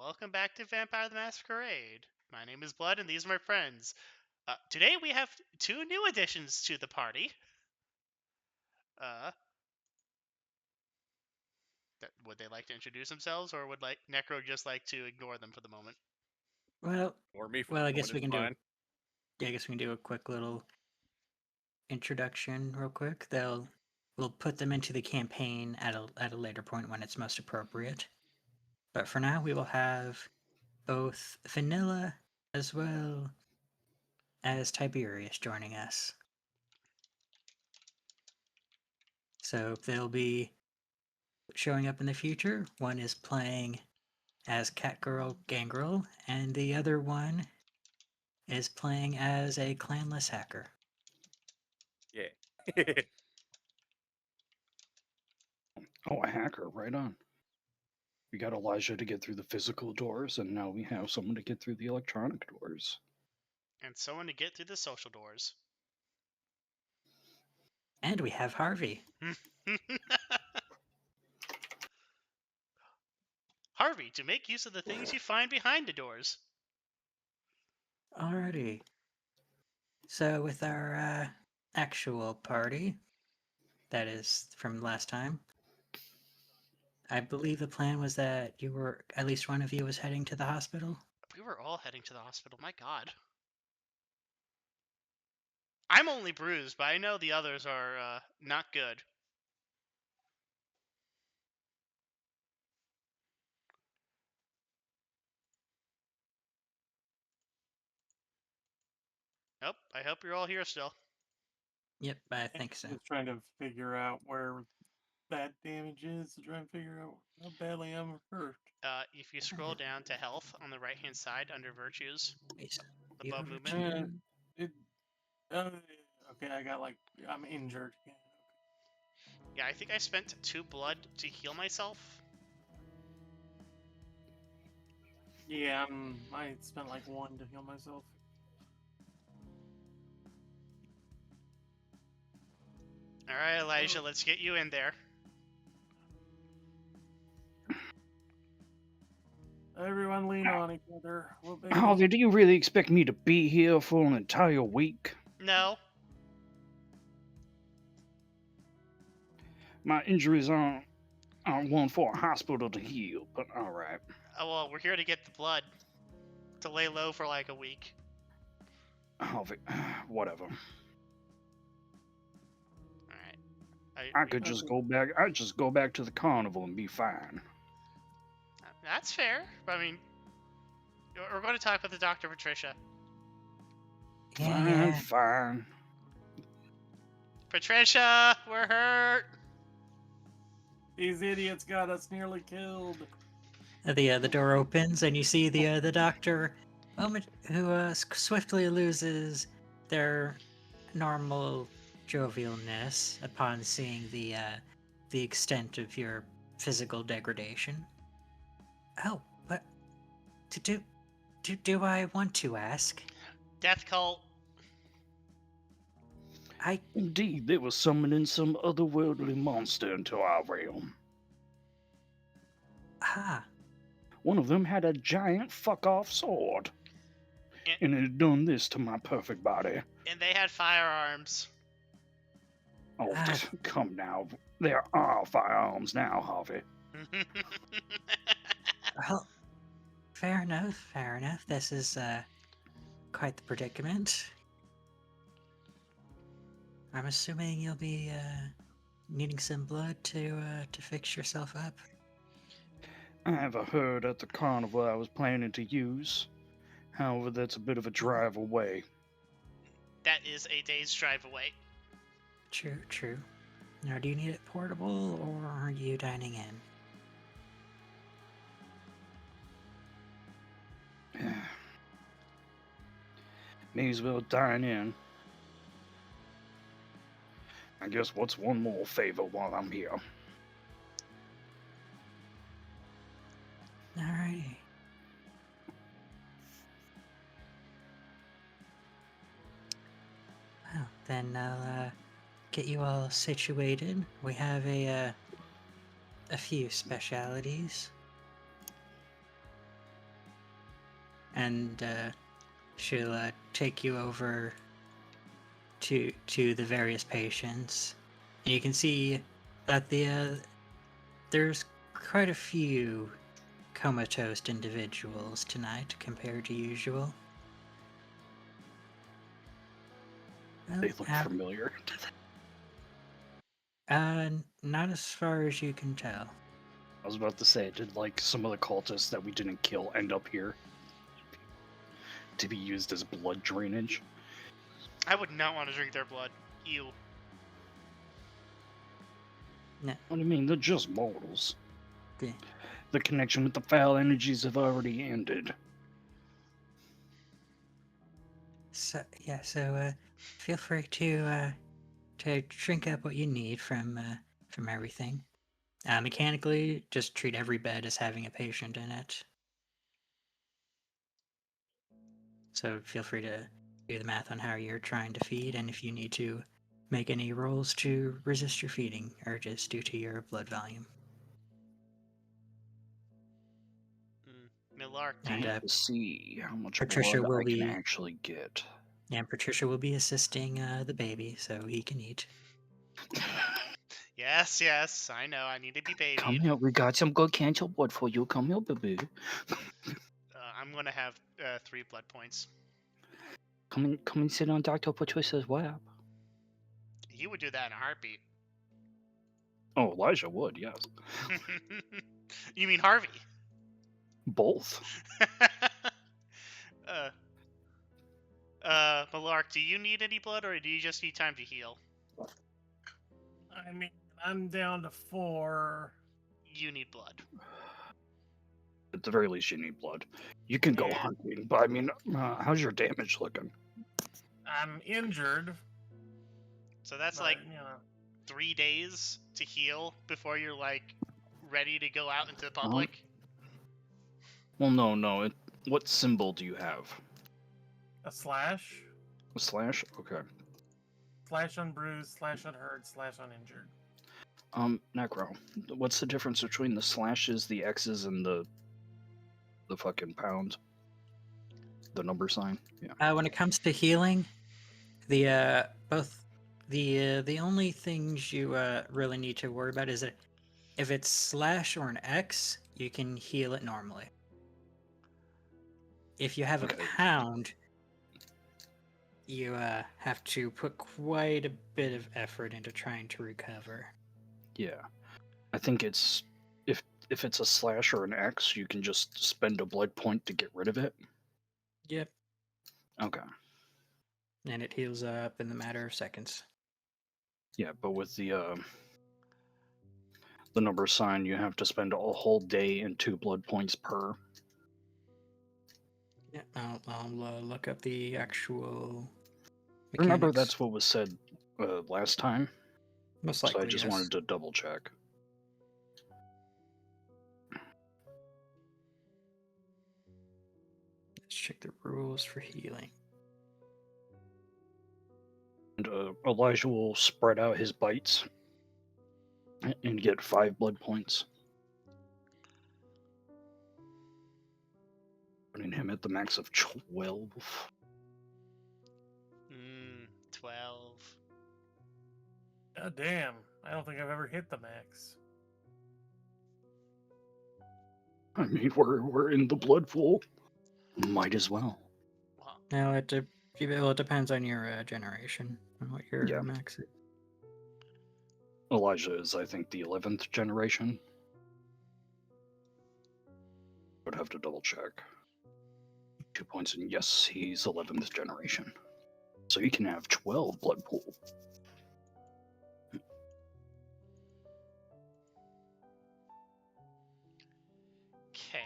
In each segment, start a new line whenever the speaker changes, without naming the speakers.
welcome back to Vampire the Masquerade. My name is Blood, and these are my friends. Today we have two new additions to the party. Would they like to introduce themselves, or would Necro just like to ignore them for the moment?
Well,
Or me.
I guess we can do. Yeah, I guess we can do a quick little introduction, real quick. We'll put them into the campaign at a later point when it's most appropriate. But for now, we will have both Vanilla as well as Tiberius joining us. So they'll be showing up in the future. One is playing as Catgirl Gangrel, and the other one is playing as a clanless hacker.
Yeah.
Oh, a hacker, right on. We got Elijah to get through the physical doors, and now we have someone to get through the electronic doors.
And someone to get through the social doors.
And we have Harvey.
Harvey, to make use of the things you find behind the doors.
Alrighty. So with our actual party, that is from last time, I believe the plan was that at least one of you was heading to the hospital.
We were all heading to the hospital, my god. I'm only bruised, but I know the others are not good. Nope, I hope you're all here still.
Yep, I think so.
Just trying to figure out where that damage is to try and figure out how badly I'm hurt.
If you scroll down to health on the right-hand side under virtues, above movement.
Okay, I got I'm injured.
Yeah, I think I spent 2 blood to heal myself.
Yeah, I spent 1 to heal myself.
Alright, Elijah, let's get you in there.
Everyone lean on each other.
Harvey, do you really expect me to be here for an entire week?
No.
My injuries aren't one for a hospital to heal, but alright.
Oh, well, we're here to get the blood. To lay low for a week.
Harvey, whatever.
Alright.
I could just go back. I'd just go back to the carnival and be fine.
That's fair. I mean, we're going to talk with the Dr. Patricia.
Fine.
Patricia, we're hurt.
These idiots got us nearly killed.
The door opens and you see the doctor, who swiftly loses their normal jovialness upon seeing the extent of your physical degradation. Oh, but do I want to ask?
Death cult.
Indeed, they were summoning some otherworldly monster into our realm.
Ah.
One of them had a giant fuck-off sword. And it had done this to my perfect body.
And they had firearms.
Oh, come now. There are firearms now, Harvey.
Well, fair enough. This is quite the predicament. I'm assuming you'll be needing some blood to fix yourself up.
I have a herd at the carnival I was planning to use. However, that's a bit of a drive away.
That is a day's drive away.
True. Now, do you need it portable, or are you dining in?
May as well dine in. I guess what's one more favor while I'm here?
Alrighty. Well, then I'll get you all situated. We have a few specialities. and she'll take you over to the various patients. And you can see that there's quite a few comatose individuals tonight compared to usual. Well,
They look familiar.
not as far as you can tell.
I was about to say, did like some of the cultists that we didn't kill end up here to be used as blood drainage?
I would not want to drink their blood. Ew.
What do you mean? They're just mortals.
Yeah.
The connection with the foul energies have already ended.
So feel free to drink up what you need from everything. Mechanically, just treat every bed as having a patient in it. So feel free to do the math on how you're trying to feed, and if you need to make any rolls to resist your feeding urges due to your blood volume.
Millarc,
I
And
have to see how much
Patricia
blood
will
I can
be-
actually get.
And Patricia will be assisting the baby, so he can eat.
Yes, I know. I need to be babied.
Come here, we got some good cancer blood for you. Come here, baby.
I'm gonna have 3 blood points.
Come and sit on Dr. Patricia's lap.
He would do that in a heartbeat.
Oh, Elijah would, yes.
You mean Harvey?
Both.
Millarc, do you need any blood, or do you just need time to heal?
I mean, I'm down to 4.
You need blood.
At the very least, you need blood. You can go
Yeah.
hunting, but I mean, how's your damage looking?
I'm injured.
So that's
but,
like
you know,
3 days to heal before you're like ready to go out into the public.
Well, no. What symbol do you have?
a slash,
A slash? Okay.
slash on bruised, slash on hurt, slash on injured.
Necro, what's the difference between the slashes, the X's, and the fucking pound? The number sign? Yeah.
When it comes to healing, the only things you really need to worry about is that if it's slash or an X, you can heal it normally. If you have
Okay.
a pound, you have to put quite a bit of effort into trying to recover.
Yeah. I think it's if it's a slash or an X, you can just spend a blood point to get rid of it.
Yep.
Okay.
And it heals up in the matter of seconds.
Yeah, but with the number sign, you have to spend a whole day and 2 blood points per.
Yeah, I'll look up the actual mechanics.
Remember, that's what was said last time.
Most
So
likely,
I just
yes.
wanted to double check.
Let's check the rules for healing.
And Elijah will spread out his bites and get 5 blood points. Putting him at the max of 12.
12.
God damn, I don't think I've ever hit the max.
I mean, we're in the blood pool. Might as well.
Wow.
Now it depends on your generation and what your
Yeah.
max is.
Elijah is, I think, the 11th generation. Would have to double check. 2 points, and yes, he's 11th generation. So he can have 12 blood pool.
Okay.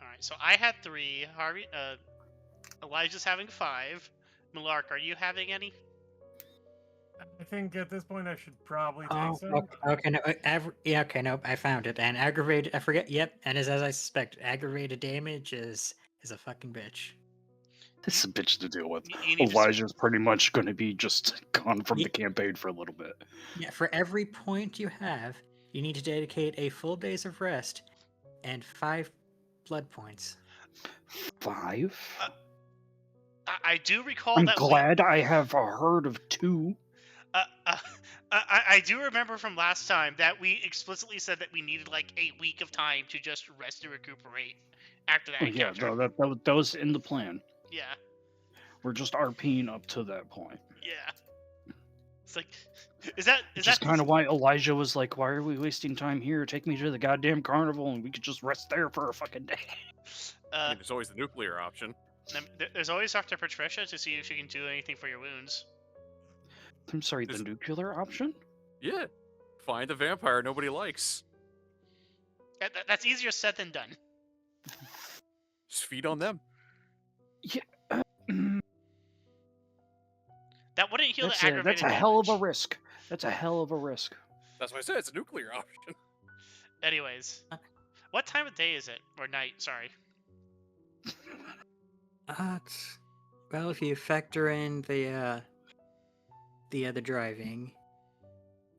Alright, so I had 3. Harvey, Elijah's having 5. Millarc, are you having any?
I think at this point I should probably take
Oh,
some.
okay, no, nope, I found it. And aggravated, I forget, yep, and as I suspect, aggravated damage is a fucking bitch.
This is a bitch to deal with.
You need to
Elijah's pretty much going to be just gone from
Ye-
the campaign for a little bit.
Yeah, for every point you have, you need to dedicate a full days of rest and 5 blood points.
5?
I do recall
I'm
that
glad I have a herd of 2.
I do remember from last time that we explicitly said that we needed like a week of time to just rest and recuperate after that
Oh, yeah,
encounter.
that was in the plan.
Yeah,
We're just RPing up to that point.
yeah. It's like, is that
Which is kind of why Elijah was like, why are we wasting time here? Take me to the goddamn carnival and we could just rest there for a fucking day.
I mean, there's always the nuclear option.
There's always Dr. Patricia to see if she can do anything for your wounds.
I'm sorry, the nuclear option?
Yeah. Find a vampire nobody likes.
That's easier said than done.
Just feed on them.
Yeah.
That wouldn't heal the
That's
aggravated
a hell of a
damage.
risk. That's a hell of a risk.
That's why I said it's a nuclear option.
Anyways, what time of day is it? Or night, sorry.
Well, if you factor in the driving,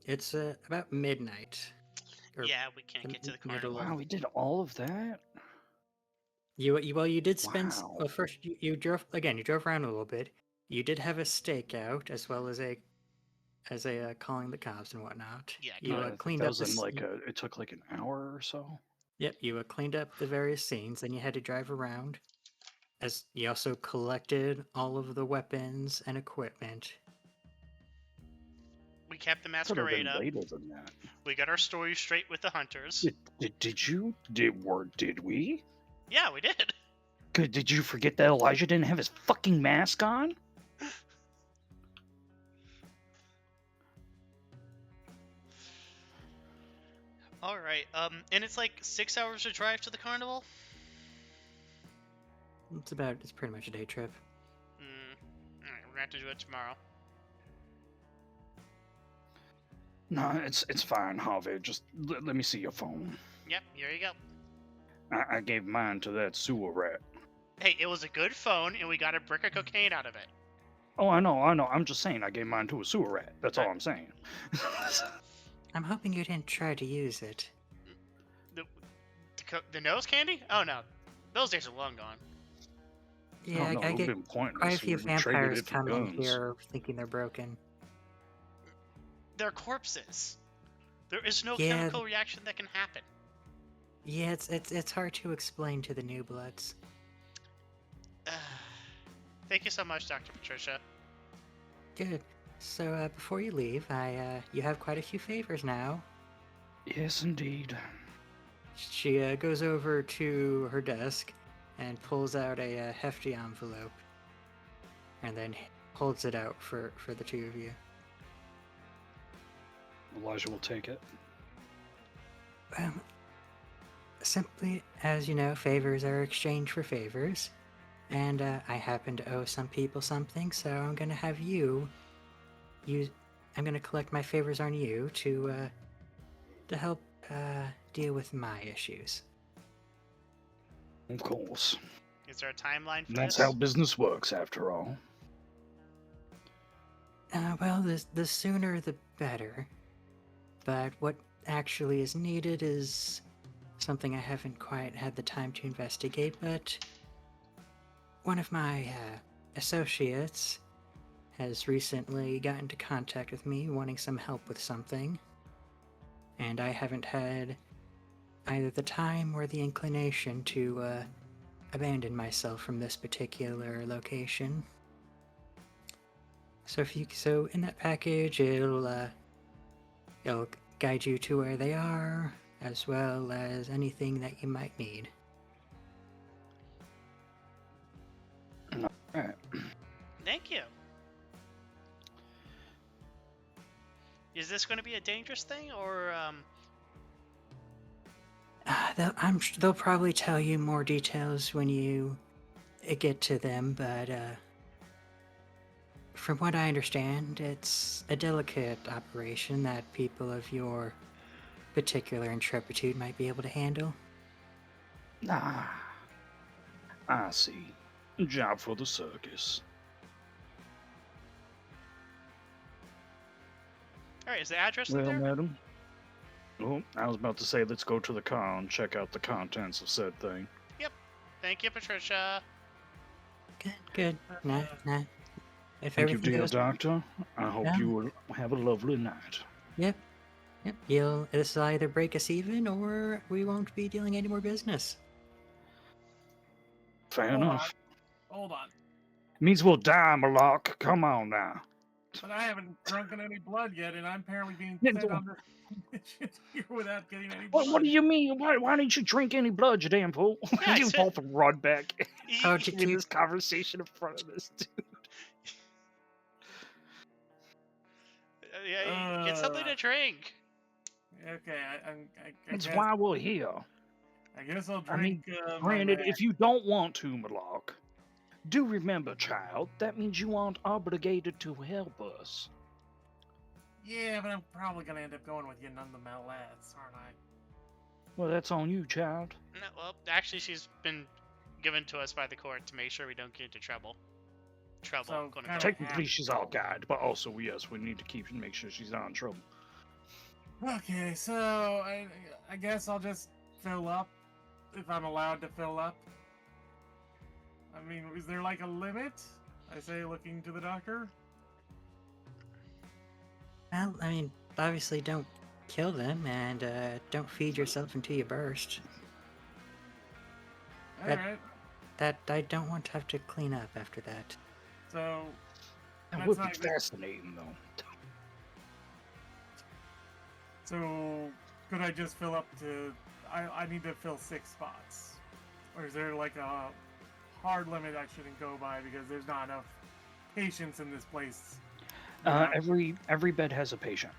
it's about midnight. Or
Yeah, we can't get to the
middle
carnival.
Wow, we did all of that?
You did spend.
Wow.
Well, first you drove again. You drove around a little bit. You did have a stakeout as well as a calling the cops and whatnot.
Yeah,
you
I think
cleaned
that
up.
was in it took like an hour or so.
Yep, you cleaned up the various scenes. Then you had to drive around. As you also collected all of the weapons and equipment.
We kept the
Could have
masquerade
been
up.
later than that.
We got our story straight with the hunters.
Did we?
Yeah, we did.
Good. Did you forget that Elijah didn't have his fucking mask on?
All right. And it's like 6 hours to drive to the carnival.
It's pretty much a day trip.
All right, we're gonna have to do it tomorrow.
No, it's fine, Harvey. Just let me see your phone.
Yep, here you go.
I gave mine to that sewer rat.
Hey, it was a good phone, and we got a brick of cocaine out of it.
Oh, I know. I'm just saying I gave mine to a sewer rat. That's all I'm saying.
I'm hoping you didn't try to use it.
The nose candy? Oh no, those days are long gone.
Yeah,
no,
I
it
get
would've been pointless.
quite a few
We traded
vampires
it for
come in
guns.
here thinking they're broken.
They're corpses. There is no
Yeah.
chemical reaction that can happen.
Yeah, it's hard to explain to the new bloods.
Thank you so much, Dr. Patricia.
Good. So before you leave, you have quite a few favors now.
Yes, indeed.
She goes over to her desk and pulls out a hefty envelope, and then holds it out for the two of you.
Elijah will take it.
Simply, as you know, favors are exchanged for favors, and I happen to owe some people something, so I'm gonna have you use. I'm gonna collect my favors on you to help deal with my issues.
Of course.
Is there a timeline for
That's
this?
how business works, after all.
Well, the sooner the better. But what actually is needed is something I haven't quite had the time to investigate, but one of my associates has recently gotten into contact with me wanting some help with something, and I haven't had either the time or the inclination to abandon myself from this particular location. So in that package, it'll guide you to where they are, as well as anything that you might need.
Alright.
Thank you. Is this going to be a dangerous thing, or
They'll probably tell you more details when you get to them, but from what I understand, it's a delicate operation that people of your particular intrepiditude might be able to handle.
Ah, I see. Job for the circus.
all right? Is the address
Well,
there?
madam. Oh, I was about to say, let's go to the car and check out the contents of said thing.
Yep. Thank you, Patricia.
Good. Nah. If
Thank you,
everything
dear
goes,
doctor. I hope
Yeah.
you will have a lovely night.
Yep. This will either break us even, or we won't be dealing any more business.
Fair
Hold
enough.
Hold on.
Means we'll die, Millarc. Come on now.
But I haven't drunken any blood yet, and I'm apparently being
Yeah,
sent
go-
on this mission here without getting any blood.
What do you mean? Why didn't you drink any blood, you damn fool?
Yeah, I
you
said-
both run back
Oh, did
in
you?
this conversation in front of this dude.
Yeah, get something to drink.
Okay, I
That's
guess
why we're here.
I guess I'll
I mean,
drink. My
Granted,
man.
if you don't want to, Millarc, do remember, child, that means you aren't obligated to help us.
Yeah, but I'm probably gonna end up going with you nonetheless, aren't I?
Well, that's on you, child.
No, well, actually, she's been given to us by the court to make sure we don't get into trouble.
So,
quote
kinda
unquote.
Technically, she's our guide, but also, yes, we need to make sure she's not in trouble.
Okay, so I guess I'll just fill up if I'm allowed to fill up. I mean, is there like a limit? I say, looking to the doctor.
Well, I mean, obviously, don't kill them, and don't feed yourself until you burst.
All
That-
right.
That I don't want to have to clean up after that.
So
That
That's
would be
not good.
fascinating, though.
So could I just fill up to? I need to fill 6 spots, or is there like a hard limit I shouldn't go by because there's not enough patients in this place?
Every bed has a patient,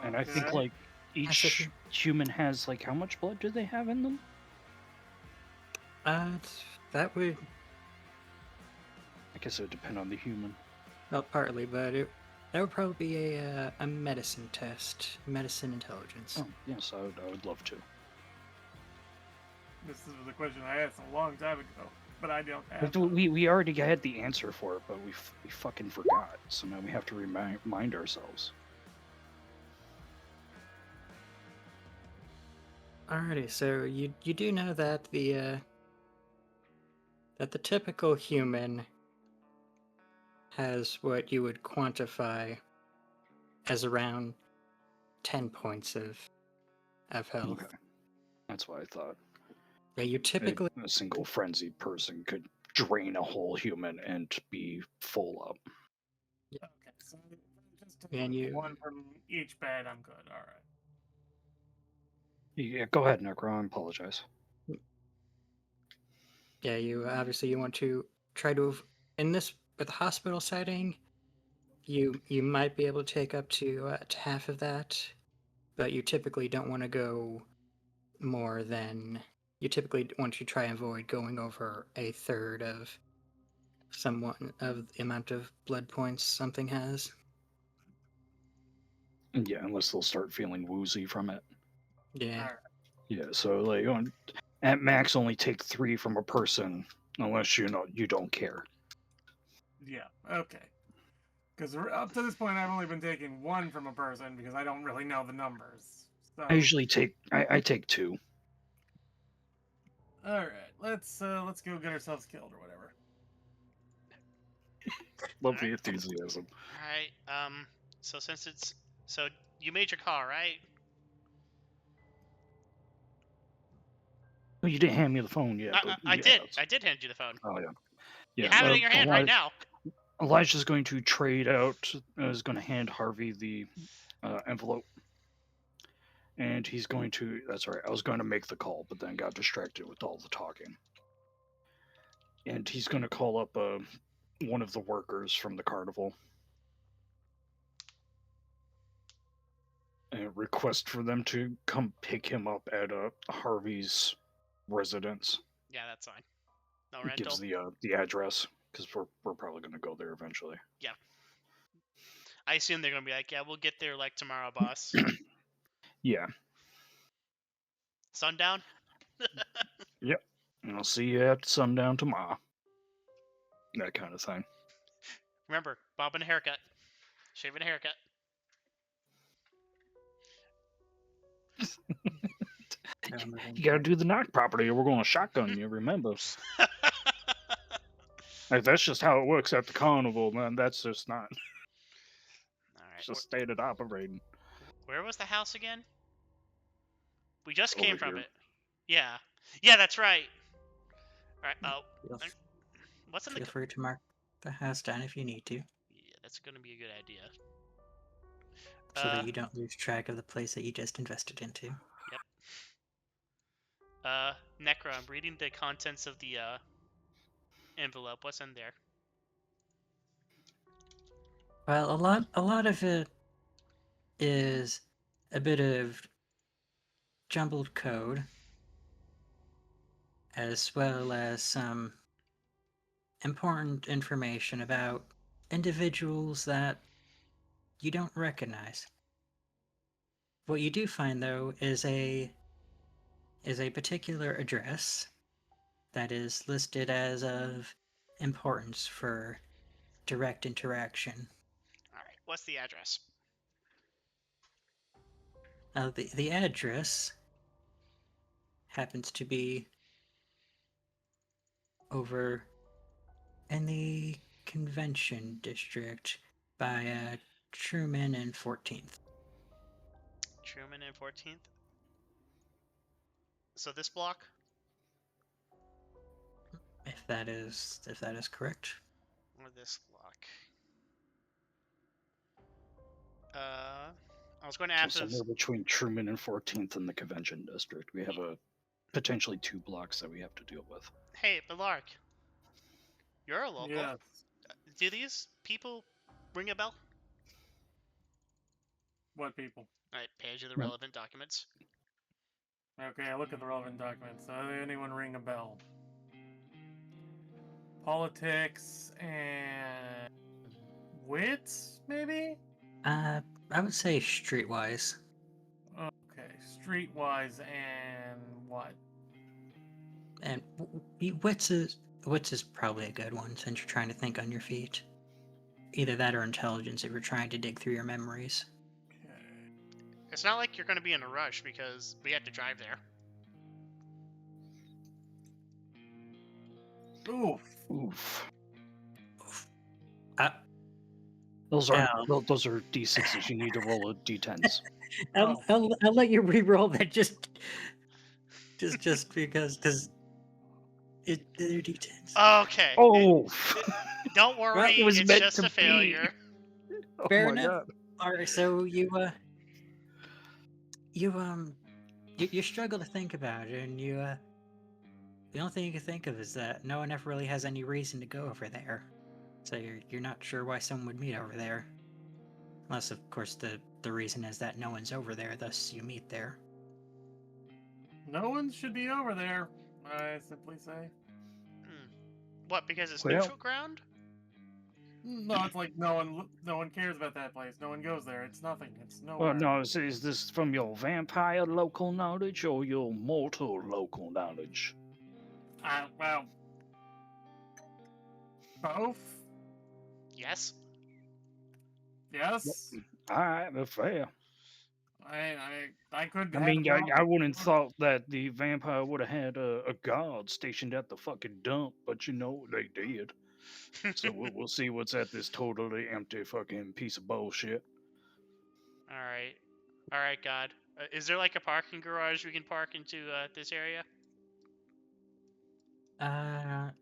and I think
Okay.
like each human has like how much blood do they have in them?
That would,
I guess it would depend on the human.
well, partly, but that would probably be a medicine test, medicine intelligence.
Oh, yes, I would love to.
This is the question I asked a long time ago, but I don't have.
But we already had the answer for it, but we fucking forgot. So now we have to remind ourselves.
Alrighty, so you do know that the typical human has what you would quantify as around 10 points of health.
Okay, that's what I thought.
Yeah, you typically
A single frenzied person could drain a whole human and be full up.
Okay, so just take
And you-
one from each bed. I'm good. All right.
Yeah, go ahead, Necro. I apologize.
Yeah, you obviously you want to try to in this with the hospital setting, you might be able to take up to half of that, but you typically don't want to go more than you typically want to try and avoid going over a third of someone of the amount of blood points something has.
Yeah, unless they'll start feeling woozy from it.
Yeah.
All right.
Yeah, so like at max, only take 3 from a person, unless you don't care.
Yeah. Okay. Because up to this point, I've only been taking 1 from a person because I don't really know the numbers. So,
I usually take I take 2.
all right, let's go get ourselves killed or whatever.
Love the enthusiasm.
All right. So since it's so you made your call, right?
Oh, you didn't hand me the phone yet. But
I
yeah,
did.
that's-
I did hand you the phone.
Oh yeah.
You have it in your hand right now.
Elijah's going to trade out. Is going to hand Harvey the envelope, and he's going to. That's all right. I was going to make the call, but then got distracted with all the talking. And he's going to call up one of the workers from the carnival and request for them to come pick him up at Harvey's residence.
Yeah, that's fine. No
It
rental.
gives the address because we're probably going to go there eventually.
I assume they're gonna be like, yeah, we'll get there like tomorrow, boss.
Yeah.
Sundown.
And I'll see you at sundown tomorrow. That kind of thing.
Remember, bob and a haircut, shave and a haircut.
You gotta do the knock properly, or we're going to shotgun you. Remember, like, that's just how it works at the carnival, man. That's just not.
All
It's
right.
just standard operating.
Where was the house again? We just came
Over
from
here.
it. Yeah. Yeah, that's right. All right.
Feel,
What's in the?
feel free to mark the house down if you need to,
Yeah, that's gonna be a good idea.
so that you don't lose track of the place that you just invested into.
Yep. Necro, I'm reading the contents of the envelope. What's in there?
Well, a lot of it is a bit of jumbled code, as well as some important information about individuals that you don't recognize. What you do find, though, is a particular address that is listed as of importance for direct interaction.
All right. What's the address?
The address happens to be over in the convention district by Truman and 14th.
Truman and 14th. So this block.
If that is correct.
Or this block. I was going to
So
ask.
somewhere between Truman and 14th in the convention district, we have potentially 2 blocks that we have to deal with.
Hey, Millarc. You're a local.
Yes.
Do these people ring a bell?
What people?
Alright, page of the
Nope.
relevant documents.
Okay, I look at the relevant documents. Anyone ring a bell? Politics and wits, maybe?
I would say streetwise.
Okay, streetwise and what?
And wits is probably a good one since you're trying to think on your feet. Either that or intelligence if you're trying to dig through your memories.
Okay.
It's not like you're going to be in a rush because we have to drive there.
Oof.
Oof.
Uh,
Those are
Ow.
those are d6s. You need to roll a d10s.
I'll let you re-roll that just because they're d10s.
Okay.
Oh,
Don't worry,
Well, it
was
it's
meant
just
to
a failure.
oh
Fair
my
enough.
god.
All right, so you struggle to think about it, and the only thing you can think of is that no one ever really has any reason to go over there. So you're not sure why someone would meet over there, unless of course the reason is that no one's over there, thus you meet there.
No one should be over there, I simply say.
What, because it's
Well-
neutral ground?
No, it's like no one cares about that place. No one goes there. It's nothing. It's nowhere.
Well, no, is this from your vampire local knowledge or your mortal local knowledge?
Well, both.
Yes.
Yes.
All right, that's fair.
I could.
I mean, I wouldn't thought that the vampire would have had a guard stationed at the fucking dump, but you know they did. So we'll see what's at this totally empty fucking piece of bullshit.
Alright, God. Is there like a parking garage we can park into this area?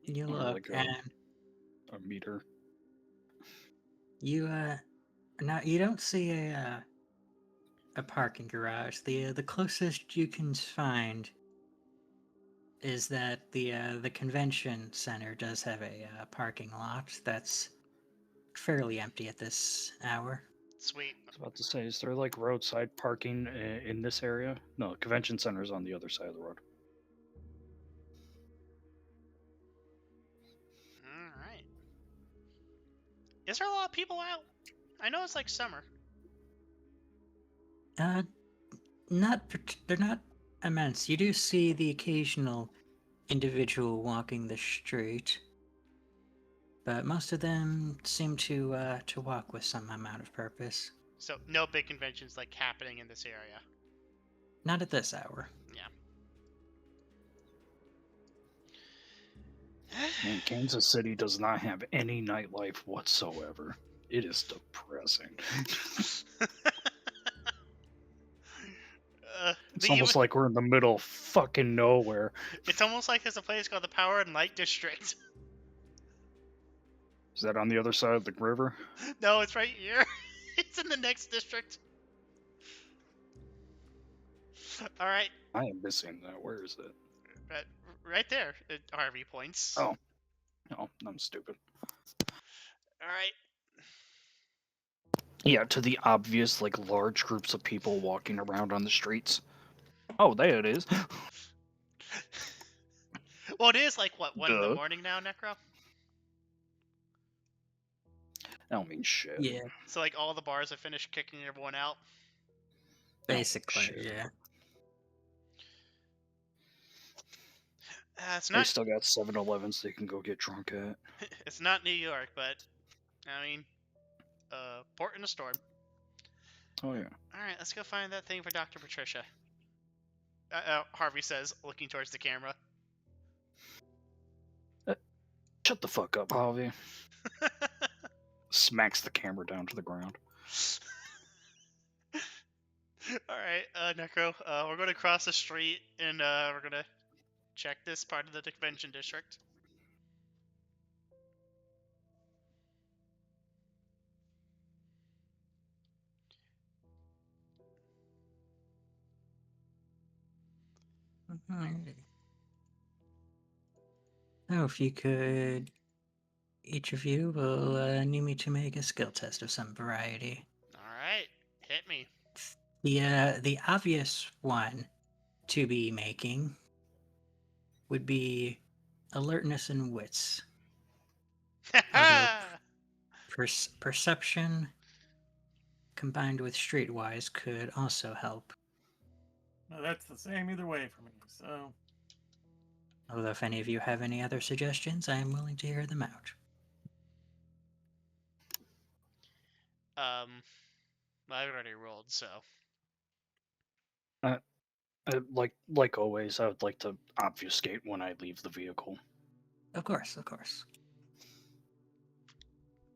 You
Or
look
like
and
a meter.
you now you don't see a parking garage. The closest you can find is that the convention center does have a parking lot that's fairly empty at this hour.
Sweet.
I was about to say, is there like roadside parking in this area? No, convention center's on the other side of the road.
Alright. Is there a lot of people out? I know it's like summer.
They're not immense. You do see the occasional individual walking the street, but most of them seem to walk with some amount of purpose.
So no big conventions like happening in this area.
Not at this hour.
Yeah.
Man, Kansas City does not have any nightlife whatsoever. It is depressing. It's
They even,
almost like we're in the middle of fucking nowhere.
it's almost like there's a place called the Power and Light District.
Is that on the other side of the river?
No, it's right here. It's in the next district. All right,
I am missing that. Where is it?
right there. Harvey points.
Oh, no, I'm stupid.
All right.
Yeah, to the obvious, like, large groups of people walking around on the streets. Oh, there it is.
Well, it is like what 1 in the
Duh.
morning now, Necro.
I don't mean shit.
Yeah,
So like all the bars have finished kicking everyone out.
basically,
shit.
yeah.
It's
They
not.
still got 7-Elevens they can go get drunk at.
It's not New York, but I mean, port in a storm.
Oh, yeah.
All right, let's go find that thing for Dr. Patricia. Harvey says, looking towards the camera.
Shut the fuck up, Harvey. Smacks the camera down to the ground.
All right, Necro. We're going to cross the street and we're going to check this part of the convention district.
Alrighty. So if you could, each of you will need me to make a skill test of some variety.
All right, hit me.
The obvious one to be making would be alertness and wits. Although perception combined with streetwise could also help.
No, that's the same either way for me. So
Although if any of you have any other suggestions, I am willing to hear them out.
I've already rolled, so.
Like always, I would like to obfuscate when I leave the vehicle.
Of course, of course.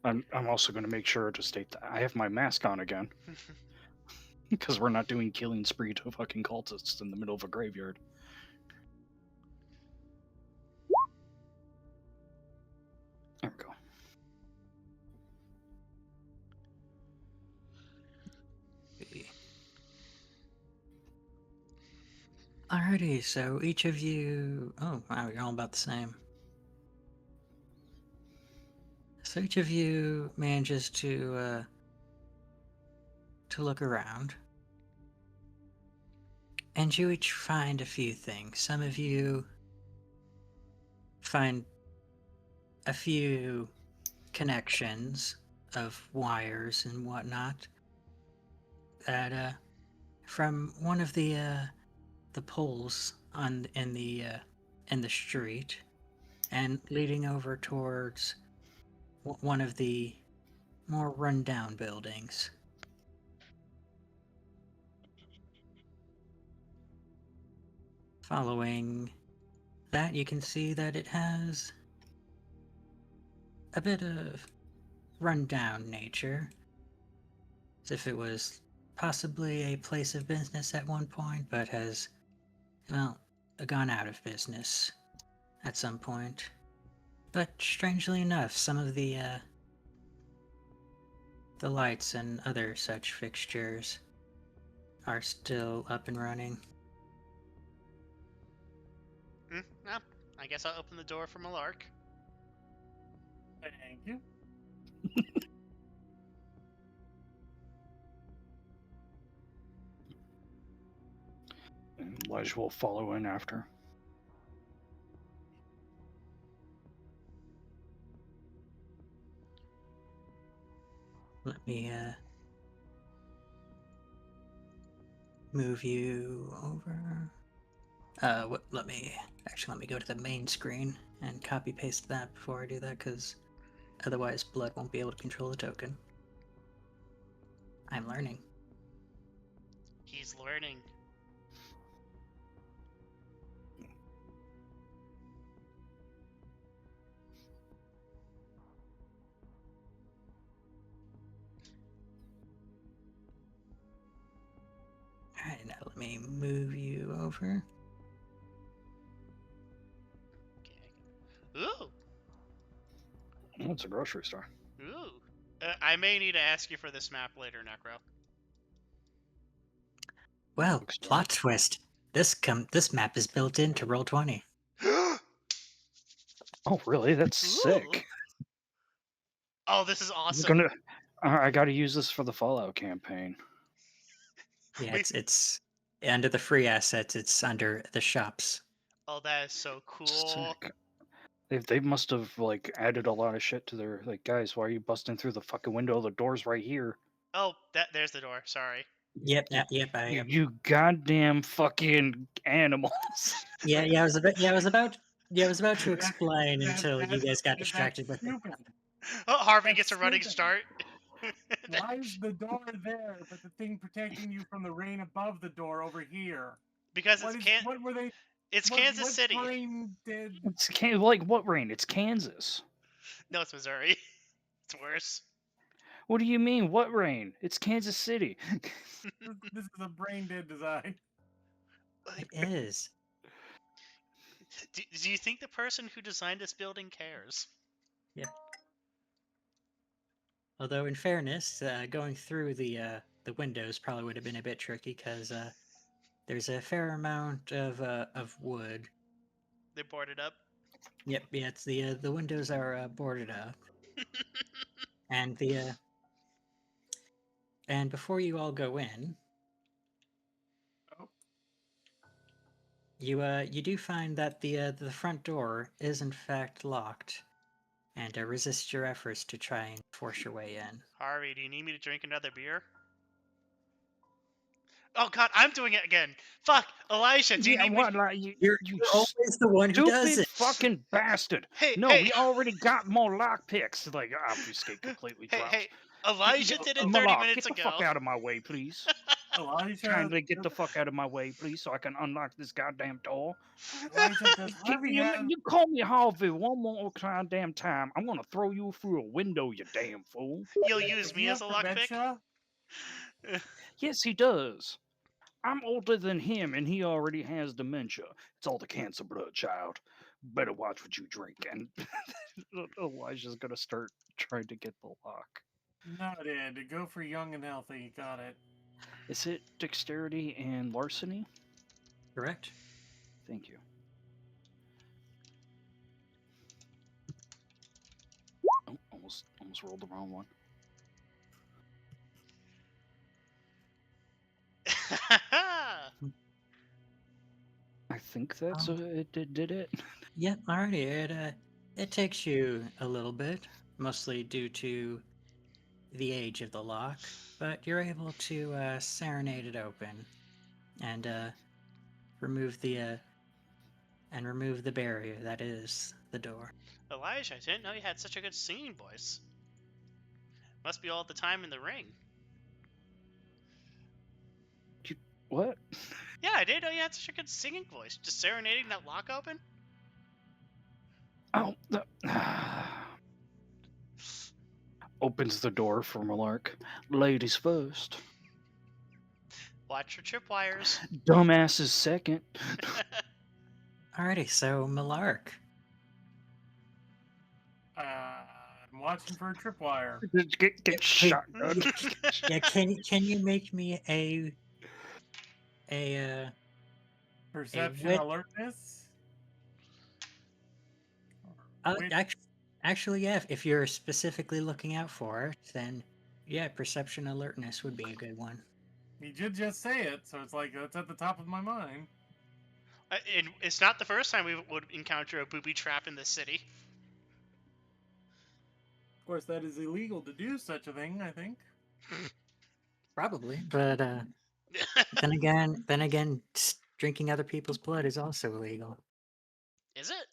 I'm also going to make sure to state that I have my mask on again. Because we're not doing killing spree to fucking cultists in the middle of a graveyard. There we go.
Alrighty, so each of you... Oh, wow, you're all about the same. So each of you manages to look around. And you each find a few things. Some of you find a few connections of wires and whatnot that from one of the poles in the street and leading over towards one of the more rundown buildings. Following that, you can see that it has a bit of rundown nature, as if it was possibly a place of business at one point, but has, well, gone out of business at some point. But strangely enough, some of the lights and other such fixtures are still up and running.
Well, I guess I'll open the door for Millarc.
thank you.
And Lige will follow in after.
Let me move you over. Let me go to the main screen and copy paste that before I do that, because otherwise Blood won't be able to control the token. I'm learning.
He's learning.
me move you over.
Ooh,
Oh, it's a grocery store.
ooh. I may need to ask you for this map later, Necro.
Well,
Bookstore.
plot twist. This map is built into Roll20.
Oh, really? That's
Ooh.
sick.
Oh, this is
I'm
awesome.
gonna. I got to use this for the Fallout campaign.
Yeah,
We-
it's under the free assets. It's under the shops.
Oh, that is so cool.
Sick. They must have like added a lot of shit to their like guys. Why are you busting through the fucking window? The door's right here.
Oh, there's the door. Sorry.
Yep.
You goddamn fucking animals.
Yeah. I was about. Yeah, I was about to
That-
explain until you guys got
that's
distracted with it.
stupid.
Oh, Harvey
That's
gets a running
stupid.
start.
Why is the door there, but the thing protecting you from the rain above the door over here?
Because
What, what were they?
it's
what,
Kansas
what
City.
brain did?
It's like what rain? It's Kansas.
No, it's Missouri. It's worse.
What do you mean? What rain? It's Kansas City.
This is a brain dead design.
It is.
Do you think the person who designed this building cares?
Although, in fairness, going through the windows probably would have been a bit tricky because there's a fair amount of wood.
They boarded up.
Yep. Yeah. It's the windows are boarded up, and and before you all go in,
Oh.
you do find that the front door is in fact locked, and resist your efforts to try and force your way in.
Harvey, do you need me to drink another beer? Oh God, I'm doing it again. Fuck, Elijah, do you need me?
Like you
You're always the one who does
stupid
it.
fucking bastard.
Hey,
No,
hey,
we already got more lockpicks. Like obfuscate completely
hey,
dropped.
hey, Elijah did it 30
Millarc,
minutes
get the
ago.
fuck out of my way, please.
Elijah,
Kindly get the fuck out of my way, please, so I can unlock this goddamn door.
Elijah, does Harvey have?
You call me Harvey one more goddamn time, I'm gonna throw you through a window, you damn fool.
You'll use
Does
me
he
as a
have
lockpick?
dementia?
Yes, he does. I'm older than him, and he already has dementia. It's all the cancer blood, child. Better watch what you drink. And Elijah's gonna start trying to get the lock.
Noted. Go for young and healthy. Got it.
Is it dexterity and larceny?
Correct.
Thank you. Oh, almost rolled the wrong one. I think that's it. Did it?
Yep. Alrighty. It takes you a little bit, mostly due to the age of the lock, but you're able to serenade it open and remove the barrier that is the door.
Elijah, I didn't know you had such a good singing voice. Must be all the time in the ring.
What?
Yeah, I didn't know you had such a good singing voice. Just serenading that lock open?
Oh, opens the door for Millarc. Ladies first.
Watch your tripwires.
Dumbasses second.
Alrighty, so Millarc.
I'm watching for a tripwire.
Get shot.
Yeah, can you make me a
Perception,
wit-
alertness. Wit-
actually, yeah, if you're specifically looking out for it, then yeah, perception alertness would be a good one.
He did just say it, so it's like that's at the top of my mind.
And it's not the first time we would encounter a booby trap in this city.
Of course, that is illegal to do such a thing. I think.
Probably, but then again, drinking other people's blood is also illegal.
Is it?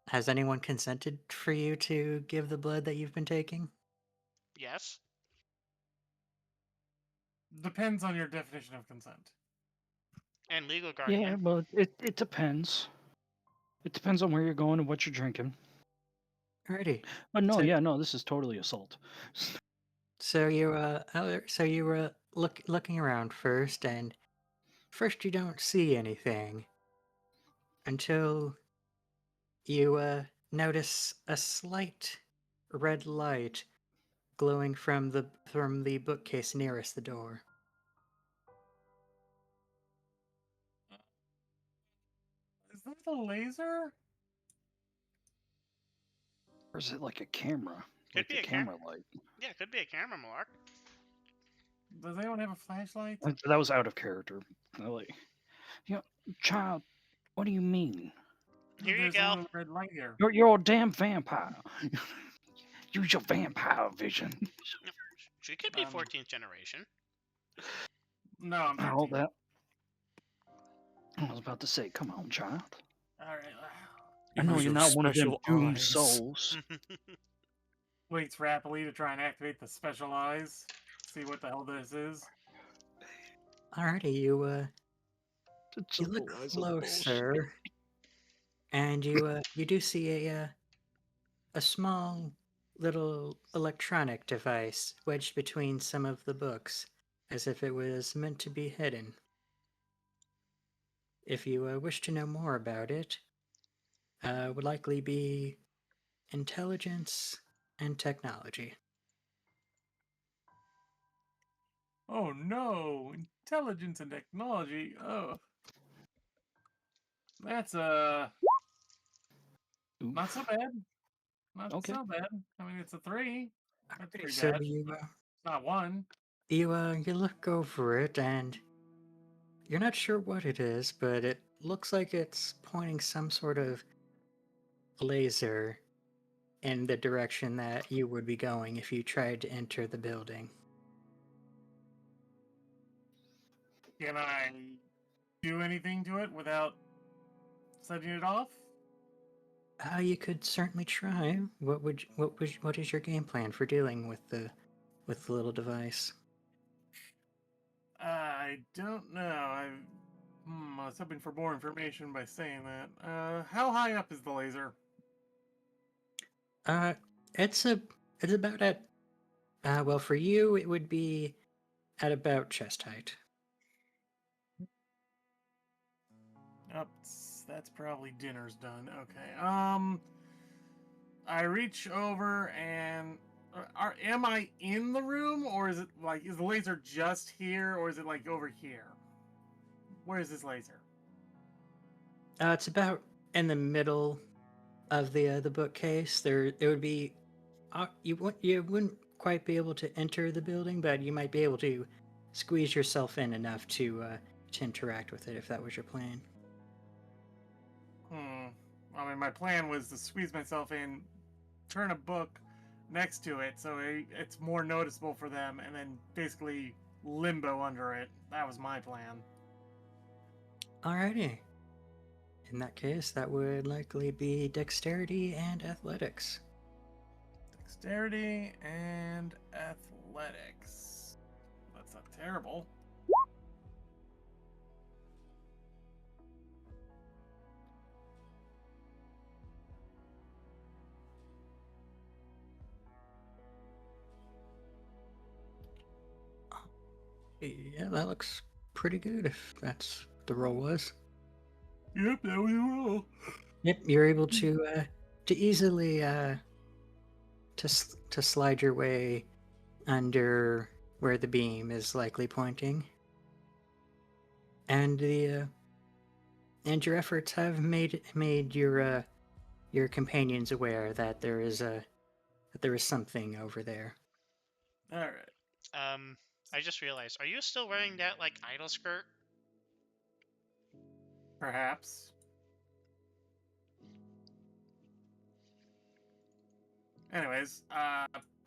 Has anyone consented for you to give the blood that you've been taking?
Yes.
Depends on your definition of consent.
And legal guardian.
Yeah, but it depends. It depends on where you're going and what you're drinking.
Alrighty.
But no,
So-
yeah, no, this is totally assault.
So you looking around first, and first you don't see anything until you notice a slight red light glowing from the bookcase nearest the door.
Is that the laser?
Or is it like a camera?
Could
Like
be
the
a
camera light?
Yeah, could be a camera, Millarc.
Does anyone have a flashlight?
That was out of character. Like, child, what do you mean?
Here you
There's
go.
only red light here.
You're a damn vampire. Use your vampire vision.
She could be
Um,
14th generation.
No, I'm
All
15.
that. I was about to say, come on, child.
All right.
I know
Use
you're
your
not one of them
special
doomed
eyes.
souls.
Waits rapidly to try and activate the special eyes. See what the hell this is.
Alrighty, you look closer, and you do see a small little electronic device wedged between some of the books, as if it was meant to be hidden. If you wish to know more about it, would likely be intelligence and technology.
Oh no! Intelligence and technology. Oh, that's not so bad. Not
Okay.
so bad. I mean, it's a 3. That's
Alrighty,
pretty
so
bad. It's not 1.
you look over it, and you're not sure what it is, but it looks like it's pointing some sort of laser in the direction that you would be going if you tried to enter the building.
Can I do anything to it without setting it off?
You could certainly try. What is your game plan for dealing with the little device?
I don't know. I was hoping for more information by saying that. How high up is the laser?
Uh, it's about at well, for you it would be at about chest height.
Oh, that's probably dinner's done. Okay. I reach over and am I in the room, or is it like, is the laser just here, or is it like over here? Where is this laser?
It's about in the middle of the bookcase. It would be you wouldn't quite be able to enter the building, but you might be able to squeeze yourself in enough to interact with it if that was your plan.
I mean, my plan was to squeeze myself in, turn a book next to it so it's more noticeable for them, and then basically limbo under it. That was my plan.
Alrighty. In that case, that would likely be dexterity and athletics.
Dexterity and athletics. That's not terrible.
Yeah, that looks pretty good if that's what the roll was.
Yep, that was a roll.
Yep, you're able to easily to slide your way under where the beam is likely pointing, and and your efforts have made your companions aware that there is something over there.
All right.
I just realized, are you still wearing that, like, idol skirt?
Perhaps. Anyways,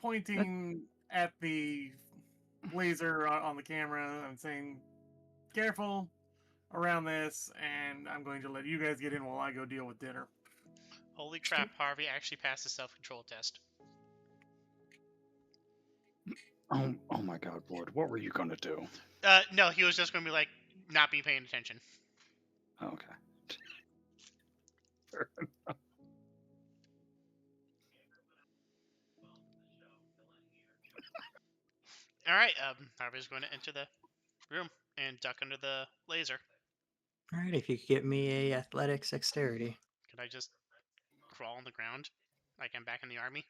pointing at the laser on the camera and saying, careful around this, and I'm going to let you guys get in while I go deal with dinner.
Holy crap, Harvey actually passed the self-control test.
Oh my God, Lord, what were you gonna do?
No, he was just going to be, like, not be paying attention.
Okay.
All right. Harvey's going to enter the room and duck under the laser.
All right, if you could get me a athletics dexterity.
Can I just crawl on the ground like I'm back in the army?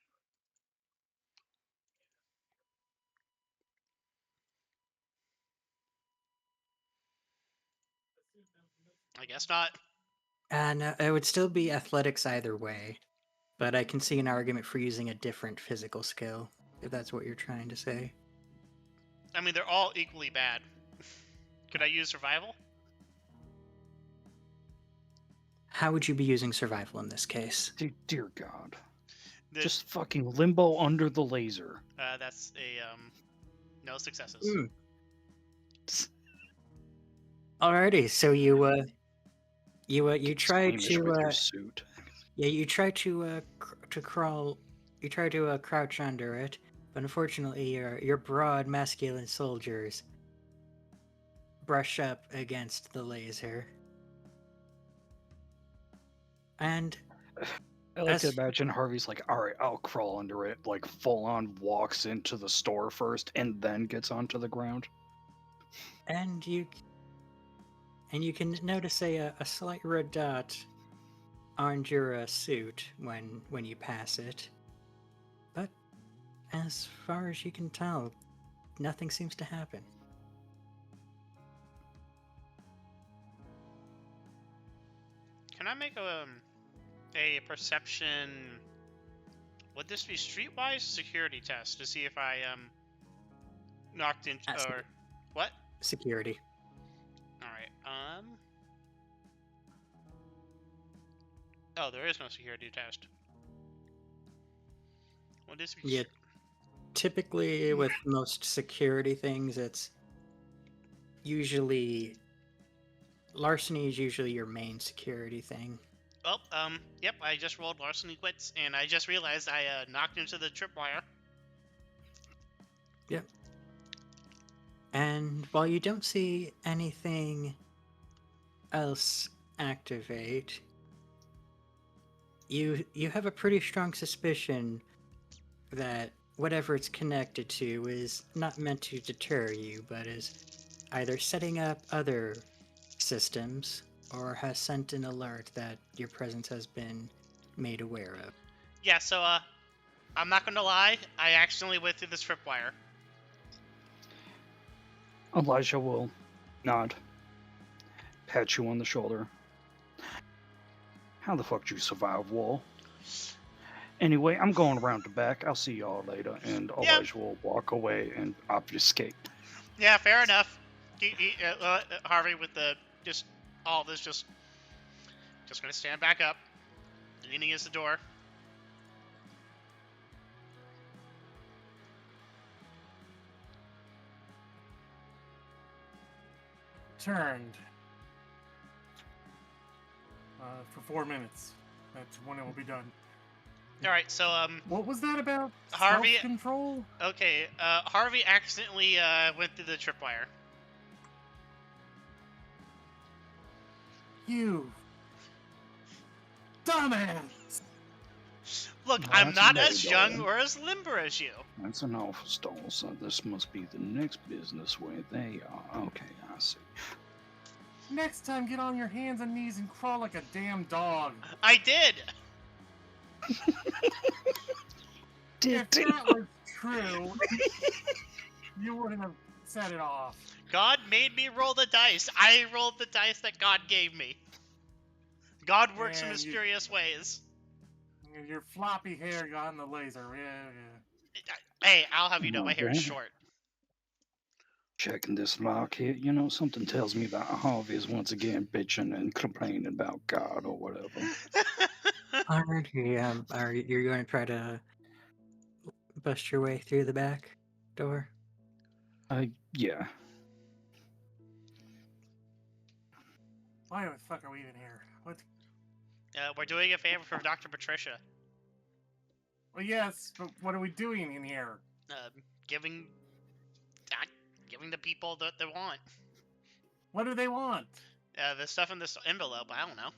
I guess not.
No, it would still be athletics either way, but I can see an argument for using a different physical skill, if that's what you're trying to say.
I mean, they're all equally bad. Could I use survival?
How would you be using survival in this case?
Dear God.
The-
Just fucking limbo under the laser.
That's a no successes.
Alrighty, so you try
Squeamish with your
to
suit.
you try to crawl, you try to crouch under it, but unfortunately your broad masculine soldiers brush up against the laser. And
I like to
As-
imagine Harvey's like, all right, I'll crawl under it, like full on walks into the store first and then gets onto the ground.
and you can notice a slight red dot on your suit when you pass it, but as far as you can tell, nothing seems to happen.
Can I make a perception? Would this be streetwise security test to see if I knocked into
That's
or what?
Security.
All right. Oh, there is no security test. Would this be?
Yeah. Typically, with most security things, it's usually larceny is usually your main security thing.
Oh, yep. I just rolled larceny quits, and I just realized I knocked into the tripwire.
Yep. And while you don't see anything else activate, you have a pretty strong suspicion that whatever it's connected to is not meant to deter you, but is either setting up other systems or has sent an alert that your presence has been made aware of.
Yeah. So I'm not gonna lie. I accidentally went through this tripwire.
Elijah will nod, pat you on the shoulder. How the fuck did you survive, Wall? Anyway, I'm going around the back. I'll see y'all later. And
Yeah.
Elijah will walk away and obfuscate.
Yeah, fair enough. Harvey with the just all this just gonna stand back up, leaning against the door.
Turned. For 4 minutes. That's when it will be done.
All right, so
What was that about?
Harvey-
Self-control?
okay, Harvey accidentally went through the tripwire.
You dumbass!
Look,
No,
I'm
that's
not
very
as young
dull.
or as limber as you.
That's an awful stall, so this must be the next business where they are. Okay, I see.
Next time, get on your hands and knees and crawl like a damn dog.
I did.
If that was true, you wouldn't have set it off.
God made me roll the dice. I rolled the dice that God gave me. God works in
Man, you-
mysterious ways.
Your floppy hair got in the laser. Yeah.
Hey, I'll have you know, my hair is
Okay.
short.
Checking this lock here, you know, something tells me that Harvey is once again bitching and complaining about God or whatever.
Alrighty, are you going to try to bust your way through the back door?
Yeah.
Why the fuck are we even here? What?
We're doing a favor for Dr. Patricia.
Well, yes, but what are we doing in here?
Giving the people that they want.
What do they want?
The stuff in this envelope, I don't know.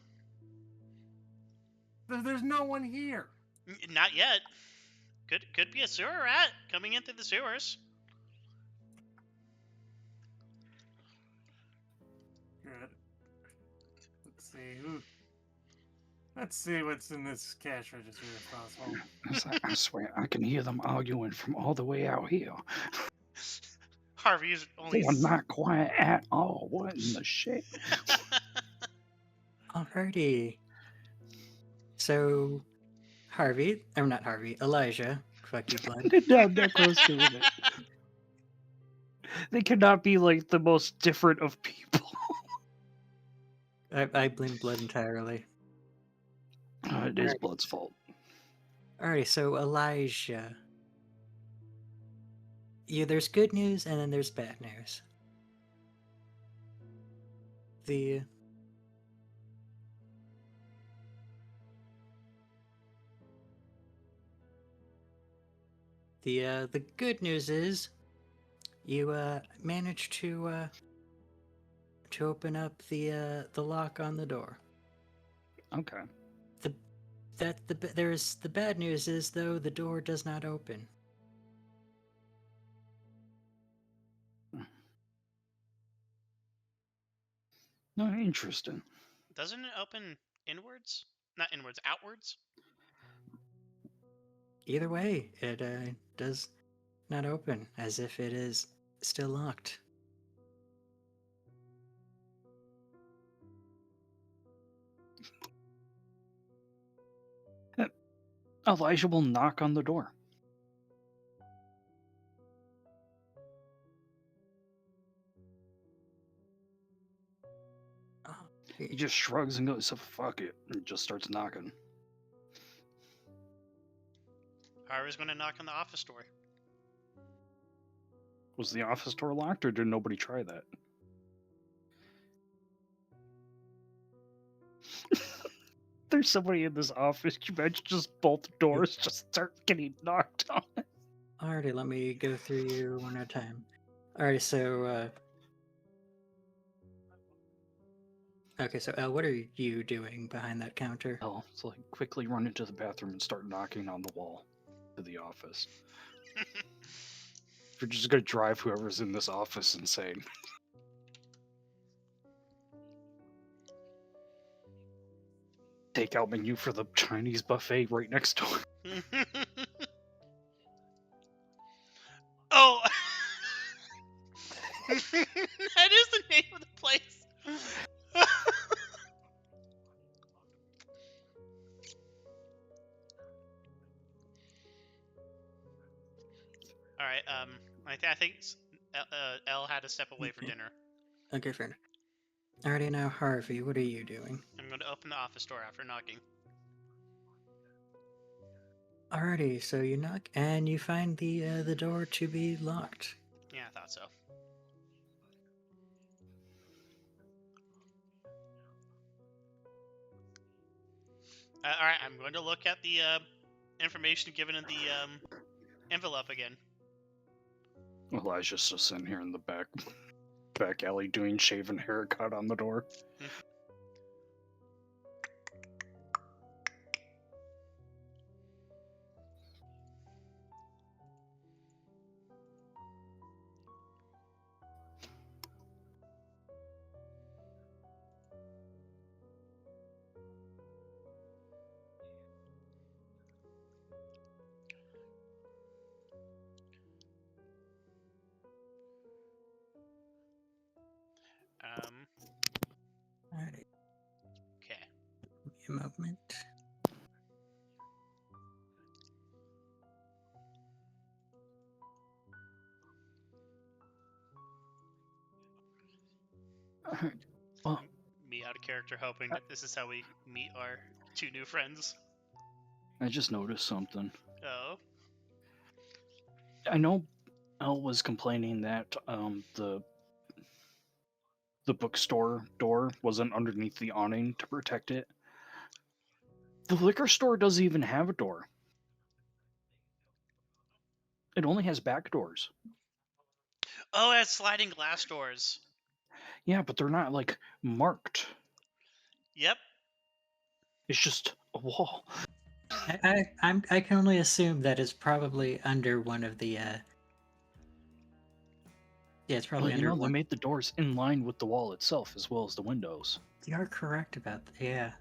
There's no one here.
Not yet. Could be a sewer rat coming in through the sewers.
Good. Let's see. Ooh. Let's see what's in this cash register if possible.
It's like, I swear, I can hear them arguing from all the way out here.
Harvey is only.
They are not quiet at all. What in the shit?
Alrighty. So, Harvey, or not Harvey, Elijah, fuck you, blood.
No, Necro's doing it. They cannot be like the most different of people.
I blame blood entirely.
It is Blood's fault.
Alrighty, so Elijah. Yeah, there's good news and then there's bad news. The good news is you managed to open up the lock on the door.
Okay.
The bad news is though the door does not open.
No, interesting.
Doesn't it open inwards? Not inwards, outwards?
Either way, it does not open, as if it is still locked.
Elijah will knock on the door. He just shrugs and goes, "So fuck it," and just starts knocking.
Harvey's going to knock on the office door.
Was the office door locked, or did nobody try that? There's somebody in this office. You imagine just both doors just start getting knocked on.
Alrighty, let me go through you one at a time. Alright, so okay, so Elle, what are you doing behind that counter?
Hell, so like quickly run into the bathroom and start knocking on the wall to the office. We're just gonna drive whoever's in this office insane. Takeout menu for the Chinese buffet right next door.
Oh! That is the name of the place! Alright, I think Elle had to step away for
Okay.
dinner.
Okay, fair enough. Alrighty, now Harvey, what are you doing?
I'm going to open the office door after knocking.
Alrighty, so you knock and you find the door to be locked.
Yeah, I thought so. Alright, I'm going to look at the information given in the envelope again.
Elijah's just sitting here in the back alley doing shaven haircut on the door.
Alrighty,
Okay.
give me a moment.
Alright, well,
Me out of character hoping that this is how we meet our two new friends.
I just noticed something.
Oh.
I know Elle was complaining that the bookstore door wasn't underneath the awning to protect it. The liquor store doesn't even have a door. It only has back doors.
Oh, it has sliding glass doors.
Yeah, but they're not like marked.
Yep.
It's just a wall.
I can only assume that is probably under one of the Yeah, it's
Well,
probably under
they
one.
made the doors in line with the wall itself as well as the windows.
You are correct about that. Yeah.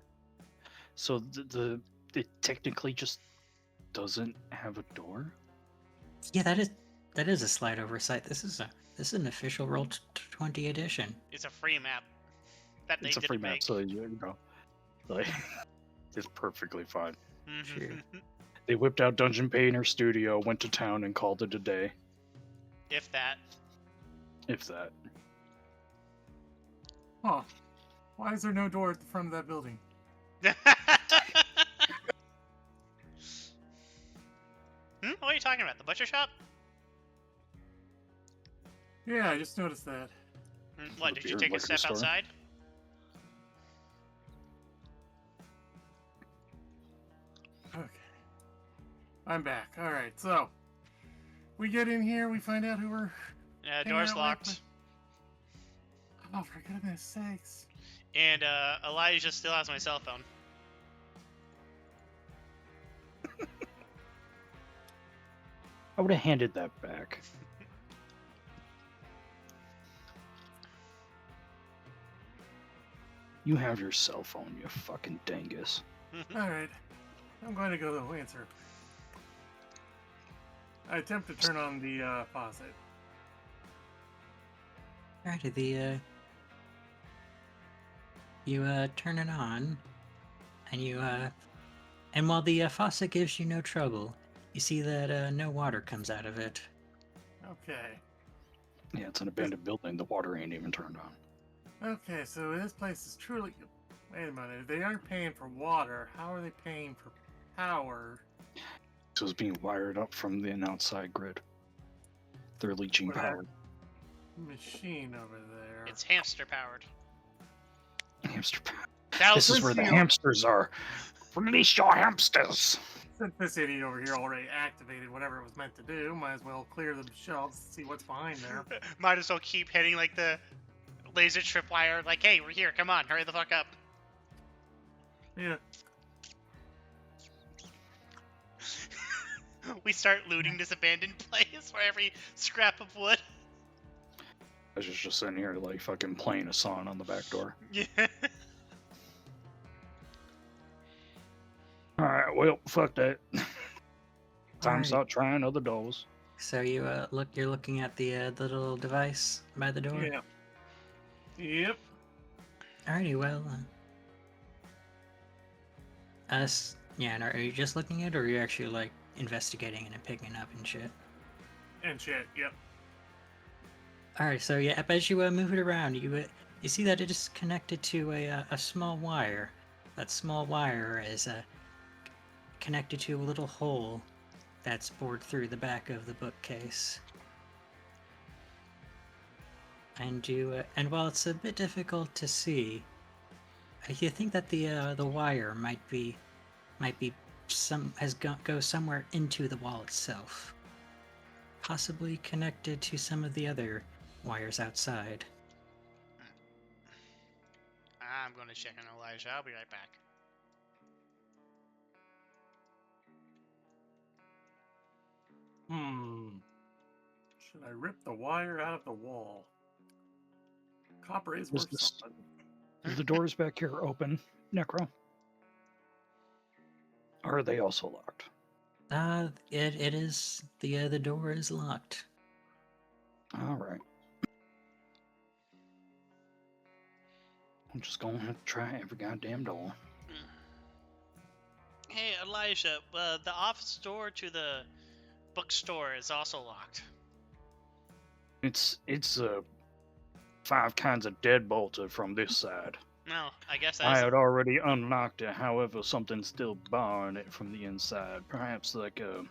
So it technically just doesn't have a door.
Yeah, that is a slight oversight. This is an official Roll20 edition.
It's a free map that they
It's a
didn't
free map,
make.
so like it's perfectly fine.
Sure.
They whipped out Dungeon Painter Studio, went to town, and called it a day.
If that.
If that.
Huh. Why is there no door at the front of that building?
What are you talking about? The butcher shop?
Yeah, I just noticed that.
What,
The
did you
beer
take a
liquor
step
store?
outside?
Okay. I'm back. Alright, so. We get in here, we find out who we're...
Door's
Hang out with
locked.
Oh, for goodness sakes.
And Elijah still has my cell phone.
I would have handed that back. You have your cell phone, you fucking dingus.
Alright. I'm going to go answer. I attempt to turn on the faucet.
Alrighty, you turn it on, and and while the faucet gives you no trouble, you see that no water comes out of it.
Okay.
Yeah, it's an abandoned building. The water ain't even turned on.
Okay, so this place is truly... Wait a minute. If they aren't paying for water, how are they paying for power?
So it's being wired up from the outside grid. They're leaching
What
power.
Machine over there.
It's hamster powered.
Hamster power.
That
This
was
is where the
Listen,
hamsters are. Release your hamsters!
Since this idiot over here already activated whatever it was meant to do, might as well clear the shelves, see what's behind there.
might as well keep hitting like the laser tripwire. Like, hey, we're here. Come on, hurry the fuck up.
Yeah.
We start looting this abandoned place for every scrap of wood.
I was just sitting here like fucking playing a song on the back door.
Yeah.
Alright, well, fuck that. Time to
Alrighty.
start trying other doors.
So you're looking at the little device by the door.
Yeah. Yep.
Alrighty, well, yeah. And are you just looking at it, or are you actually like investigating it and picking it up and shit?
And shit, yep.
Alright, so yeah, as you move it around, you see that it is connected to a small wire. That small wire is connected to a little hole that's bored through the back of the bookcase. And and while it's a bit difficult to see, you think that the wire might go somewhere into the wall itself, possibly connected to some of the other wires outside.
I'm gonna check on Elijah. I'll be right back.
Should I rip the wire out of the wall? Copper is
Is
worth
this-
something.
The doors back here open, Necro? Or are they also locked?
It is the door is locked.
Alright. I'm just gonna have to try every goddamn door.
Hey, Elijah, the office door to the bookstore is also locked.
It's 5 kinds of deadbolted from this side.
No, I guess
I
that's...
had already unlocked it, however, something's still barring it from the inside. Perhaps like an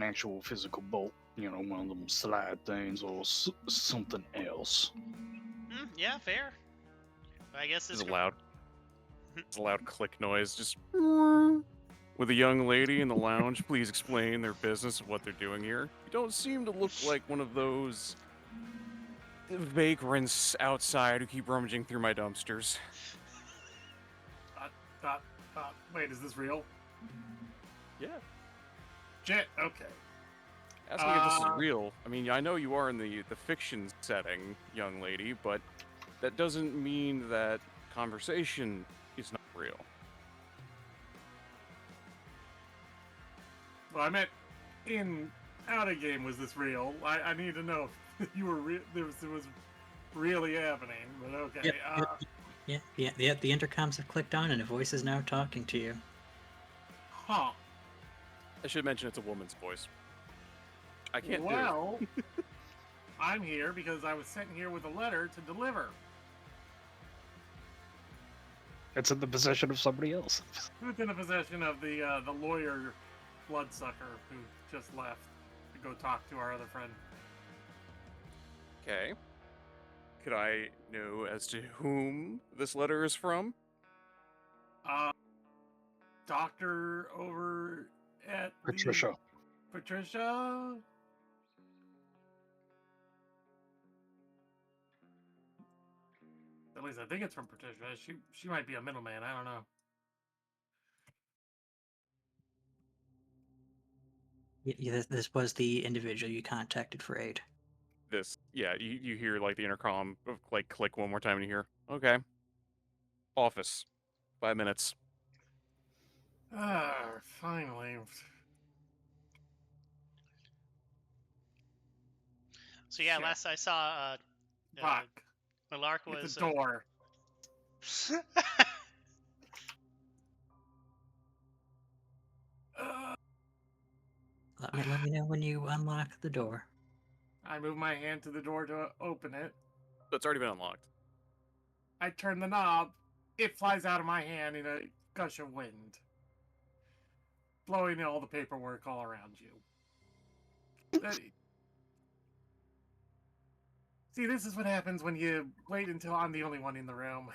actual physical bolt, you know, one of them slide things or something else.
Yeah, fair. I guess
There's
this...
a loud click noise, just with a young lady in the lounge. Please explain their business and what they're doing here. You don't seem to look like one of those vagrants outside who keep rummaging through my dumpsters.
Wait, is this real?
Yeah.
Jet, okay.
Asking if this is real. I mean, I know you are in the fiction setting, young lady, but that doesn't mean that conversation is not real.
Well, I meant in out of game. Was this real? I need to know if you were it was really happening. But okay.
Yep. The intercoms have clicked on, and a voice is now talking to you.
Huh.
I should mention it's a woman's voice. I can't do it.
Well, I'm here because I was sent here with a letter to deliver.
It's in the possession of somebody else.
Who's in the possession of the lawyer bloodsucker who just left to go talk to our other friend.
Okay. Could I know as to whom this letter is from?
Doctor over at
Patricia.
Patricia? At least I think it's from Patricia. She might be a middleman. I don't know.
This was the individual you contacted for aid.
You hear like the intercom like click one more time and you hear, okay. Office. 5 minutes.
Finally.
So yeah,
Shit.
last I saw,
Fuck.
Millarc
Get
was
the door.
Let me know when you unlock the door.
I move my hand to the door to open it.
So it's already been unlocked.
I turn the knob. It flies out of my hand in a gush of wind, blowing all the paperwork all around you. See, this is what happens when you wait until I'm the only one in the room.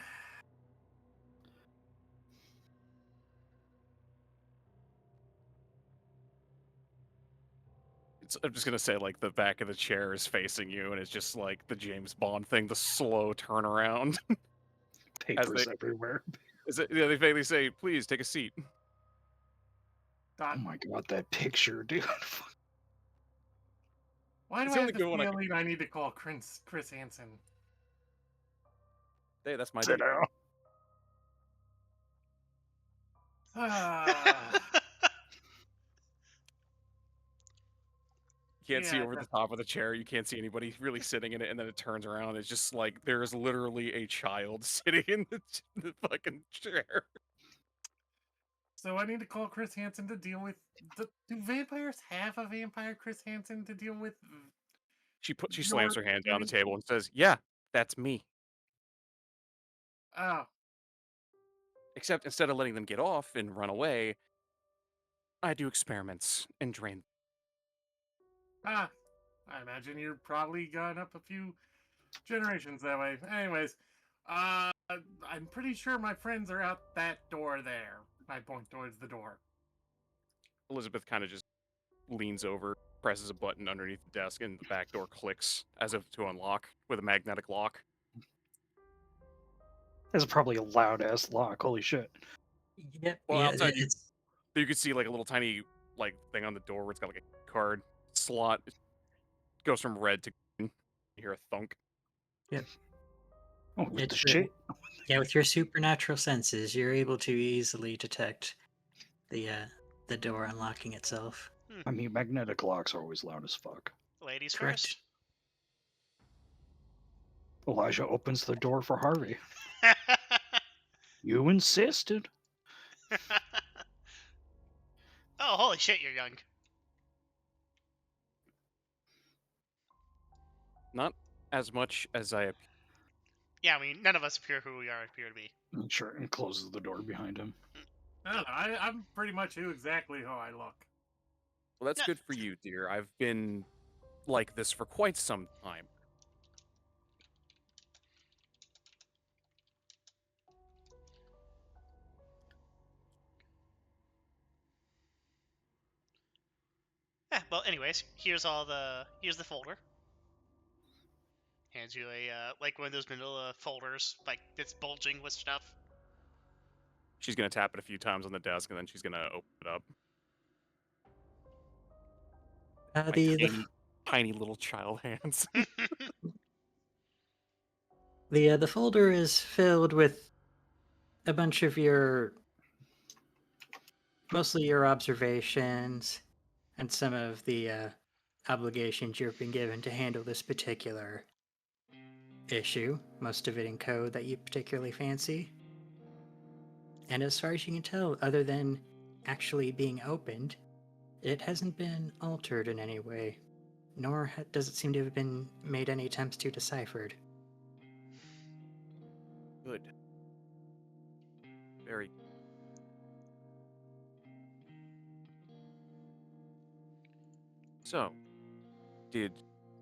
I'm just gonna say like the back of the chair is facing you and it's just like the James Bond thing, the slow turnaround.
Papers everywhere.
They vaguely say, please take a seat.
Oh my god, that picture, dude.
Why do
It's
I
the
have
only
the
good one
feeling I need to call Chris Hansen?
Hey, that's my
Sit
deal.
down.
You can't see
Yeah,
over the top of the chair. You can't see anybody really sitting in it, and then it turns around. It's just like there is literally a child sitting in the fucking chair.
So I need to call Chris Hansen to deal with. Do vampires have a vampire Chris Hansen to deal with?
She slams her hand down the table and says, "Yeah, that's me."
Oh,
Except instead of letting them get off and run away, I do experiments and drain.
I imagine you're probably gone up a few generations that way. Anyways, I'm pretty sure my friends are out that door there. I point towards the door.
Elizabeth kind of just leans over, presses a button underneath the desk, and the back door clicks as if to unlock with a magnetic lock.
That's probably a loud ass lock. Holy shit.
Yep.
Well,
yeah,
outside
it's
you can see like a little tiny like thing on the door where it's got like a card slot. It goes from red to green. You hear a thunk.
Oh, with the
It's
shit.
yeah. With your supernatural senses, you're able to easily detect the door unlocking itself.
I mean, magnetic locks are always loud as fuck.
Ladies
Correct.
first.
Elijah opens the door for Harvey. You insisted.
Oh, holy shit, you're young.
Not as much as I appear.
Yeah, I mean, none of us appear who we appear to be.
Sure, and closes the door behind him.
I don't know. I'm pretty much who exactly how I look.
Well, that's good for you, dear. I've been like this for quite some time.
Well, anyways, here's the folder. Hands you a like one of those manila folders, like that's bulging with stuff.
She's gonna tap it a few times on the desk, and then she's gonna open it up. My
The
tiny little child hands.
the folder is filled with a bunch of mostly your observations and some of the obligations you've been given to handle this particular issue, most of it in code that you particularly fancy. And as far as you can tell, other than actually being opened, it hasn't been altered in any way, nor does it seem to have been made any attempts to deciphered.
Good. Very. So, did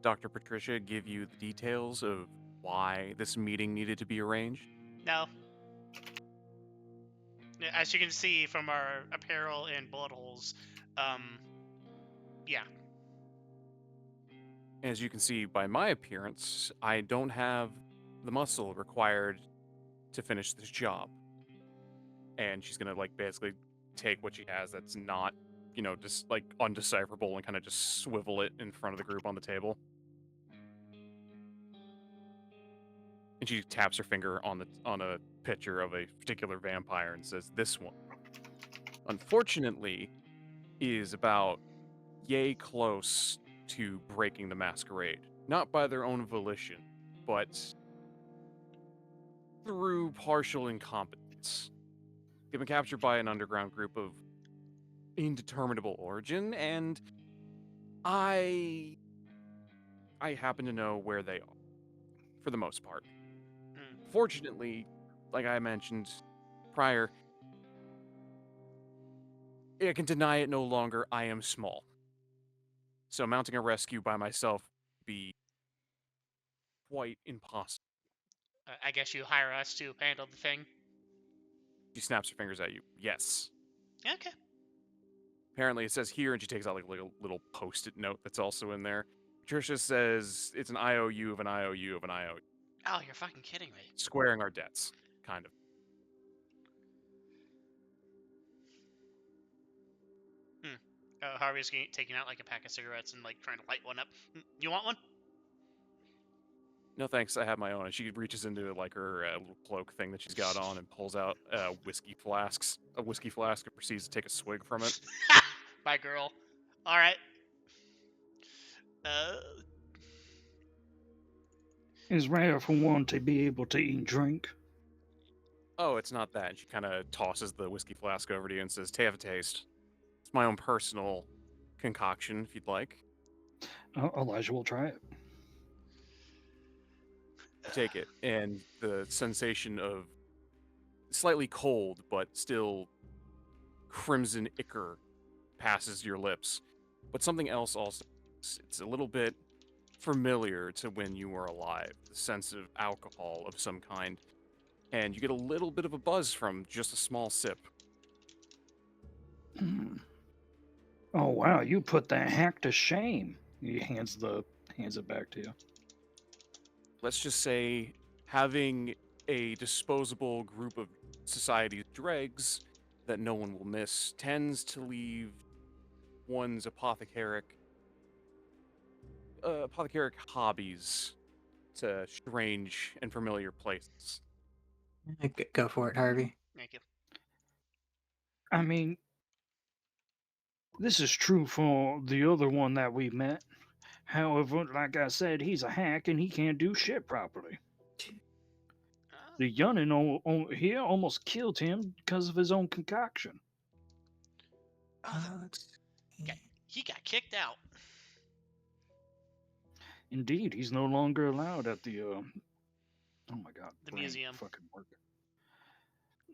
Dr. Patricia give you the details of why this meeting needed to be arranged?
No. As you can see from our apparel and bullet holes, yeah.
As you can see by my appearance, I don't have the muscle required to finish this job. And she's gonna like basically take what she has that's not, just like undecipherable and kind of just swivel it in front of the group on the table. And she taps her finger on a picture of a particular vampire and says, "This one, unfortunately, is about yay close to breaking the Masquerade. Not by their own volition, but through partial incompetence. They've been captured by an underground group of indeterminable origin, and I happen to know where they are, for the most part. Fortunately, like I mentioned prior, I can deny it no longer. I am small. So mounting a rescue by myself would be quite impossible."
I guess you hire us to handle the thing.
She snaps her fingers at you. "Yes."
Okay.
Apparently it says here, and she takes out like a little post-it note that's also in there. Patricia says it's an IOU of an IOU of an IOU.
Oh, you're fucking kidding me.
Squaring our debts, kind of.
Harvey's taking out like a pack of cigarettes and like trying to light one up. You want one?
"No thanks, I have my own." And she reaches into like her little cloak thing that she's got on and pulls out a whiskey flask, and proceeds to take a swig from it.
Bye, girl. All right.
It's rare for one to be able to eat and drink.
"Oh, it's not that." And she kind of tosses the whiskey flask over to you and says, "Have a taste. It's my own personal concoction, if you'd like."
Elijah will try it.
You take it, and the sensation of slightly cold but still crimson ichor passes your lips. But something else also, it's a little bit familiar to when you were alive, the sense of alcohol of some kind. And you get a little bit of a buzz from just a small sip.
Oh wow, you put that hack to shame. He hands it back to you.
Let's just say having a disposable group of society's dregs that no one will miss tends to leave one's apothecaric hobbies to strange and familiar places.
Go for it, Harvey.
Thank you.
I mean, this is true for the other one that we met. However, like I said, he's a hack and he can't do shit properly. The Yunnin here almost killed him because of his own concoction.
He got kicked out.
Indeed, he's no longer allowed at the oh my god,
The museum.
Fucking work.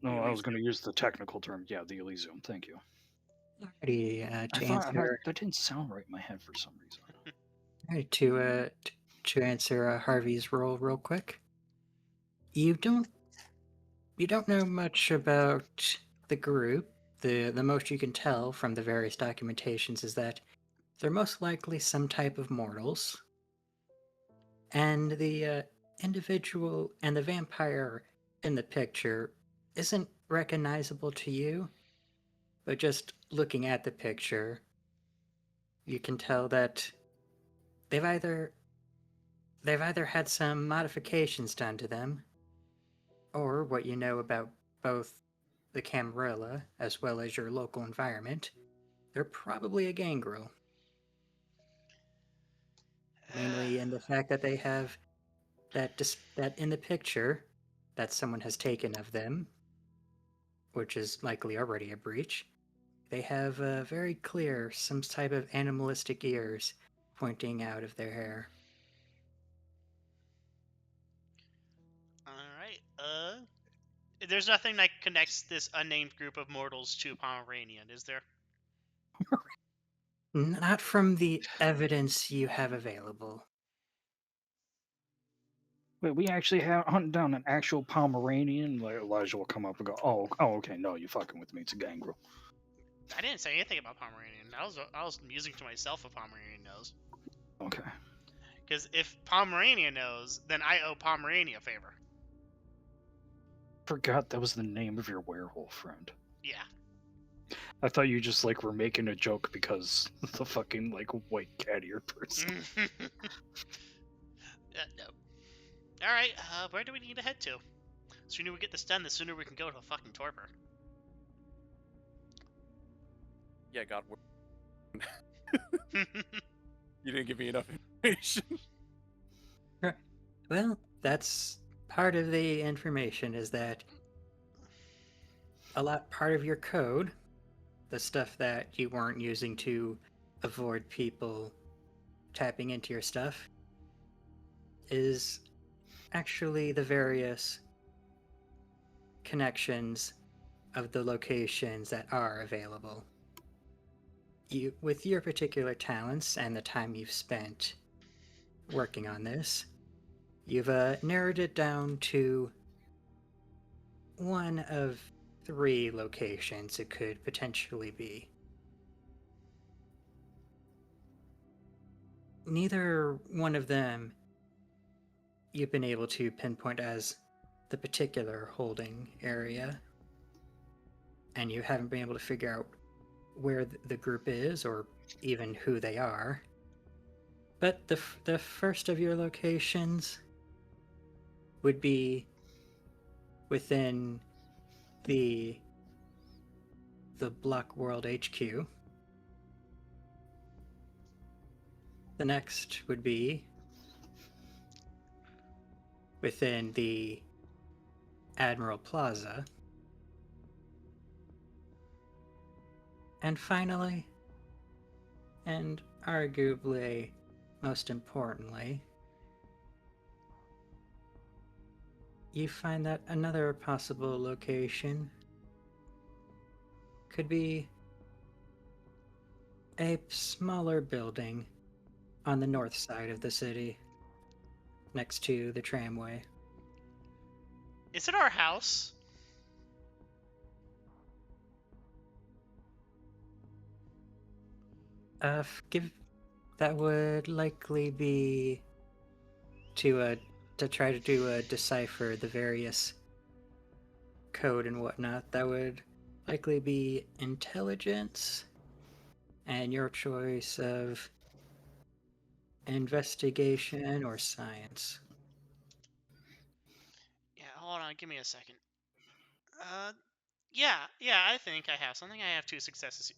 No, I was going to use the technical term. Yeah, the Elysium. Thank you.
Alrighty,
That didn't sound right in my head for some reason.
Alright, to answer Harvey's role real quick. You don't know much about the group. The most you can tell from the various documentations is that they're most likely some type of mortals. And the individual and the vampire in the picture isn't recognizable to you, but just looking at the picture, you can tell that they've either had some modifications done to them, or what you know about both the Camarilla as well as your local environment, they're probably a Gangrel. Mainly in the fact that they have that in the picture that someone has taken of them, which is likely already a breach. They have very clear, some type of animalistic ears pointing out of their hair.
Alright, there's nothing that connects this unnamed group of mortals to Pomeranian, is there?
Not from the evidence you have available.
Wait, we actually hunting down an actual Pomeranian. Like Elijah will come up and go, "Oh, okay, no, you fucking with me. It's a Gangrel."
I didn't say anything about Pomeranian. I was musing to myself if Pomeranian knows.
Okay.
Because if Pomeranian knows, then I owe Pomerania a favor.
Forgot that was the name of your werewolf friend.
Yeah.
I thought you just like were making a joke because the fucking like white cat-eared person.
No. Alright, where do we need to head to? The sooner we get this done, the sooner we can go to a fucking torpor.
Yeah, God. You didn't give me enough information.
Well, that's part of the information, is that part of your code, the stuff that you weren't using to avoid people tapping into your stuff, is actually the various connections of the locations that are available. You, with your particular talents and the time you've spent working on this, you've narrowed it down to one of 3 locations it could potentially be. Neither one of them you've been able to pinpoint as the particular holding area, and you haven't been able to figure out where the group is or even who they are. But the first of your locations would be within the Block World HQ. The next would be within the Admiral Plaza. And finally, and arguably most importantly, you find that another possible location could be a smaller building on the north side of the city, next to the tramway.
Is it our house?
That would likely be to try to decipher the various code and whatnot. That would likely be intelligence, and your choice of investigation or science.
Yeah, hold on, give me a second. Yeah, I think I have something. I have 2 successes.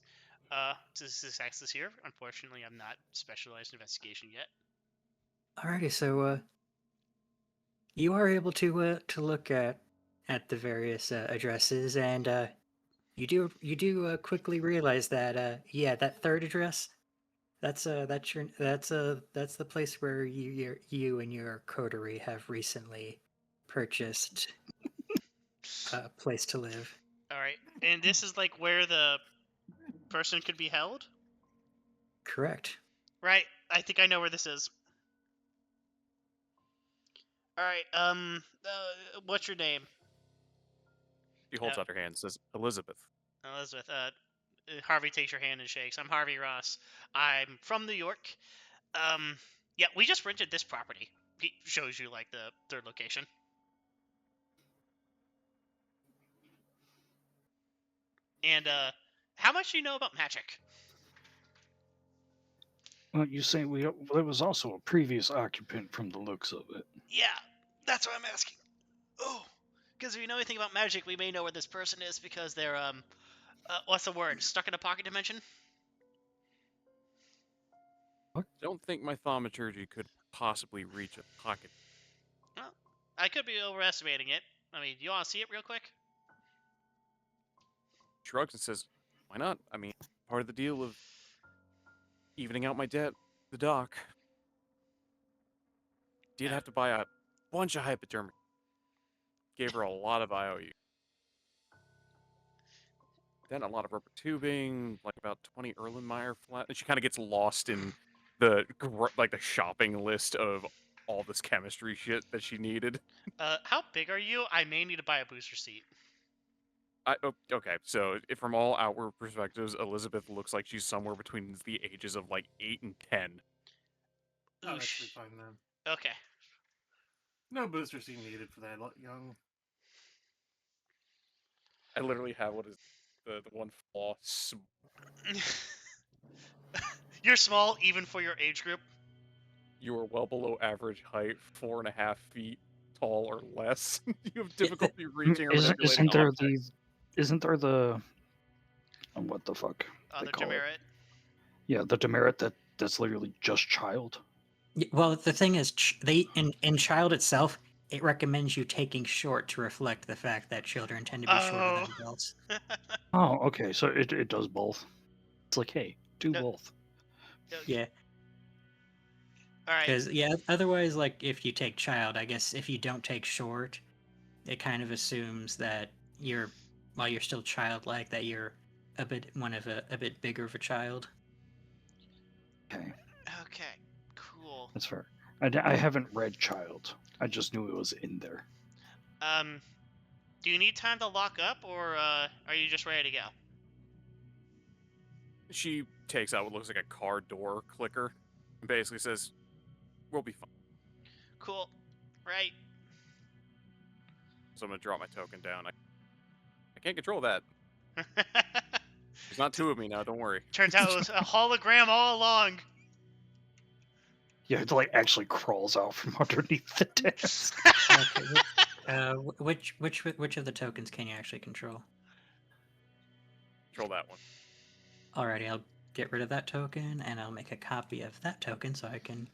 2 successes here. Unfortunately, I'm not specialized in investigation yet.
Alrighty, so you are able to look at the various addresses, and you do quickly realize that yeah, that third address, that's the place where you and your coterie have recently purchased a place to live.
All right, and this is like where the person could be held?
Correct.
Right, I think I know where this is. All right, what's your name?
She holds out her hand and says, Elizabeth.
Elizabeth. Harvey takes your hand and shakes. I'm Harvey Ross. I'm from New York. Yeah, we just rented this property. He shows you like the 3rd location. And how much do you know about magic?
Well, you say there was also a previous occupant from the looks of it.
Yeah, that's what I'm asking. Oh, because if we know anything about magic, we may know where this person is because they're what's the word? Stuck in a pocket dimension.
Don't think my thaumaturgy could possibly reach a pocket.
Well, I could be overestimating it. I mean, do you want to see it real quick?
Shrugs and says, "Why not? I mean, part of the deal of evening out my debt, the doc. Did
Yeah.
have to buy a bunch of hypodermic. Gave her a lot of IOU. Then a lot of rubber tubing, like about 20 Erlenmeyer flat. And she kind of gets lost in the the shopping list of all this chemistry shit that she needed.
How big are you? I may need to buy a booster seat.
Okay, so from all outward perspectives, Elizabeth looks like she's somewhere between the ages of like 8 and 10.
Oh, that should be
Oosh.
fine then.
Okay.
No booster seat needed for that young.
I literally have what is the one flaw.
You're small even for your age group.
You are well below average height, 4.5 feet tall or less. You have
Yeah,
difficulty reaching or manipulating
Isn't there
objects.
what the fuck they
The
call it?
demerit.
Yeah, the demerit that's literally just child.
Well, the thing is, in child itself, it recommends you taking short to reflect the fact that children tend to be shorter
Oh.
than adults.
Oh, okay, so it does both. It's like, hey, do
No.
both.
Yeah,
All right.
because otherwise, like if you take child, I guess if you don't take short, it kind of assumes that while you're still childlike, that you're a bit bigger of a child.
Okay,
Okay. Cool.
that's fair. I haven't read child. I just knew it was in there.
Do you need time to lock up, or are you just ready to go?
She takes out what looks like a car door clicker and basically says, "We'll be fine."
Cool. Right.
So I'm gonna drop my token down. I can't control that. There's not two of me now. Don't worry.
Turns out it was a hologram all along.
Yeah, it like actually crawls out from underneath the desk.
Okay, which of the tokens can you actually control?
Control that one.
Alrighty, I'll get rid of that token, and I'll make a copy of that token so I can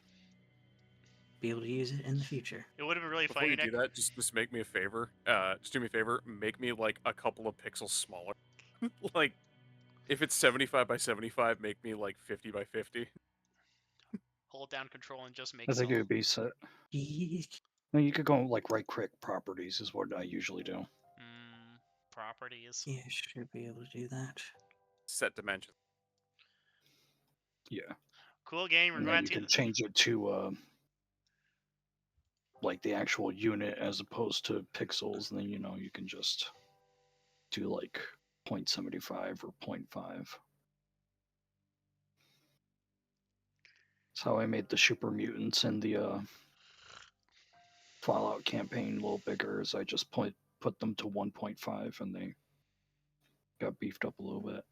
be able to use it in the future.
It would have been really
Before
funny.
you do that, just make me a favor. Just do me a favor. Make me like a couple of pixels smaller. Like, if it's 75 by 75, make me like 50 by 50.
Hold down control and just make
I
it
think
all.
it would be set.
Eek.
No, you could go like right-click properties is what I usually do.
Properties.
Yeah, should be able to do that.
Set dimensions.
Yeah.
Cool game. We're
And
going
then you
to.
can change it to like the actual unit as opposed to pixels, and then you can just do like 0.75 or 0.5. That's how I made the super mutants in the Fallout campaign a little bigger. Is I just put them to 1.5 and they got beefed up a little bit.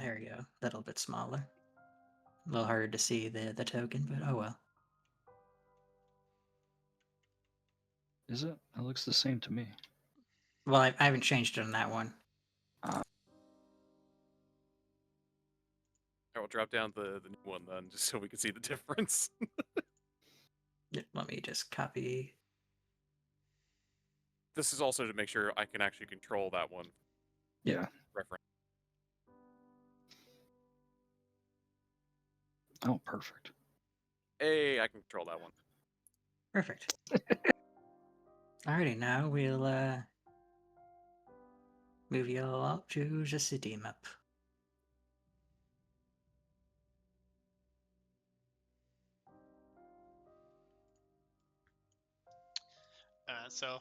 There we go. A little bit smaller. A little harder to see the token, but oh well.
Is it? It looks the same to me.
Well, I haven't changed it on that one.
I will drop down the new one then, just so we can see the difference.
Let me just copy.
This is also to make sure I can actually control that one.
Yeah.
Reference.
Oh, perfect.
Hey, I can control that one.
Perfect. Alrighty, now we'll move you all up to the city map.
So,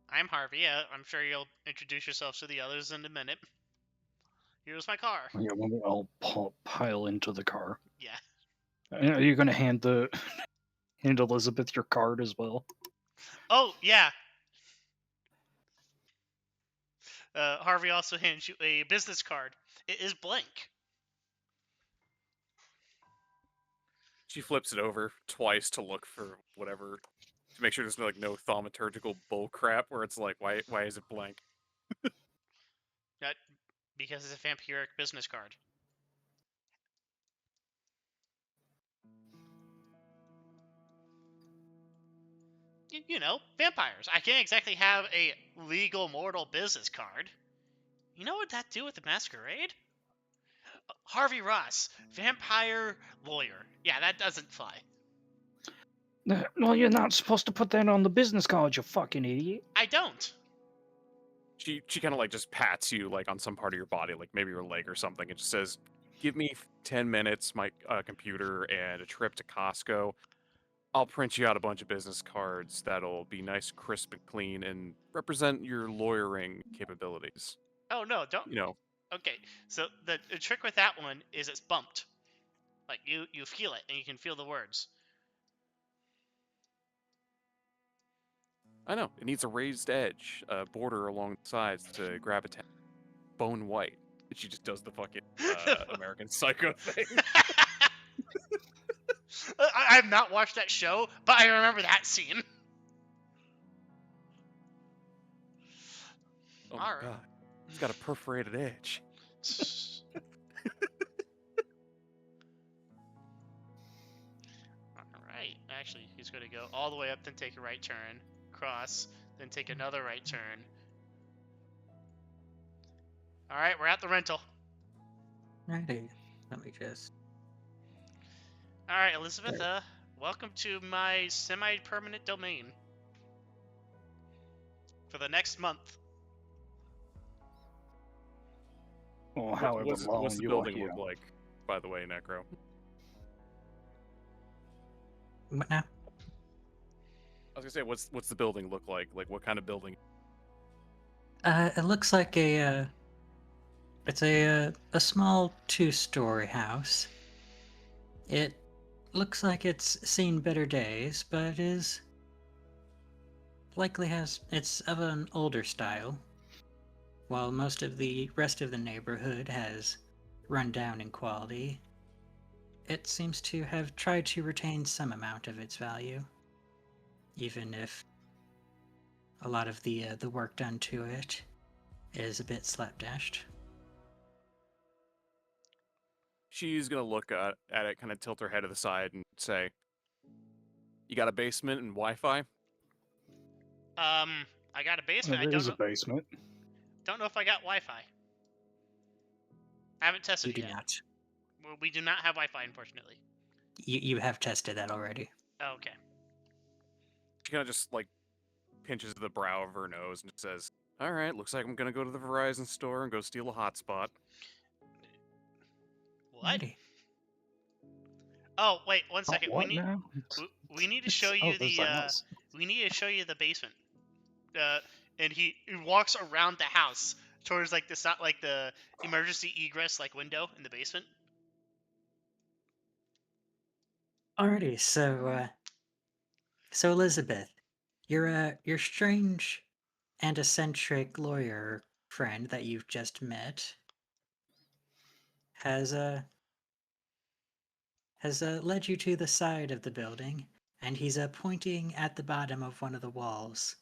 I'm Harvey. I'm sure you'll introduce yourselves to the others in a minute. Here's my car.
Yeah, when we all pile into the car.
Yeah.
Are you going to hand Elizabeth your card as well?
Oh, yeah. Harvey also hands you a business card. It is blank.
She flips it over twice to look for whatever, to make sure there's no thaumaturgical bull crap where it's like, why is it blank?
That because it's a vampiric business card. You know, vampires. I can't exactly have a legal mortal business card. You know what that do with the Masquerade? Harvey Ross, vampire lawyer. Yeah, that doesn't fly.
Well, you're not supposed to put that on the business card, you fucking idiot.
I don't.
She kind of like just pats you like on some part of your body, like maybe your leg or something. It just says, "Give me 10 minutes, my computer, and a trip to Costco. I'll print you out a bunch of business cards that'll be nice, crisp, and clean, and represent your lawyering capabilities."
Oh no, don't.
You know,
Okay, so the trick with that one is it's bumped. Like you feel it and you can feel the words.
I know it needs a raised edge, a border along the sides to grab attention. Bone white. And she just does the fucking American Psycho thing.
I have not watched that show, but I remember that scene.
Oh my god, it's got a perforated edge.
Alright, actually, he's going to go all the way up, then take a right turn, cross, then take another right turn. Alright, we're at the rental.
Righty. Let me just.
Alright, Elizabeth, welcome to my semi-permanent domain. For the next month.
Or however long
What's the
you
building
are here.
look like, by the way, Necro?
What now?
I was gonna say, what's the building look like? Like, what kind of building?
It looks like a. It's a small 2-story house. It looks like it's seen better days, but is likely it's of an older style. While most of the rest of the neighborhood has run down in quality, it seems to have tried to retain some amount of its value, even if a lot of the work done to it is a bit slapdashed.
She's gonna look at it, kind of tilt her head to the side, and say, "You got a basement and Wi-Fi?"
I got a basement.
There
I
is a basement.
don't know if I got Wi-Fi. I haven't tested
You
it
do
yet.
not.
Well, we do not have Wi-Fi, unfortunately.
You have tested that already.
Oh, okay.
She kind of just like pinches the brow of her nose and says, "All right, looks like I'm gonna go to the Verizon store and go steal a hotspot."
What?
Righty.
Oh, wait, one second.
What now?
We need to show you
there's
the
the house.
we need to show you the basement. And he walks around the house towards like the emergency egress like window in the basement.
Alrighty, so Elizabeth, your strange and eccentric lawyer friend that you've just met has led you to the side of the building, and he's pointing at the bottom of one of the walls.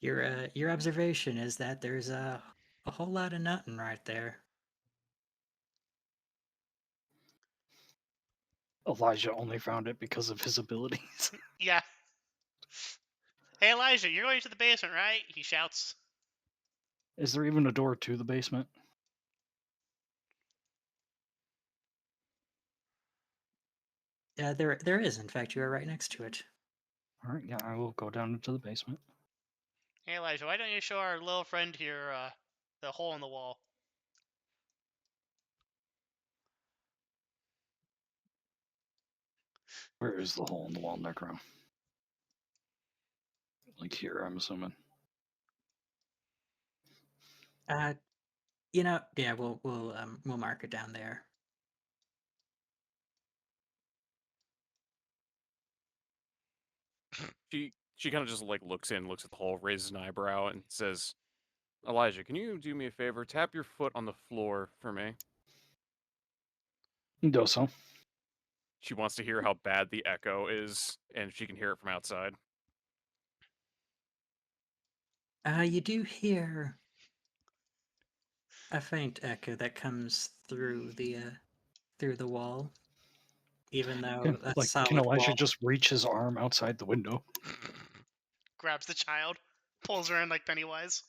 Your observation is that there's a whole lot of nothing right there.
Elijah only found it because of his abilities.
Yeah. Hey Elijah, you're going to the basement, right? He shouts.
Is there even a door to the basement?
There is, in fact, you are right next to it.
All right, yeah, I will go down into the basement.
Hey Elijah, why don't you show our little friend here the hole in the wall?
Where is the hole in the wall, Necro? Like here, I'm assuming.
Yeah, we'll mark it down there.
She kind of just like looks at the hole, raises an eyebrow, and says, "Elijah, can you do me a favor? Tap your foot on the floor for me."
He does so.
She wants to hear how bad the echo is, and she can hear it from outside.
You do hear a faint echo that comes through the wall, even though a
Like, can
solid
Elijah
wall.
just reach his arm outside the window?
Grabs the child, pulls her in like Pennywise.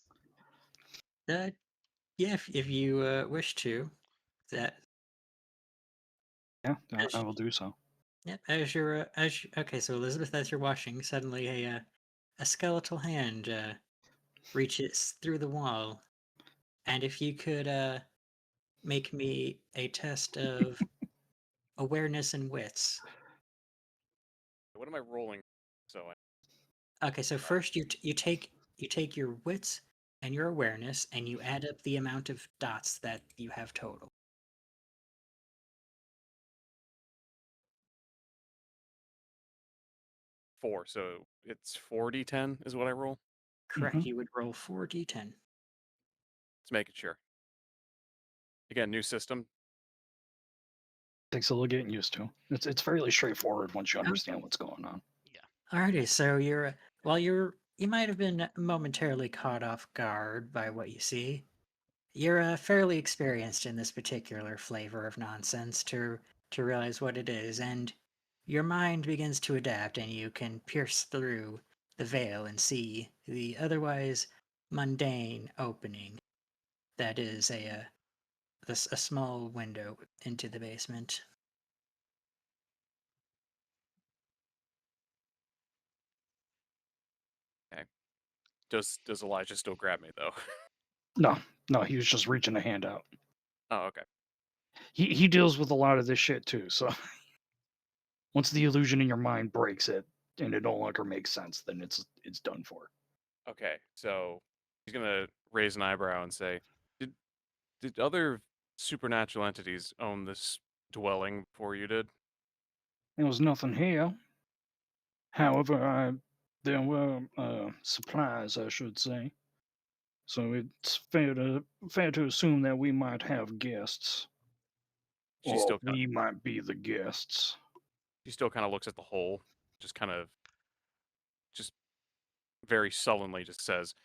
Yeah, if you wish to, that
Yeah,
as
I will do so.
yeah, okay. So Elizabeth, as you're watching, suddenly a skeletal hand reaches through the wall, and if you could make me a test of awareness and wits.
What am I rolling? So
Okay, so first you take your wits and your awareness, and you add up the amount of dots that you have total.
4, so it's 4d10 is what I roll.
Correct. You would roll 4d10.
Let's make it sure. Again, new system.
Takes a little getting used to. It's fairly straightforward once you
Okay.
understand what's going on.
Alrighty, so you might have been momentarily caught off guard by what you see. You're fairly experienced in this particular flavor of nonsense to realize what it is, and your mind begins to adapt, and you can pierce through the veil and see the otherwise mundane opening that is a small window into the basement.
Okay. Does Elijah still grab me though?
No, he was just reaching a hand out.
Oh, okay.
He deals with a lot of this shit too, so once the illusion in your mind breaks it and it no longer makes sense, then it's done for.
Okay. So he's gonna raise an eyebrow and say, "Did other supernatural entities own this dwelling before you did?"
There was nothing here. However, there were supplies, I should say. So it's fair to assume that we might have guests,
She
or
still kind
we might be the guests.
of looks at the hole, just kind of just very sullenly just says,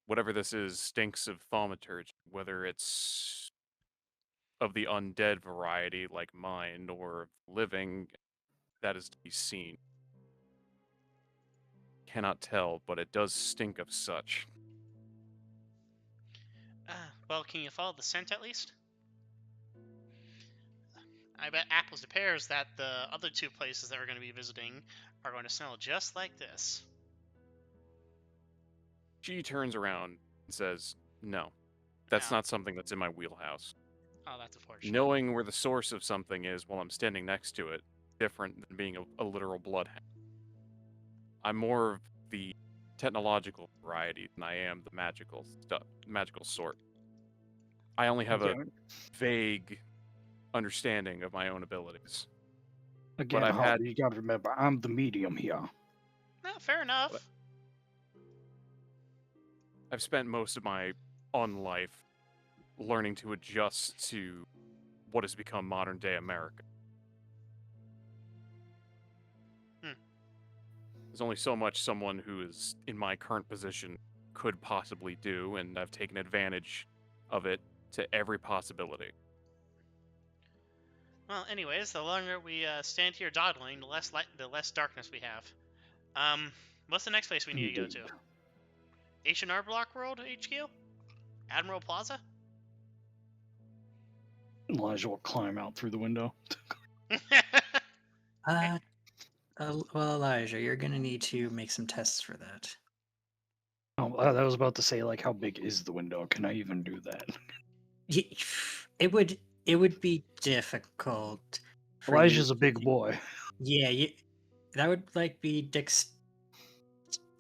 "Whatever this is stinks of thaumaturgy, whether it's of the undead variety like mine or living, that is to be seen. Cannot tell, but it does stink of such."
Well, can you follow the scent at least? I bet apples to pears that the other two places that we're going to be visiting are going to smell just like this.
She turns around and says, "No, that's
Oh.
not something that's in my wheelhouse.
Oh, that's unfortunate.
Knowing where the source of something is while I'm standing next to it, different than being a literal bloodhound. I'm more of the technological variety than I am the magical sort. I only have a vague understanding of my own abilities.
Again,
I've had-
Harvey, you gotta remember, I'm the medium here.
No, fair enough.
I've spent most of my life learning to adjust to what has become modern day America. There's only so much someone who is in my current position could possibly do, and I've taken advantage of it to every possibility.
Well, anyways, the longer we stand here dawdling, the less darkness we have. What's the next place we need to go to? H&R Block World HQ? Admiral Plaza?
Elijah will climb out through the window.
Well, Elijah, you're gonna need to make some tests for that.
Oh, I was about to say, like, how big is the window? Can I even do that?
It would be difficult. For
Elijah's
you
a big boy.
Yeah, that would like be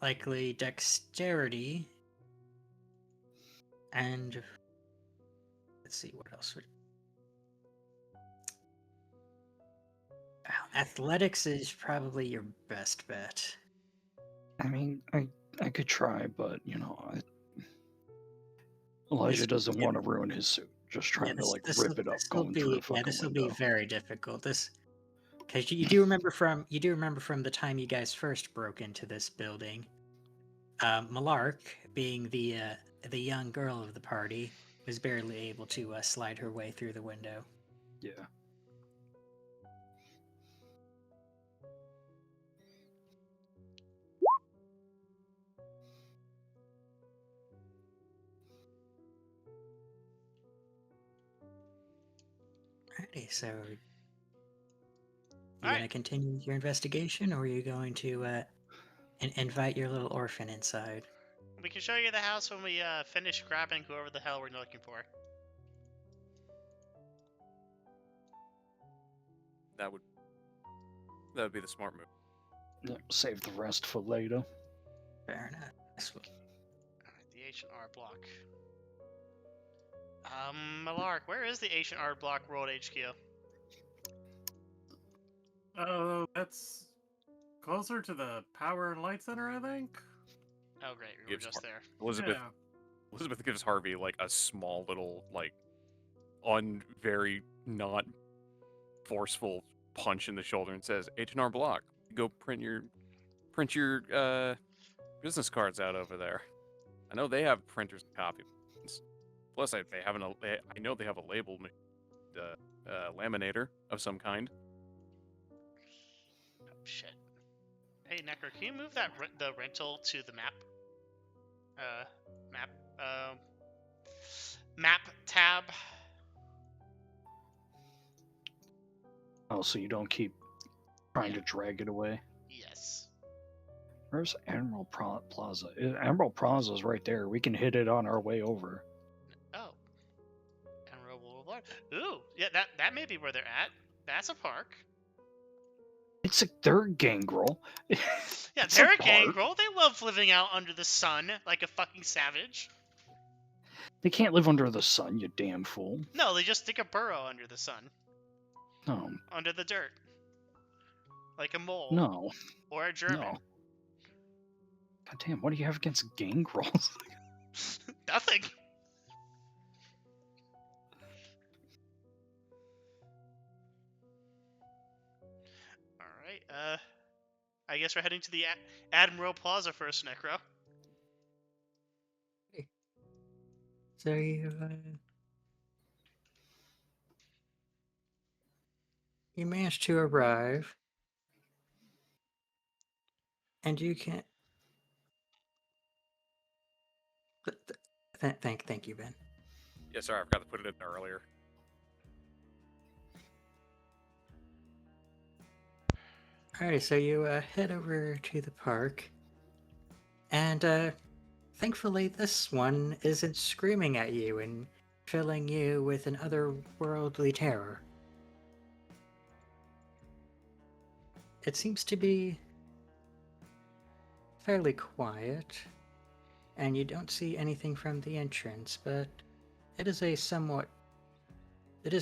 likely dexterity, and let's see what else would. Athletics is probably your best bet.
I mean, I could try, but Elijah doesn't want to ruin his suit. just trying to like
this'll-
rip it up
this'll
going through
be
a fucking
this will
window.
be very difficult. Because you do remember from the time you guys first broke into this building, Millarc, being the young girl of the party, was barely able to slide her way through the window.
Yeah.
Alrighty, so you
Alright.
gonna continue your investigation, or are you going to invite your little orphan inside?
We can show you the house when we finish grabbing whoever the hell we're looking for.
That would be the smart move.
Yeah, save the rest for later.
Fair enough.
Alright, the H&R block. Millarc, where is the H&R block World HQ?
Oh, that's closer to the Power and Light Center, I think.
Oh great, we were
Gives
just there.
Elizabeth
Yeah.
Elizabeth gives Harvey like a small little like very not forceful punch in the shoulder and says, "H&R Block, go print your business cards out over there. I know they have printers and copy machines. Plus, I know they have a label laminator of some kind."
Oh shit. Hey Necro, can you move that the rental to the map? Map tab.
Oh, so you don't keep trying
Yeah.
to drag it away.
Yes.
Where's Emerald Plaza? Emerald Plaza's right there. We can hit it on our way over.
Oh. Gangrel Boulevard. Ooh, yeah, that may be where they're at. That's a park.
It's a third Gangrel.
Yeah,
It's a
they're a
park.
Gangrel. They love living out under the sun like a fucking savage.
They can't live under the sun, you damn fool.
No, they just dig a burrow under the sun,
No,
under the dirt, like a mole
no,
or a German.
no. God damn, what do you have against Gangrels?
Nothing. All right. I guess we're heading to the Admiral Plaza first, Necro.
So you managed to arrive, and you can. Thank you, Ben.
Yeah, sorry, I forgot to put it in there earlier.
Alrighty, so you head over to the park, and thankfully this one isn't screaming at you and filling you with an otherworldly terror. It seems to be fairly quiet, and you don't see anything from the entrance, but it is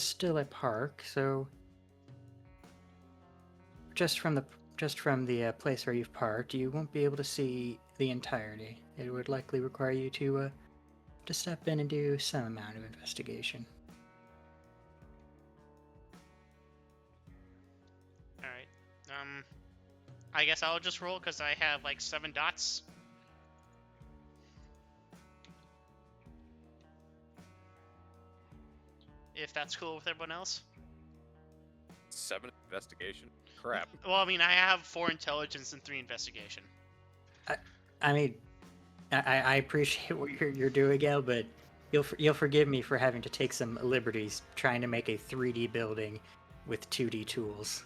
still a park, so just from the place where you've parked, you won't be able to see the entirety. It would likely require you to step in and do some amount of investigation.
All right. I guess I'll just roll because I have like 7 dots. If that's cool with everyone else.
7 investigation. Crap.
Well, I mean, I have 4 intelligence and 3 investigation.
I mean, I appreciate what you're doing, Gail, but you'll forgive me for having to take some liberties trying to make a 3D building with 2D tools.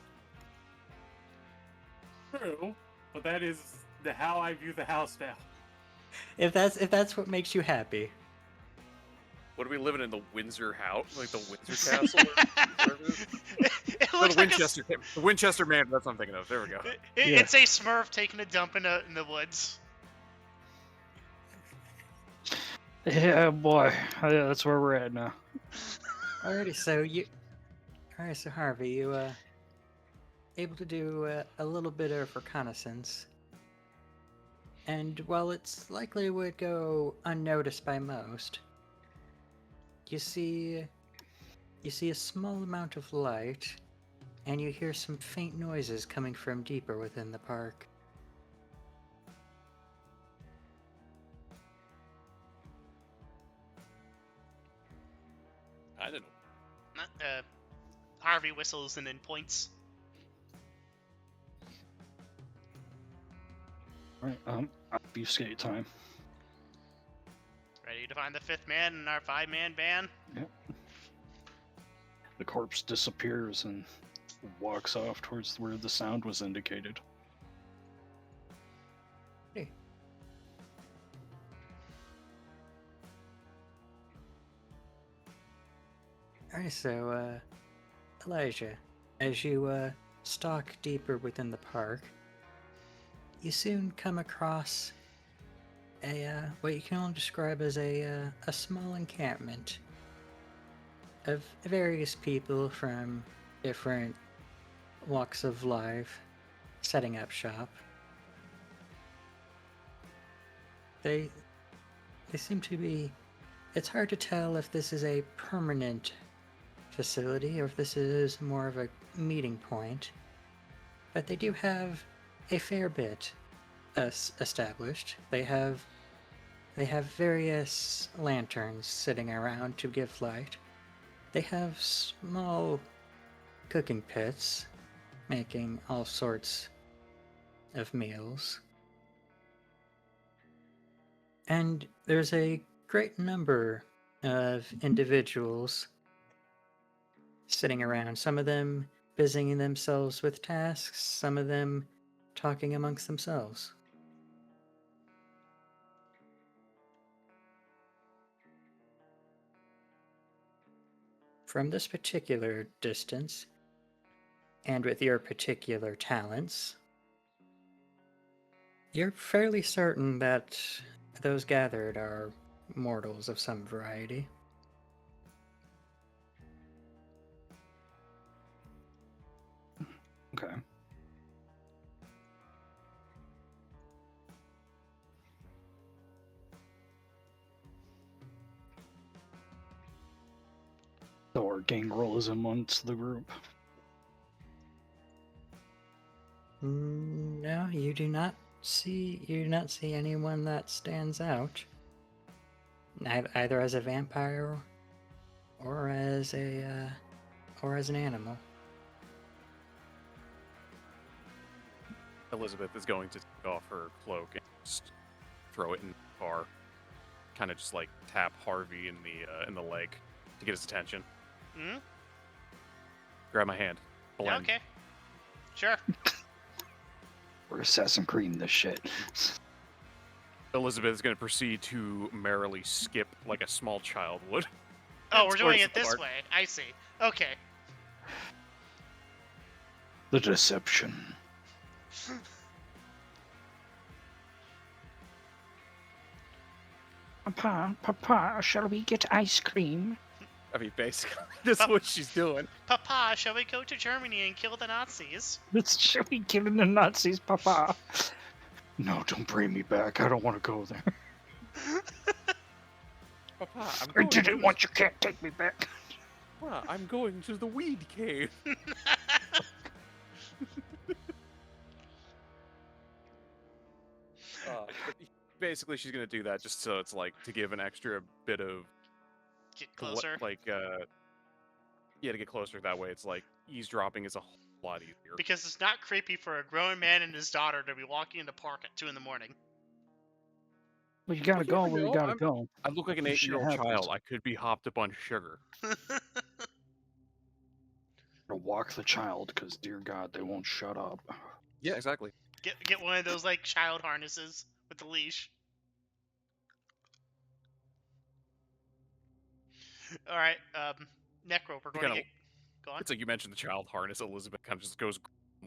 True, but that is how I view the house now.
If that's what makes you happy.
What are we living in, the Windsor house? Like the Windsor castle?
It
Or
looks
the
like
the Winchester man, that's what I'm thinking of. There we go.
Yeah.
It's a Smurf taking a dump in the woods.
Yeah, boy. That's where we're at now.
Alrighty, so Harvey, you able to do a little bit of reconnaissance, and while it's likely would go unnoticed by most, you see you see a small amount of light, and you hear some faint noises coming from deeper within the park.
I don't know.
Harvey whistles and then points.
Alright, obfuscate time.
Ready to find the fifth man in our 5-man band?
Yep. The corpse disappears and walks off towards where the sound was indicated.
Hey. Alright, so, Elijah, as you, stalk deeper within the park, you soon come across what you can only describe as a small encampment of various people from different walks of life setting up shop. They seem to be... It's hard to tell if this is a permanent facility or if this is more of a meeting point, but they do have a fair bit established. They have various lanterns sitting around to give light. They have small cooking pits, making all sorts of meals. And there's a great number of individuals sitting around, some of them busying themselves with tasks, some of them talking amongst themselves. From this particular distance, and with your particular talents, you're fairly certain that those gathered are mortals of some variety.
Okay. So our Gangrel is amongst the group.
No, you do not see anyone that stands out. Either as a vampire or as an animal.
Elizabeth is going to take off her cloak and just throw it in the car. Kind of just like tap Harvey in the leg to get his attention.
Hmm?
Grab my hand.
Yeah,
Blend.
okay. Sure.
We're Assassin Cream this shit.
Elizabeth is going to proceed to merrily skip like a small child would.
Oh, we're doing
Towards
it
the
this
park.
way. I see. Okay.
The deception. Papa, shall we get ice cream?
I mean, basically, this is what she's doing.
Papa, shall we go to Germany and kill the Nazis?
Shall we kill the Nazis, Papa? No, don't bring me back. I don't want to go there.
Papa,
I did it once, you can't take me back.
Papa, I'm going to the weed cave. But basically, she's gonna do that just so it's like to give an extra bit of
Get closer.
Yeah, to get closer. That way, it's like eavesdropping is a whole lot easier.
Because it's not creepy for a grown man and his daughter to be walking in the park at 2 in the morning.
Well, you gotta
Well,
go
here we
where you
go.
gotta go.
I look like an
Shit
8-year-old
happens.
child. I could be hopped up on sugar.
To walk the child, because dear God, they won't shut up.
Yeah, exactly.
Get one of those like child harnesses with the leash. All right, Necro, we're going to
Kinda-
get. Go on.
It's like you mentioned the child harness. Elizabeth kind of just goes,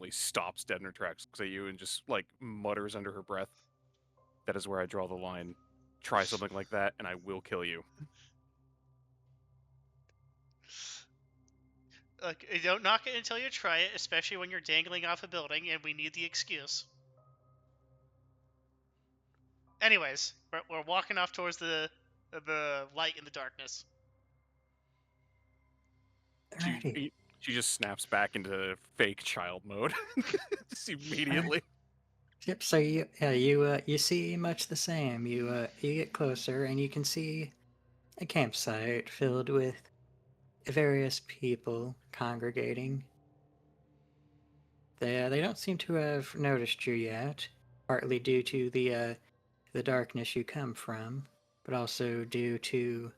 stops dead in her tracks, looks at you, and just like mutters under her breath, "That is where I draw the line. Try something like that, and I will kill you."
Look, don't knock it until you try it, especially when you're dangling off a building and we need the excuse. Anyways, we're walking off towards the light in the darkness.
Alrighty.
She just snaps back into fake child mode just immediately.
Yep. So you see much the same. You get closer and you can see a campsite filled with various people congregating. They don't seem to have noticed you yet, partly due to the darkness you come from, but also due to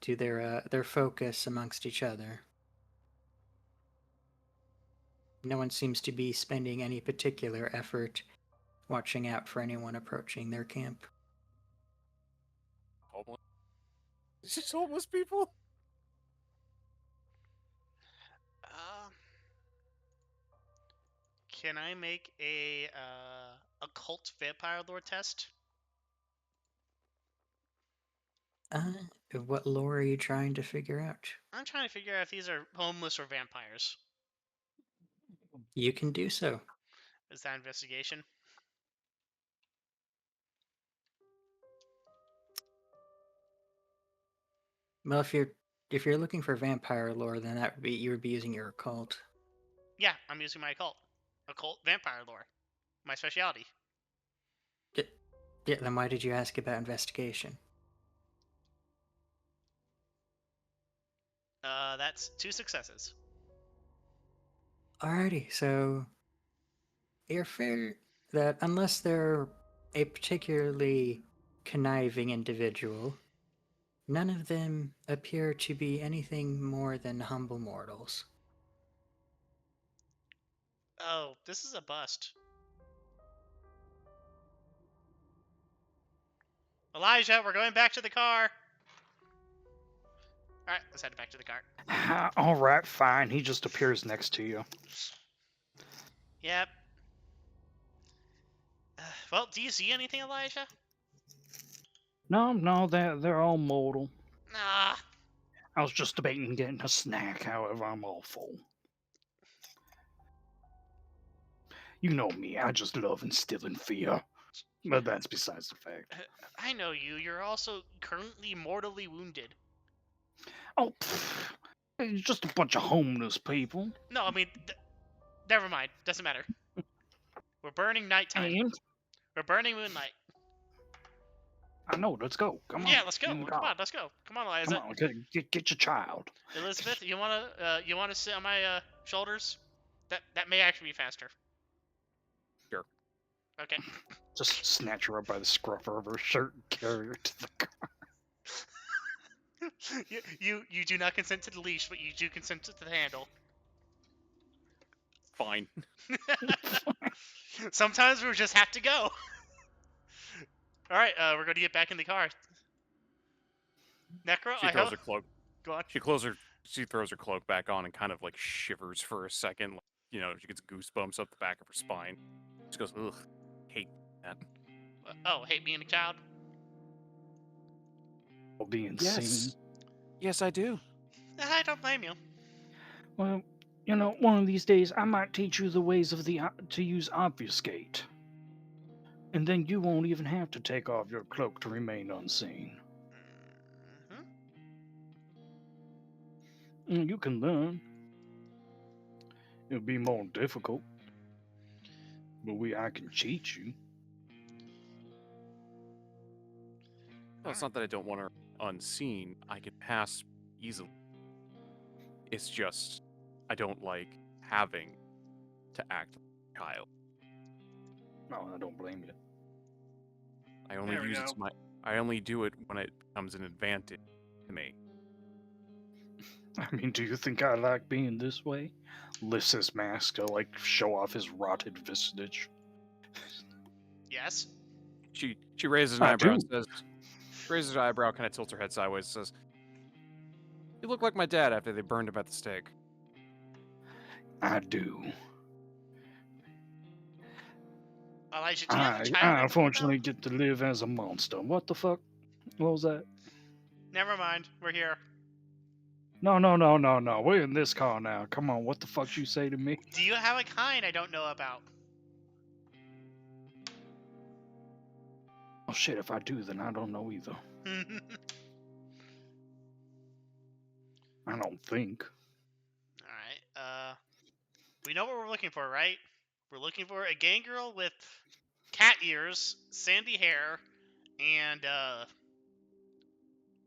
their focus amongst each other. No one seems to be spending any particular effort watching out for anyone approaching their camp.
Homeless. It's just homeless people.
Can I make a occult vampire lore test?
What lore are you trying to figure out?
I'm trying to figure out if these are homeless or vampires.
You can do so.
Is that investigation?
Well, if you're looking for vampire lore, then that would be you would be using your occult.
Yeah, I'm using my occult vampire lore, my specialty.
Yeah, then why did you ask about investigation?
That's 2 successes.
Alrighty, so you're fair that unless they're a particularly conniving individual, none of them appear to be anything more than humble mortals.
Oh, this is a bust. Elijah, we're going back to the car. All right, let's head back to the car.
All right, fine. He just appears next to you.
Yep. Well, do you see anything, Elijah?
No, they're all mortal.
Nah.
I was just debating getting a snack, however, I'm all full. You know me, I just love instilling fear. But that's besides the fact.
I know you. You're also currently mortally wounded.
Oh, it's just a bunch of homeless people.
No, I mean, never mind. Doesn't matter. We're burning nighttime.
And
We're burning moonlight.
I know, let's go. Come on.
Yeah, let's go.
in the
Come
car.
on, let's go. Come on, Eliza.
Come on, get your child.
Elizabeth, you wanna sit on my shoulders? That may actually be faster.
Sure.
Okay.
Just snatch her up by the scruff of her shirt and carry her to the car.
you do not consent to the leash, but you do consent to the handle.
Fine.
Sometimes we just have to go. All right, we're going to get back in the car. Necro,
She throws her cloak.
Go on.
She throws her cloak back on and kind of like shivers for a second. Like, you know, she gets goosebumps up the back of her spine. She goes, ugh, hate that.
Oh, hate being a child?
Will be insane.
Yes. Yes, I do.
I don't blame you.
Well, you know, one of these days I might teach you the ways of to use obfuscate. And then you won't even have to take off your cloak to remain unseen. And you can learn. It'll be more difficult. But I can cheat you.
No, it's not that I don't want her unseen. I can pass easily. It's just I don't like having to act like a child.
No, I don't blame you.
I only
There we
use it
go.
to I only do it when it becomes an advantage to me.
I mean, do you think I like being this way? Lifts his mask to like show off his rotted visage.
Yes.
She raises an
I
eyebrow and
do.
says, raises her eyebrow, kind of tilts her head sideways, and says, "You look like my dad after they burned him at the stake."
I do.
Elijah, do you have a child?
I unfortunately get to live as a monster. What the fuck? What was that?
Never mind. We're here.
No. We're in this car now. Come on, what the fuck you say to me?
Do you have a kind I don't know about?
Oh shit, if I do, then I don't know either. I don't think.
All right. We know what we're looking for, right? We're looking for a gangrel with cat ears, sandy hair, and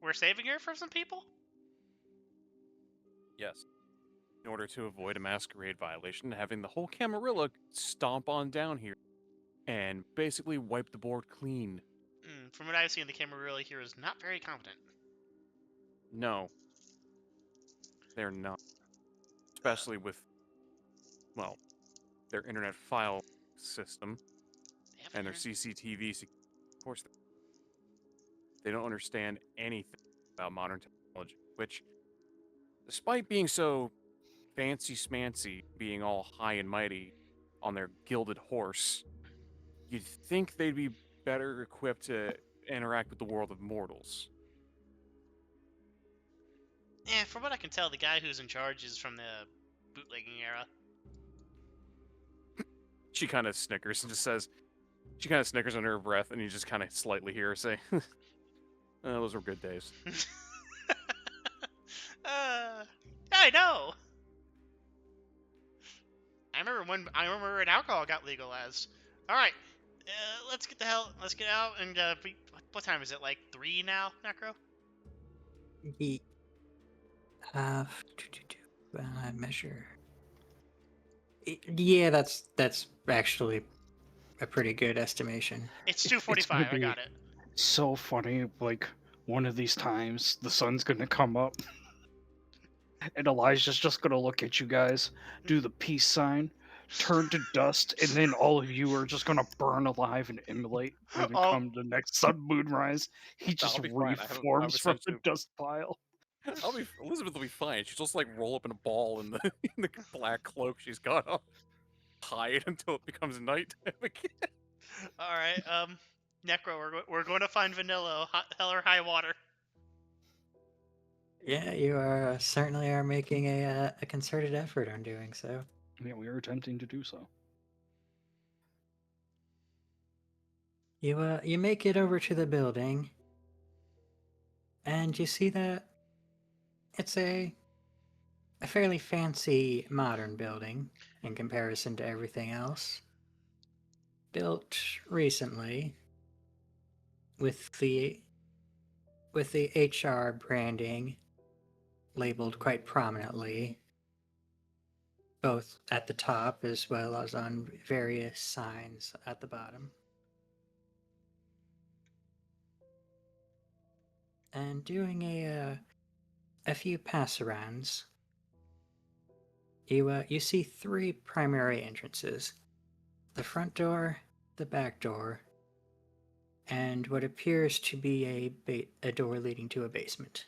we're saving her from some people?
Yes. In order to avoid a masquerade violation, having the whole Camarilla stomp on down here and basically wipe the board clean.
From what I've seen, the Camarilla here is not very competent.
No, they're not. Especially with, well, their internet file system
They have
and their
an
CCTV. Of course, they don't understand anything about modern technology, which, despite being so fancy smancy, being all high and mighty on their gilded horse, you'd think they'd be better equipped to interact with the world of mortals.
from what I can tell, the guy who's in charge is from the bootlegging era.
She kind of snickers and just says, she kind of snickers under her breath, and you just kind of slightly hear her say, those were good days.
I know. I remember when alcohol got legalized. All right, let's get out and what time is it? Like 3 now, Necro?
Ye- measure. Yeah, that's actually a pretty good estimation.
It's
It's gonna
2:45. I
be
got it.
so funny. Like, one of these times, the sun's gonna come up, and Elijah's just gonna look at you guys, do the peace sign, turn to dust, and then all of you are just gonna burn alive and immolate. And then
Oh,
come the next sun moonrise, he just
I'll be fine. I'm
reforms from the
essentially.
dust pile.
Elizabeth will be fine. She'll just like roll up in a ball in the in the black cloak she's got on, hide until it becomes nighttime again.
all right. Necro, we're going to find Vanilla, hell or high water.
Yeah, you are certainly are making a concerted effort on doing so.
Yeah, we are attempting to do so.
You make it over to the building, and you see that it's a fairly fancy modern building in comparison to everything else. Built recently with the HR branding labeled quite prominently, both at the top as well as on various signs at the bottom. And doing a few pass-arounds, you see 3 primary entrances: the front door, the back door, and what appears to be a door leading to a basement.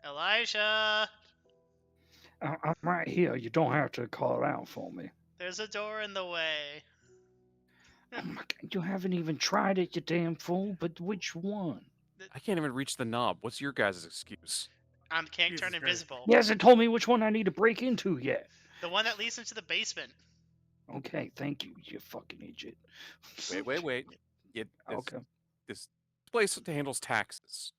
Elijah,
I'm right here. You don't have to call it out for me.
there's a door in the way.
Oh my God, you haven't even tried it, you damn fool. But which one?
I can't even reach the knob. What's your guys' excuse?
I can't
Jesus
turn
Christ.
invisible.
He hasn't told me which one I need to break into yet.
The one that leads into the basement.
Okay, thank you, you fucking idiot.
Wait.
Okay.
This place handles taxes.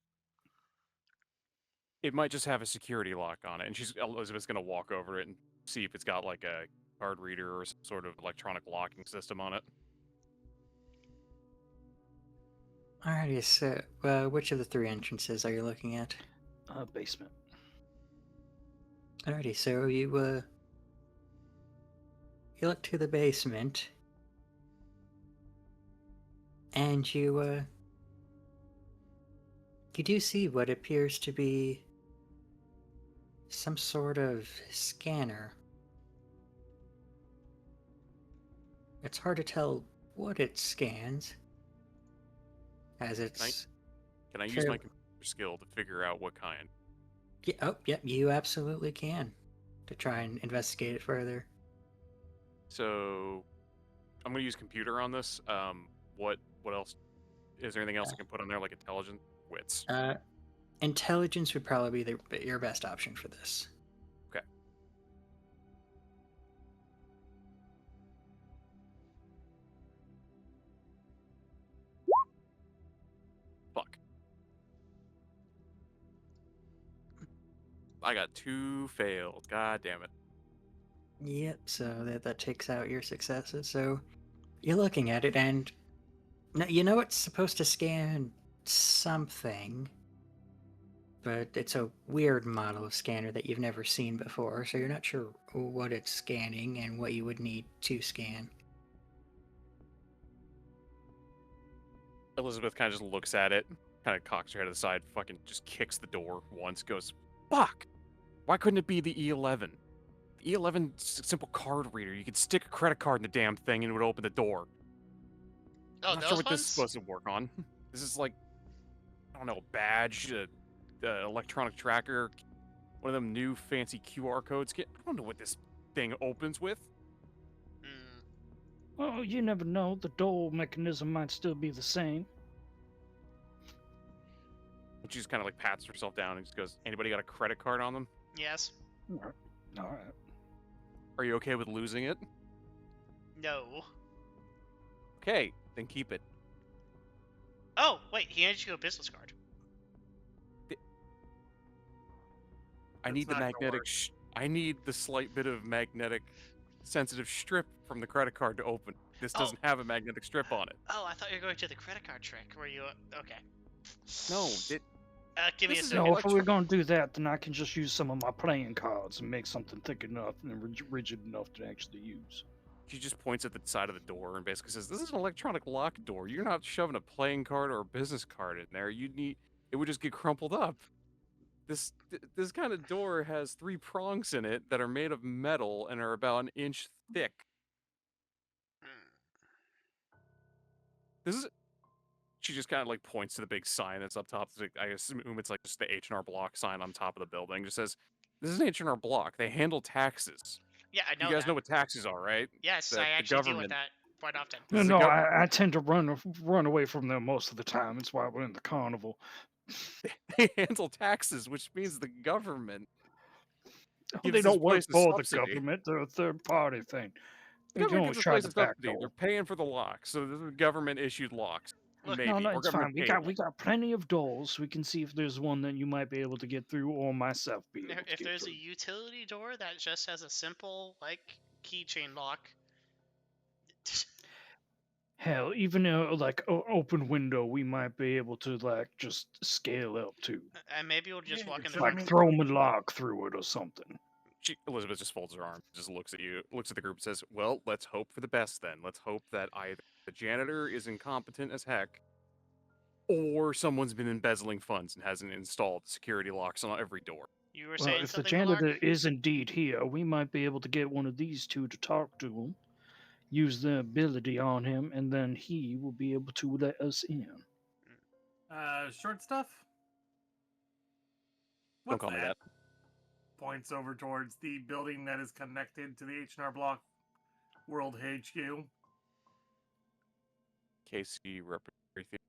It might just have a security lock on it, and Elizabeth's gonna walk over it and see if it's got like a card reader or some sort of electronic locking system on it.
Alrighty, so which of the 3 entrances are you looking at?
Basement.
Alrighty, so you look to the basement, and you do see what appears to be some sort of scanner. It's hard to tell what it scans, as it's...
Can I use
Sure.
my computer skill to figure out what kind?
Yep, you absolutely can, to try and investigate it further.
So, I'm gonna use computer on this. What else? Is there anything else I can put on there, like intelligence, wits?
Intelligence would probably be your best option for this.
Okay. I got 2 failed. God damn it.
Yep, so that takes out your successes. So you're looking at it, and you know it's supposed to scan something, but it's a weird model of scanner that you've never seen before, so you're not sure what it's scanning and what you would need to scan.
Elizabeth kind of just looks at it, kind of cocks her head to the side, fucking just kicks the door once, goes, fuck! Why couldn't it be the E11? The E11's a simple card reader. You could stick a credit card in the damn thing and it would open the door.
Oh,
I'm not
those
sure what this is
ones?
supposed to work on. This is like, I don't know, a badge, electronic tracker, one of them new fancy QR codes. I don't know what this thing opens with.
Hmm.
Well, you never know. The door mechanism might still be the same.
And she just kind of like pats herself down and just goes, anybody got a credit card on them?
Yes.
All right.
Are you okay with losing it?
No.
Okay, then keep it.
Oh, wait, he handed you a business card.
I need the
not gonna
magnetic.
work.
I need the slight bit of magnetic sensitive strip from the credit card to open. This
Oh.
doesn't have a magnetic strip on it.
Oh, I thought you were going to the credit card trick. Were you? Okay.
No, it.
Give me a
This is
second.
No, if we're gonna do that, then I can just use some of my playing cards and make something thick enough and rigid enough to actually use.
She just points at the side of the door and basically says, "This is an electronic lock door. You're not shoving a playing card or a business card in there. You need. It would just get crumpled up. This kind of door has 3 prongs in it that are made of metal and are about an inch thick. This is." She just kind of like points to the big sign that's up top. I assume it's like just the H&R Block sign on top of the building. Just says, "This is an H&R Block. They handle taxes.
Yeah, I know
You guys
that.
know what taxes are, right?
Yes,
The
I actually deal with
government.
that quite often.
This is the
No,
gov-
I tend to run away from them most of the time. That's why we're in the carnival.
They handle taxes, which means the government
They
gives this
don't work
place a
for the
subsidy.
government. They're a third party thing.
The
You can
government
always
gives this
try
place
the
a
back
subsidy.
door.
They're paying for the locks, so this is government issued locks.
Look,
Maybe.
No,
or
it's
government
fine.
paid
We got plenty of doors. We can see if there's one that you might be able to get through, or myself be able to
if
get
there's
through.
a utility door that just has a simple like keychain lock,
Hell, even like open window, we might be able to like just scale up to,
and maybe we'll just
Yeah,
walk in the
so I
like
front.
mean-
throw a lock through it or something.
Elizabeth just folds her arms, just looks at you, looks at the group, and says, "Well, let's hope for the best then. Let's hope that either the janitor is incompetent as heck, or someone's been embezzling funds and hasn't installed security locks on every door."
You were
Well,
saying
if the
something, Millarc?
janitor is indeed here, we might be able to get one of these two to talk to him, use the ability on him, and then he will be able to let us in.
Short stuff.
Don't
What's
call me that.
Points over towards the building that is connected to the H&R Block World HQ.
KC representative.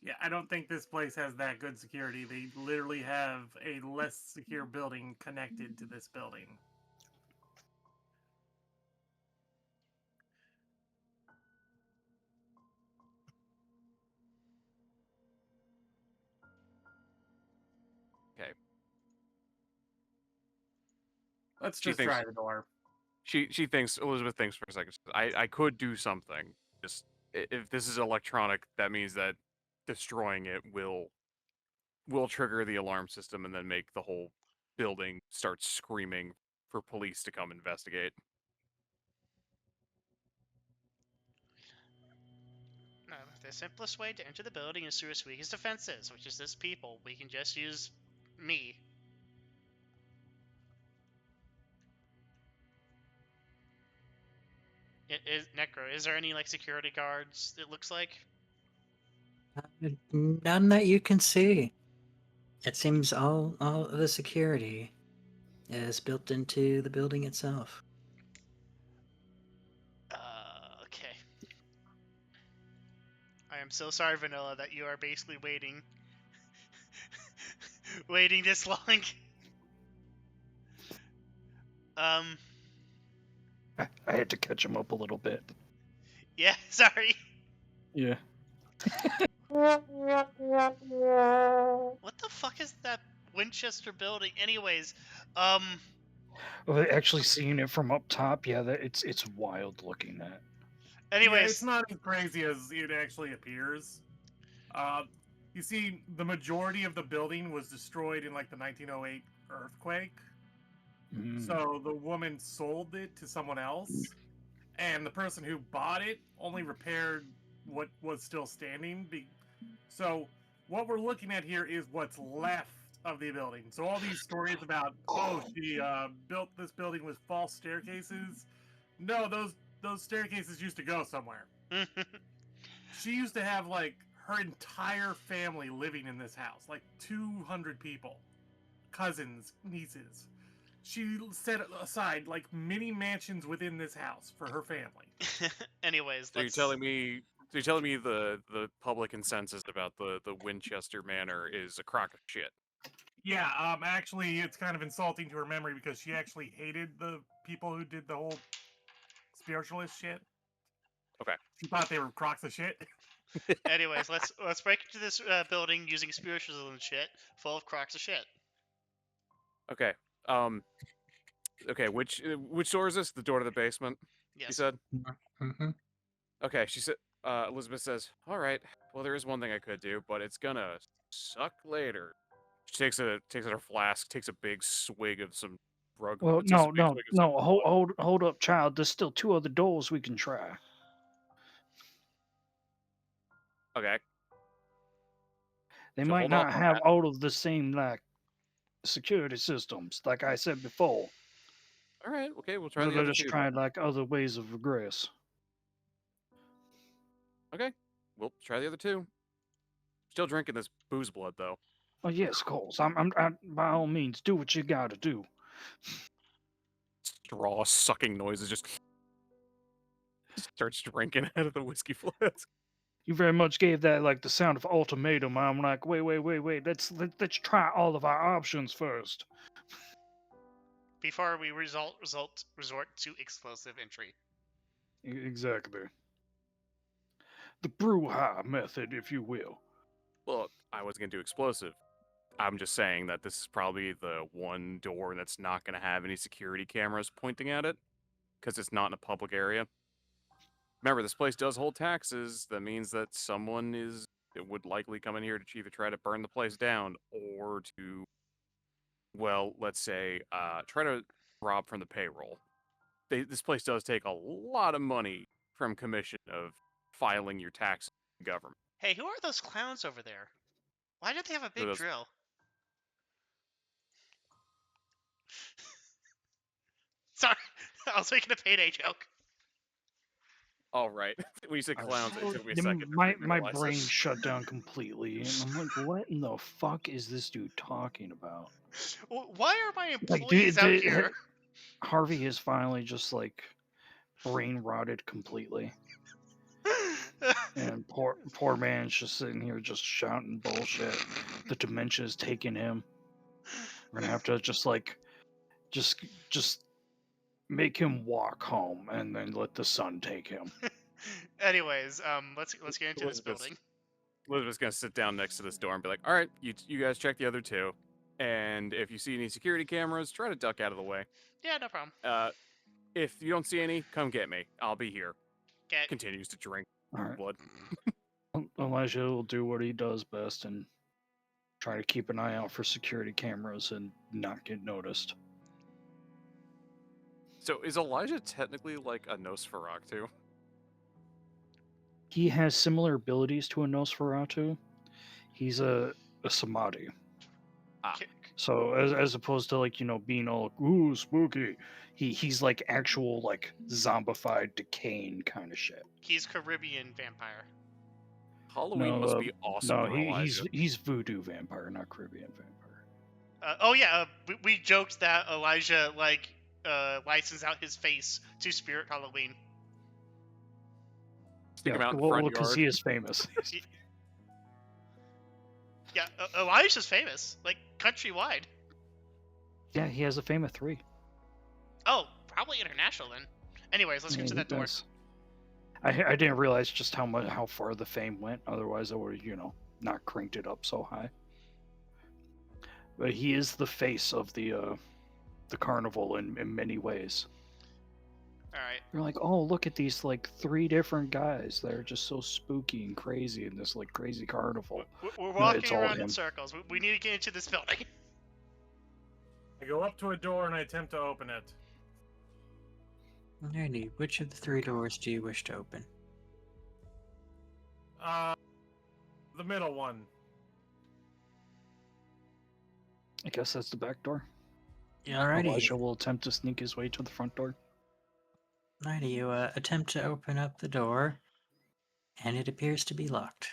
Yeah, I don't think this place has that good security. They literally have a less secure building connected to this building.
Okay.
Let's
She
just
thinks-
try the door.
She thinks, Elizabeth thinks for a second. I could do something. Just if this is electronic, that means that destroying it will trigger the alarm system and then make the whole building start screaming for police to come investigate.
No, the simplest way to enter the building is through its weakest defenses, which is this people. We can just use me. Necro, is there any like security guards? It looks like.
None that you can see. It seems all of the security is built into the building itself.
Okay. I am so sorry, Vanilla, that you are basically waiting, waiting this long.
I had to catch him up a little bit.
Yeah, sorry.
Yeah.
What the fuck is that Winchester building? Anyways,
Well, actually seeing it from up top, yeah, it's wild looking at.
Yeah, it's
anyways,
not as crazy as it actually appears. You see, the majority of the building was destroyed in like the 1908 earthquake.
Mm.
So the woman sold it to someone else, and the person who bought it only repaired what was still standing. So what we're looking at here is what's left of the building. So all these stories about, oh, she built this building with false staircases. No, those staircases used to go somewhere. She used to have like her entire family living in this house, like 200 people, cousins, nieces. She set aside like mini mansions within this house for her family.
anyways,
So you're
let's.
telling me the public consensus about the Winchester Manor is a crock of shit.
Yeah, actually, it's kind of insulting to her memory because she actually hated the people who did the whole spiritualist shit.
Okay.
She thought they were crocks of shit.
Anyways, let's break into this building using spiritualism and shit, full of crocks of shit.
Okay. Okay. Which door is this? The door to the basement. You
Yes.
said.
Mm-hmm.
Okay. She said. Elizabeth says, "All right. Well, there is one thing I could do, but it's gonna suck later." She takes out her flask, takes a big swig of some drug.
Well,
takes a
no,
big
no,
swig of some
no. Hold up, child. There's still two other doors we can try.
Okay.
They
So
might
hold off
not
on
have
that.
all of the same like security systems, like I said before.
All right. Okay. We'll try
But
the
let
other
us
two.
try like other ways of regress.
Okay. We'll try the other two. Still drinking this booze blood though.
Oh yes, of course. By all means, do what you gotta do.
Straw sucking noises just starts drinking out of the whiskey flask.
You very much gave that like the sound of ultimatum. I'm like, wait. Let's try all of our options first.
Before we resort to explosive entry.
Exactly. The brouhaha method, if you will.
Well, I wasn't gonna do explosive. I'm just saying that this is probably the one door that's not gonna have any security cameras pointing at it, because it's not in a public area. Remember, this place does hold taxes. That means that someone would likely come in here to either try to burn the place down or to, well, let's say, try to rob from the payroll. This place does take a lot of money from commission of filing your taxes to the government.
Hey, who are those clowns over there? Why do they have a
Who are
big
those-
drill? Sorry, I was making a payday joke.
All right. When you said clowns, it took me a
Then
second to
my
realize
brain
it.
shut down completely, and I'm like, what in the fuck is this dude talking about?
Why are my
Like,
employees out here?
Harvey has finally just like brain rotted completely, and poor man's just sitting here just shouting bullshit. The dementia is taking him. We're gonna have to just make him walk home, and then let the sun take him.
Anyways, let's get into this
Elizabeth's-
building.
Elizabeth's gonna sit down next to this door and be like, "All right, you guys check the other two, and if you see any security cameras, try to duck out of the way.
Yeah, no problem.
If you don't see any, come get me. I'll be here."
Okay.
Continues to drink
All right.
blood.
Elijah will do what he does best and try to keep an eye out for security cameras and not get noticed.
So is Elijah technically like a Nosferatu?
He has similar abilities to a Nosferatu. He's a Samedi.
Ah.
So as opposed to like, being all ooh spooky, he's like actual like zombified, decaying kind of shit.
He's Caribbean vampire.
Halloween must be awesome
No,
for Elijah.
he's voodoo vampire, not Caribbean vampire.
Oh yeah, we joked that Elijah licensed out his face to Spirit Halloween.
Stick him out in the front
because
yard.
he is famous.
Yeah, Elijah's famous, like countrywide.
Yeah, he has a fame of 3.
Oh, probably international then. Anyways, let's get to that door.
Does. I didn't realize just how far the fame went. Otherwise, I would not cranked it up so high. But he is the face of the carnival in many ways.
All right.
You're like, oh, look at these like 3 different guys that are just so spooky and crazy in this like crazy carnival.
We're
No,
walking
it's all
around in
him.
circles. We need to get into this building.
I go up to a door and I attempt to open it.
Alrighty, which of the 3 doors do you wish to open?
The middle one.
I guess that's the back door.
Alrighty.
Elijah will attempt to sneak his way to the front door.
Alrighty, you attempt to open up the door, and it appears to be locked.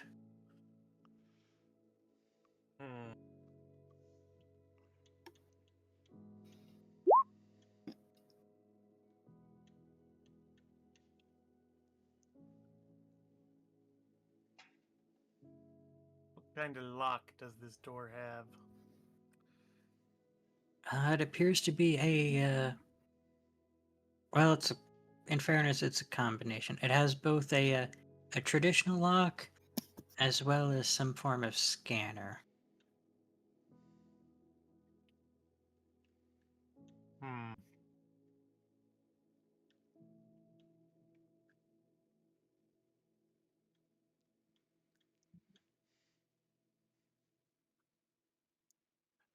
What kind of lock does this door have?
It appears to be a, well, in fairness, it's a combination. It has both a traditional lock as well as some form of scanner.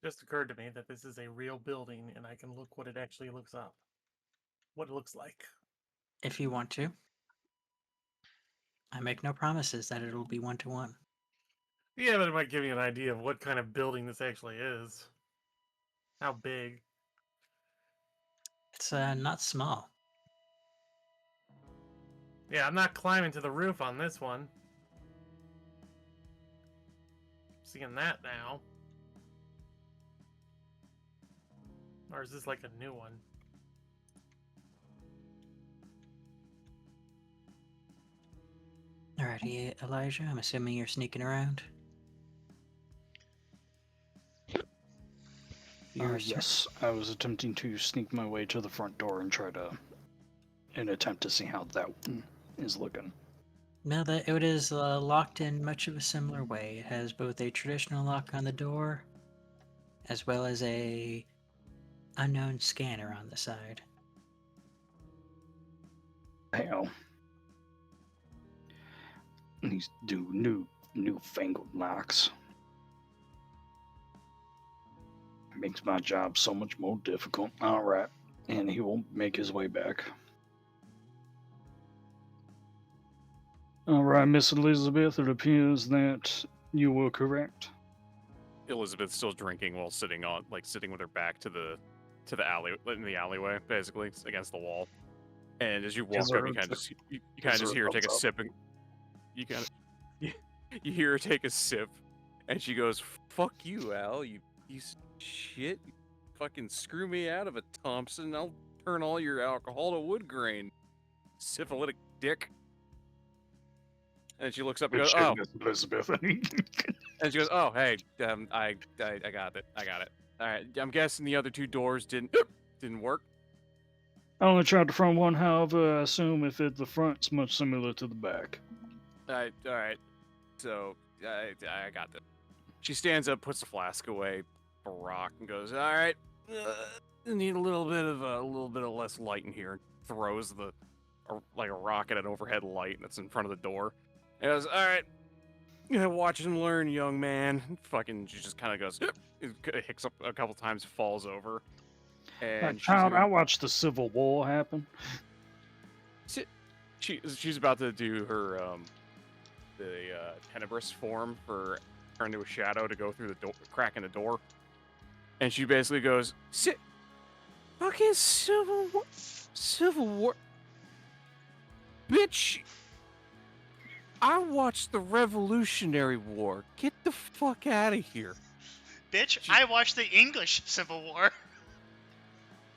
Just occurred to me that this is a real building and I can look what it actually looks up. What it looks like.
If you want to. I make no promises that it'll be 1-to-1.
Yeah, but it might give you an idea of what kind of building this actually is. How big.
It's not small.
Yeah, I'm not climbing to the roof on this one. Seeing that now. Or is this like a new one?
Alrighty, Elijah, I'm assuming you're sneaking around.
Yes, I was attempting to sneak my way to the front door and attempt to see how that one is looking.
No, it is locked in much of a similar way. It has both a traditional lock on the door, as well as a unknown scanner on the side.
Hell. These newfangled locks. Makes my job so much more difficult. Alright. And he will make his way back. Alright, Miss Elizabeth, it appears that you were correct.
Elizabeth's still drinking while sitting with her back to the alley, in the alleyway, basically against the wall. And as you walk up, you kind of just hear her take a sip, and you hear her take a sip, and she goes, "Fuck you, Al, you piece of shit! You fucking screw me out of a Thompson, I'll turn all your alcohol to wood grain, syphilitic dick." And she looks up and goes, "Oh,
Elizabeth."
And she goes, "Oh, hey, I got it. All right, I'm guessing the other 2 doors didn't work."
I only tried the front one, however, I assume if the front's much similar to the back.
All right. So I got this. She stands up, puts the flask away, a rock, and goes, "All right, I need a little bit of less light in here." And throws like a rock at an overhead light that's in front of the door. And goes, "All right, watch and learn, young man." Fucking, she just kind of goes, hicks up a couple times, falls over. And
Child, I watched the Civil War happen.
She's about to do her the tenebrous form for turn into a shadow to go through the door, crack in the door, and she basically goes, "Sit, fucking Civil War, bitch. I watched the Revolutionary War. Get the fuck out of here."
Bitch, I watched the English Civil War.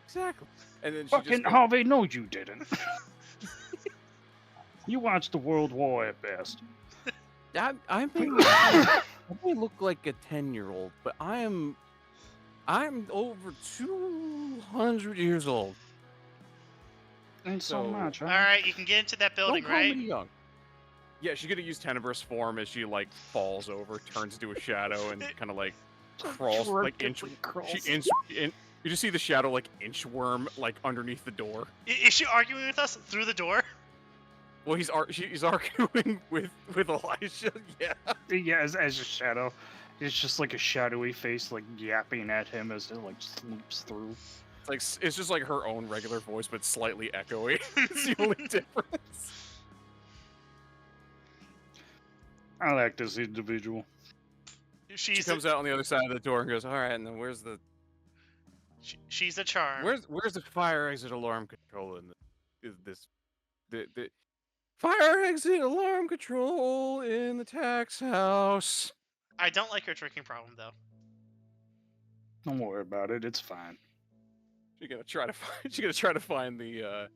Exactly. And then she
Fucking Harvey, no you didn't. You watched the World War at best.
I may look like a 10-year-old, but I'm over 200 years old.
Ain't so much, huh?
All right, you can get into that building,
Don't call
right?
me young. Yeah, she's gonna use Tenebrous form as she like falls over, turns into a shadow, and kind of like crawls like inch.
Crawls.
You just see the shadow like inchworm like underneath the door.
Is she arguing with us through the door?
Well, he's arguing with Elijah. Yeah.
Yeah, as a shadow. It's just like a shadowy face, like yapping at him as it like sleeps through.
It's just like her own regular voice, but slightly echoey. It's the only difference.
I like this individual.
She comes out on the other side of the door and goes, "All right, and then where's the
She's a charm.
where's the fire exit alarm control in the fire exit alarm control in the tax house?"
I don't like her drinking problem though.
Don't worry about it. It's fine.
She's gonna try to find the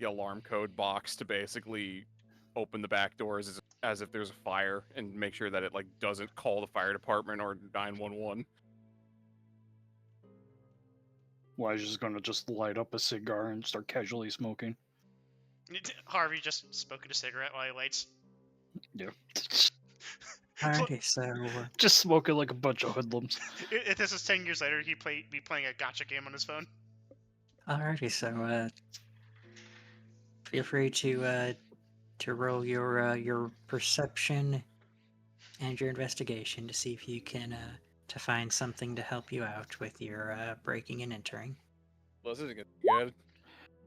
alarm code box to basically open the back doors as if there's a fire and make sure that it like doesn't call the fire department or 911.
Elijah's gonna just light up a cigar and start casually smoking.
Harvey just smoking a cigarette while he lights.
Yeah.
Alrighty, so
Just smoking like a bunch of hoodlums.
If this is 10 years later, he'd be playing a gotcha game on his phone.
alrighty, so feel free to roll your perception and your investigation to see if you can to find something to help you out with your breaking and entering.
Well, this isn't gonna be good.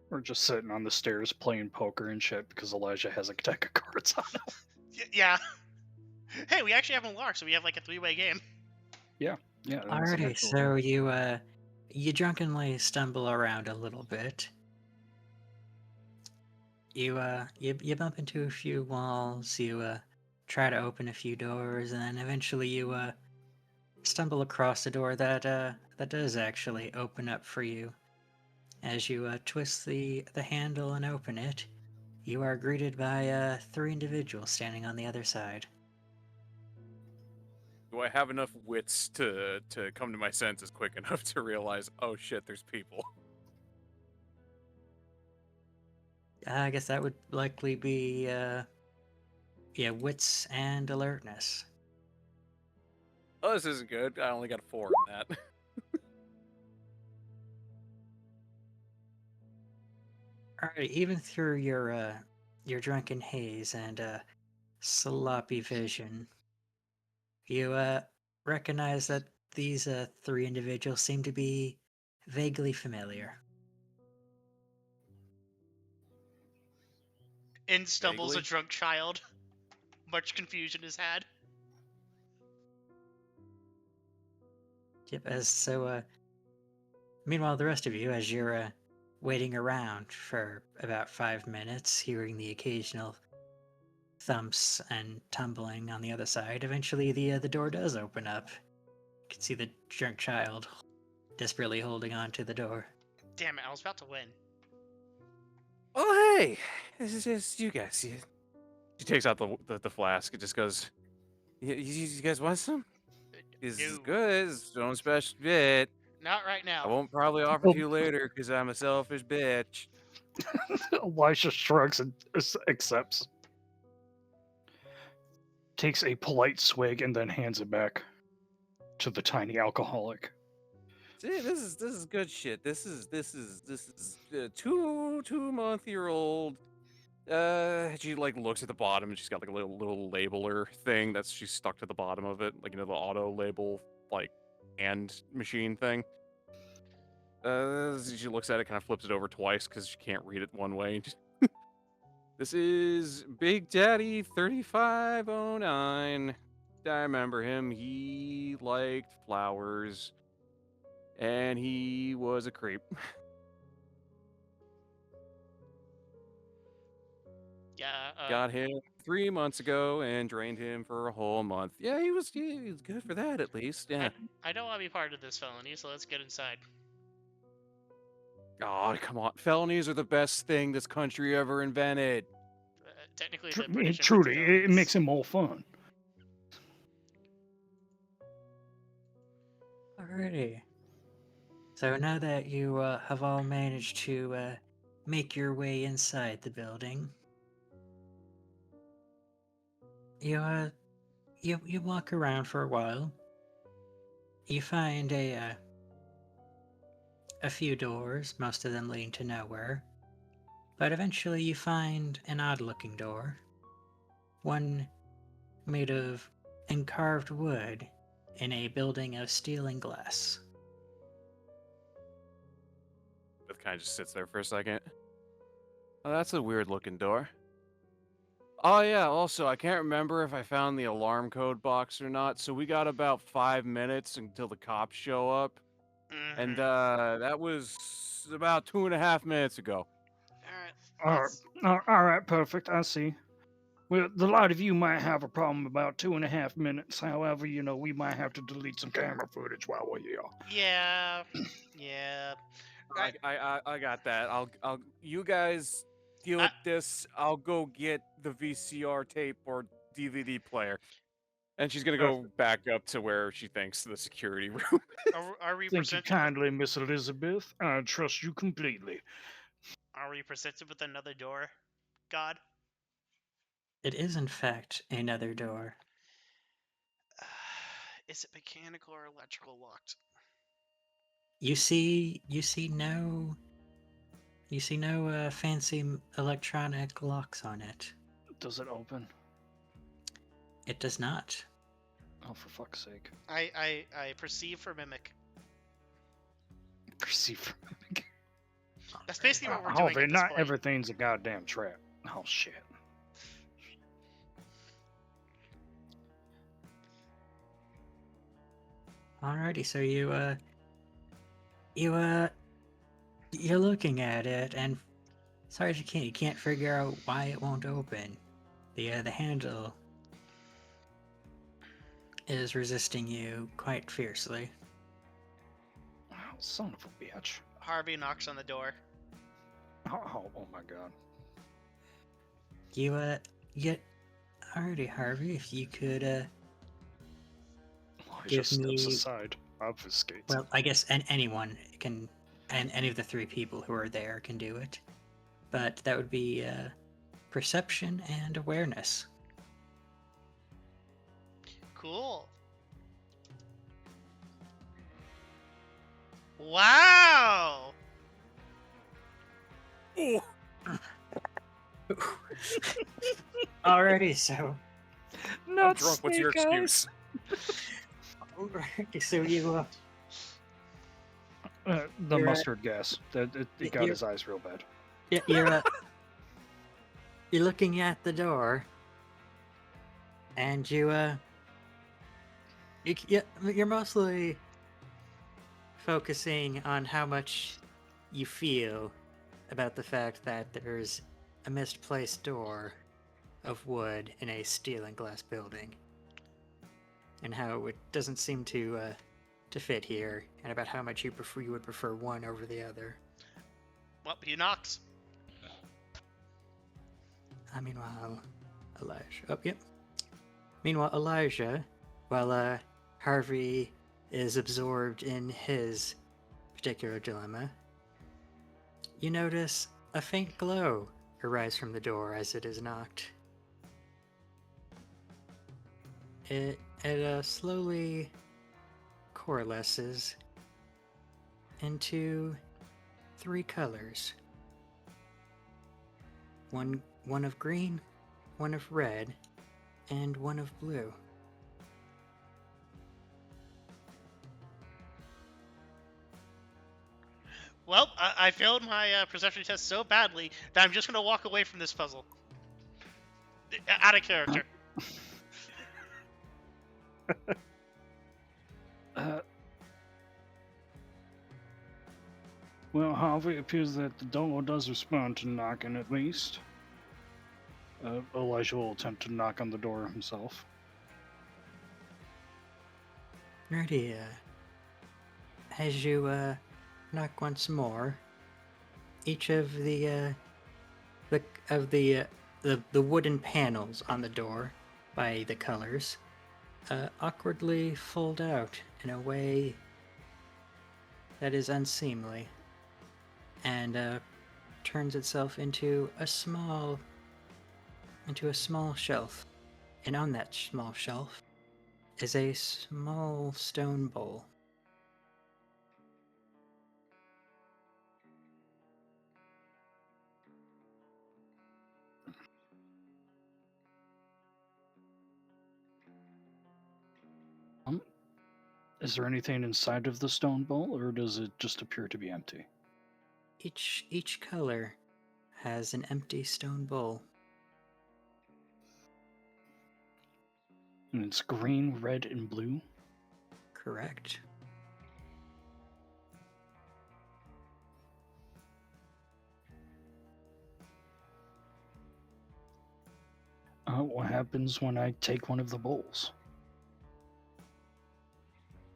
We're just sitting on the stairs playing poker and shit because Elijah has a deck of cards on him.
Yeah. Hey, we actually have Millarc, so we have like a 3-way game.
Yeah. That's
Alrighty,
actual-
so you drunkenly stumble around a little bit. You bump into a few walls. You try to open a few doors, and then eventually you stumble across a door that does actually open up for you. As you twist the handle and open it, you are greeted by 3 individuals standing on the other side.
Do I have enough wits to come to my senses quick enough to realize, oh shit, there's people?
I guess that would likely be wits and alertness.
Oh, this isn't good. I only got a 4 in that.
Alright, even through your drunken haze and sloppy vision, you recognize that these 3 individuals seem to be vaguely familiar.
In stumbles
Vaguely?
a drunk child. Much confusion is had.
Yep. Meanwhile, the rest of you, as you're waiting around for about 5 minutes, hearing the occasional thumps and tumbling on the other side, eventually the door does open up. You can see the drunk child desperately holding on to the door.
Damn it, I was about to win.
Oh, hey! This is just you guys. She takes out the flask. It just goes, you guys want some? This is
No.
good. It's its own special bit.
Not right now.
I won't probably offer to you later because I'm a selfish bitch.
Elijah shrugs and accepts. Takes a polite swig and then hands it back to the tiny alcoholic.
See, this is good shit. This is a 2-month-year-old. She like looks at the bottom and she's got like a little labeler thing that's she's stuck to the bottom of it, like the auto label like hand machine thing. She looks at it, kind of flips it over twice because she can't read it one way. This is Big Daddy 3509. I remember him. He liked flowers. And he was a creep.
Yeah.
Got him 3 months ago and drained him for a whole month. Yeah, he was good for that at least. Yeah.
I don't want to be part of this felony, so let's get inside.
Oh, come on. Felonies are the best thing this country ever invented.
Technically, the British
Truly,
invented
it
felonies.
makes it more fun.
Alrighty. So now that you have all managed to make your way inside the building, you walk around for a while. You find a few doors, most of them leading to nowhere. But eventually you find an odd-looking door. One made of carved wood in a building of steel and glass.
It kind of just sits there for a second. Oh, that's a weird looking door. Oh yeah, also, I can't remember if I found the alarm code box or not, so we got about 5 minutes until the cops show up. And that was about 2.5 minutes ago.
All right, perfect. I see. Well, the lot of you might have a problem about 2.5 minutes. However, we might have to delete some camera footage while we're here.
Yeah. Yeah. Right.
I got that. I'll you guys deal with this. I'll go get the VCR tape or DVD player. And she's gonna go back up to where she thinks the security room.
Are we
Thank you
presented?
kindly, Miss Elizabeth. I trust you completely.
Are we presented with another door, God?
It is, in fact, another door.
Is it mechanical or electrical locked?
You see no fancy electronic locks on it.
Does it open?
It does not.
Oh, for fuck's sake.
I perceive for mimic.
Perceive for mimic.
That's basically what we're doing.
Harvey,
At this
not
point.
everything's a goddamn trap. Oh shit.
Alrighty, so you're looking at it, and sorry as you can't figure out why it won't open. The handle is resisting you quite fiercely.
Oh, son of a bitch.
Harvey knocks on the door.
Oh my god.
You get alrighty, Harvey, if you could
Elijah
give
steps
me-
aside, obfuscates.
well, I guess anyone can, and any of the three people who are there can do it. But that would be perception and awareness.
Cool. Wow.
Alrighty, so
I'm drunk. What's your excuse?
alrighty, so you
The
You're
mustard gas. It got
you're-
his eyes real bad.
you're you're looking at the door, and you're mostly focusing on how much you feel about the fact that there's a misplaced door of wood in a steel and glass building, and how it doesn't seem to fit here, and about how much you would prefer one over the other.
Well, he knocks.
Meanwhile, Elijah. Oh, yep. Meanwhile, Elijah, while Harvey is absorbed in his particular dilemma, you notice a faint glow arise from the door as it is knocked. It slowly coalesces into 3 colors. One of green, one of red, and one of blue.
Well, I failed my perception test so badly that I'm just gonna walk away from this puzzle. Out of character.
Well, Harvey, it appears that the door does respond to knocking at least. Elijah will attempt to knock on the door himself.
Alrighty, as you knock once more, each of the wooden panels on the door by the colors awkwardly fold out in a way that is unseemly, and turns itself into a small shelf, and on that small shelf is a small stone bowl.
Is there anything inside of the stone bowl, or does it just appear to be empty?
Each color has an empty stone bowl.
And it's green, red, and blue.
Correct.
What happens when I take one of the bowls?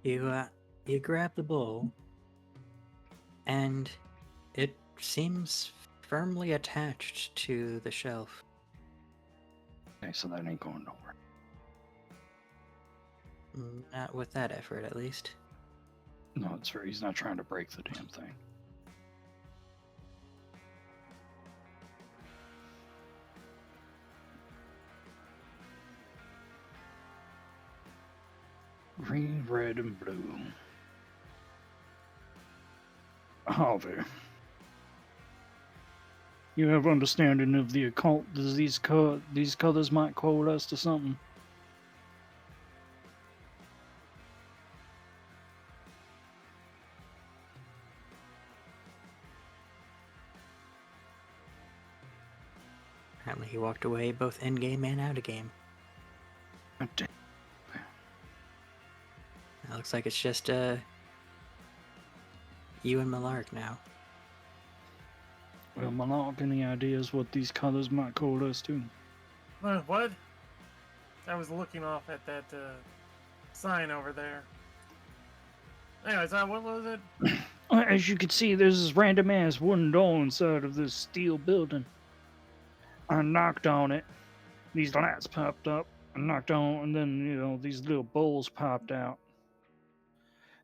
You grab the bowl, and it seems firmly attached to the shelf.
Okay, so that ain't going nowhere.
Not with that effort, at least.
No, it's fair. He's not trying to break the damn thing. Green, red, and blue. Harvey, you have understanding of the occult? Does these colors might call us to something?
Apparently, he walked away both in game and out of game.
God damn.
It looks like it's just you and Millarc now.
Well, Millarc, any ideas what these colors might call us to?
What? I was looking off at that sign over there. Anyways, what was it?
As you can see, there's this random ass wooden door inside of this steel building. I knocked on it. These lights popped up. I knocked on, and then these little bowls popped out.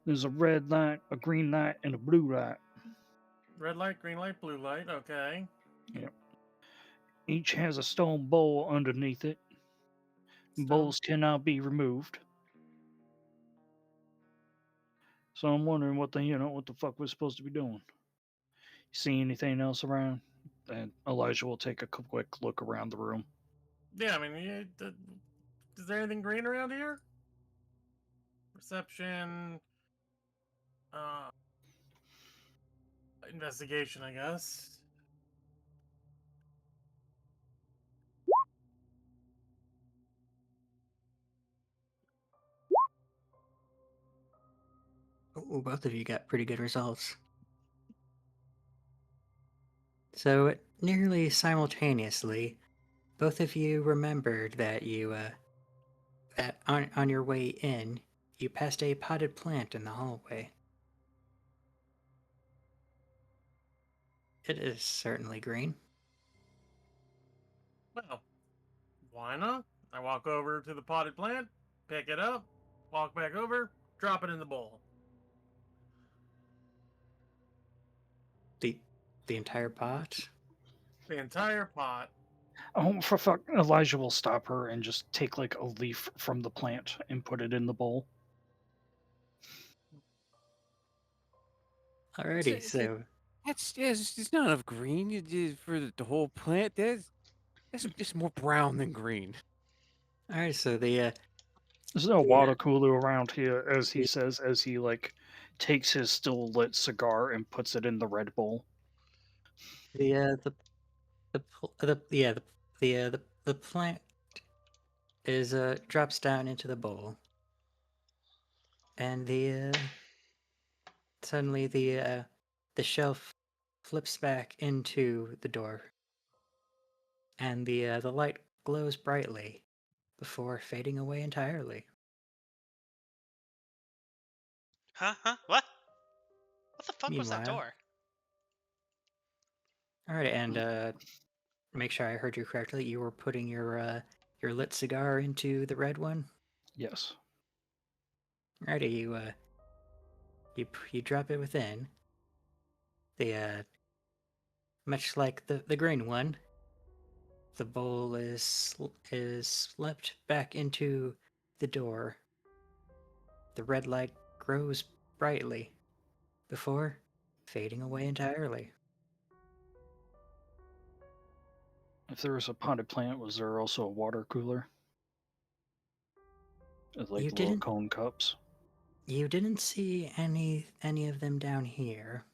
There's a red light, a green light, and a blue light.
Red light, green light, blue light. Okay.
Yep. Each has a stone bowl underneath it. Bowls cannot be removed. So I'm wondering what the fuck we're supposed to be doing. See anything else around? And Elijah will take a quick look around the room.
Yeah, I mean, is there anything green around here? Perception. Investigation, I guess.
Ooh, both of you got pretty good results. So, nearly simultaneously, both of you remembered that that on your way in, you passed a potted plant in the hallway. It is certainly green.
Well, why not? I walk over to the potted plant, pick it up, walk back over, drop it in the bowl.
The entire pot?
The entire pot.
Oh, for fuck. Elijah will stop her and just take like a leaf from the plant and put it in the bowl.
Alrighty, so
It's not enough green for the whole plant. That's just more brown than green.
alright, so the
There's no water cooler around here, as he says, as he takes his still lit cigar and puts it in the red bowl.
the plant is drops down into the bowl, and suddenly the shelf flips back into the door, and the light glows brightly before fading away entirely.
Huh? What? What the fuck was that
Meanwhile-
door?
All right, and make sure I heard you correctly. You were putting your lit cigar into the red one.
Yes.
Alrighty, you drop it within. much like the green one. The bowl is slipped back into the door. The red light grows brightly before fading away entirely.
If there was a potted plant, was there also a water cooler? Like
You
little
didn't
cone cups?
you didn't see any of them down here.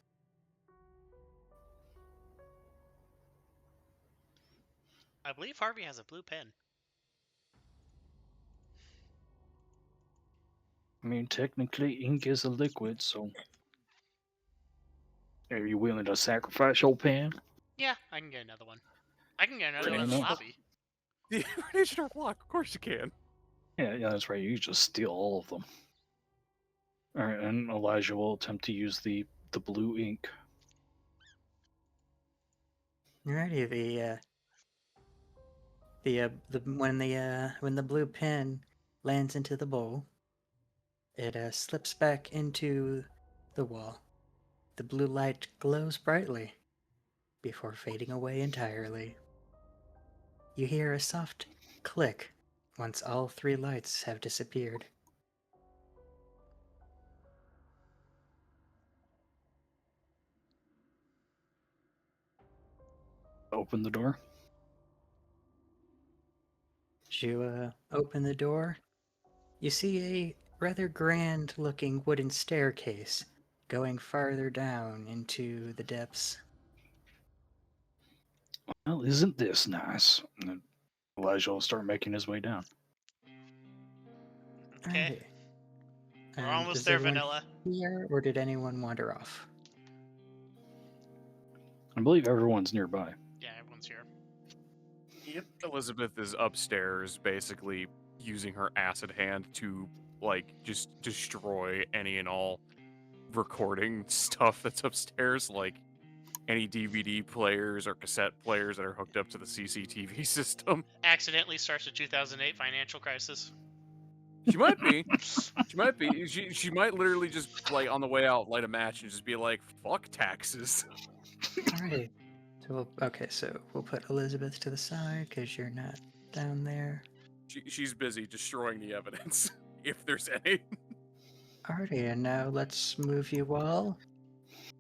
I believe Harvey has a blue pen.
I mean, technically, ink is a liquid, so. Are you willing to sacrifice your pen?
Yeah, I can get another one. I can get another
Fair
one in the
enough.
lobby.
The Nation block, of course you can.
Yeah, that's right. You just steal all of them. All right, and Elijah will attempt to use the blue ink.
Alrighty, when the blue pen lands into the bowl, it slips back into the wall. The blue light glows brightly before fading away entirely. You hear a soft click once all 3 lights have disappeared.
Open the door.
As you open the door, you see a rather grand-looking wooden staircase going farther down into the depths.
Well, isn't this nice? And then Elijah will start making his way down.
Okay.
Alrighty.
We're almost
Is
there,
everyone
Vanilla.
here, or did anyone wander off?
I believe everyone's nearby.
Yeah, everyone's here.
Yep. Elizabeth is upstairs, basically using her acid hand to, like, just destroy any and all recording stuff that's upstairs, like any DVD players or cassette players that are hooked up to the CCTV system.
Accidentally starts a 2008 financial crisis.
She might be. She might be. She might literally just, like, on the way out, light a match and just be like, fuck taxes.
Alrighty. So we'll put Elizabeth to the side because you're not down there.
She's busy destroying the evidence, if there's any.
Alrighty, and now let's move you all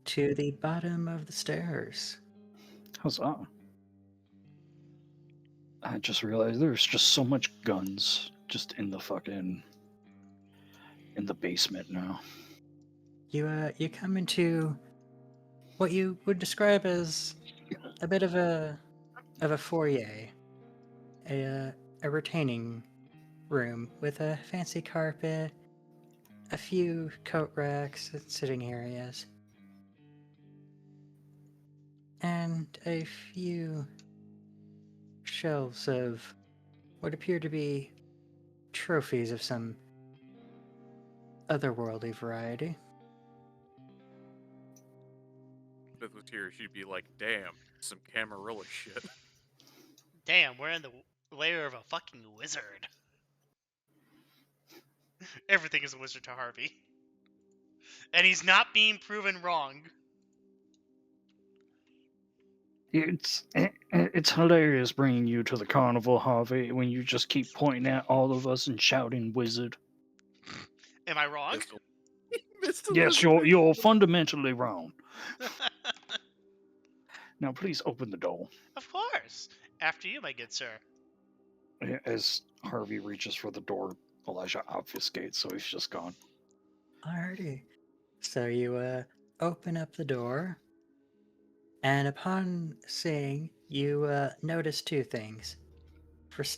to the bottom of the stairs.
How's that? I just realized there's just so much guns just in the basement now.
You come into what you would describe as a bit of a foyer, a retaining room with a fancy carpet, a few coat racks and sitting areas, and a few shelves of what appear to be trophies of some otherworldly variety.
If Beth was here, she'd be like, damn, some Camarilla shit.
Damn, we're in the lair of a fucking wizard. Everything is a wizard to Harvey. And he's not being proven wrong.
It's hilarious bringing you to the carnival, Harvey, when you just keep pointing at all of us and shouting "wizard."
Am I wrong?
Missed
Yes,
Elizabeth.
you're fundamentally wrong. Now, please open the door.
Of course. After you, my good sir.
As Harvey reaches for the door, Elijah obfuscates, so he's just gone.
Alrighty. So you open up the door, and upon seeing, you notice 2 things.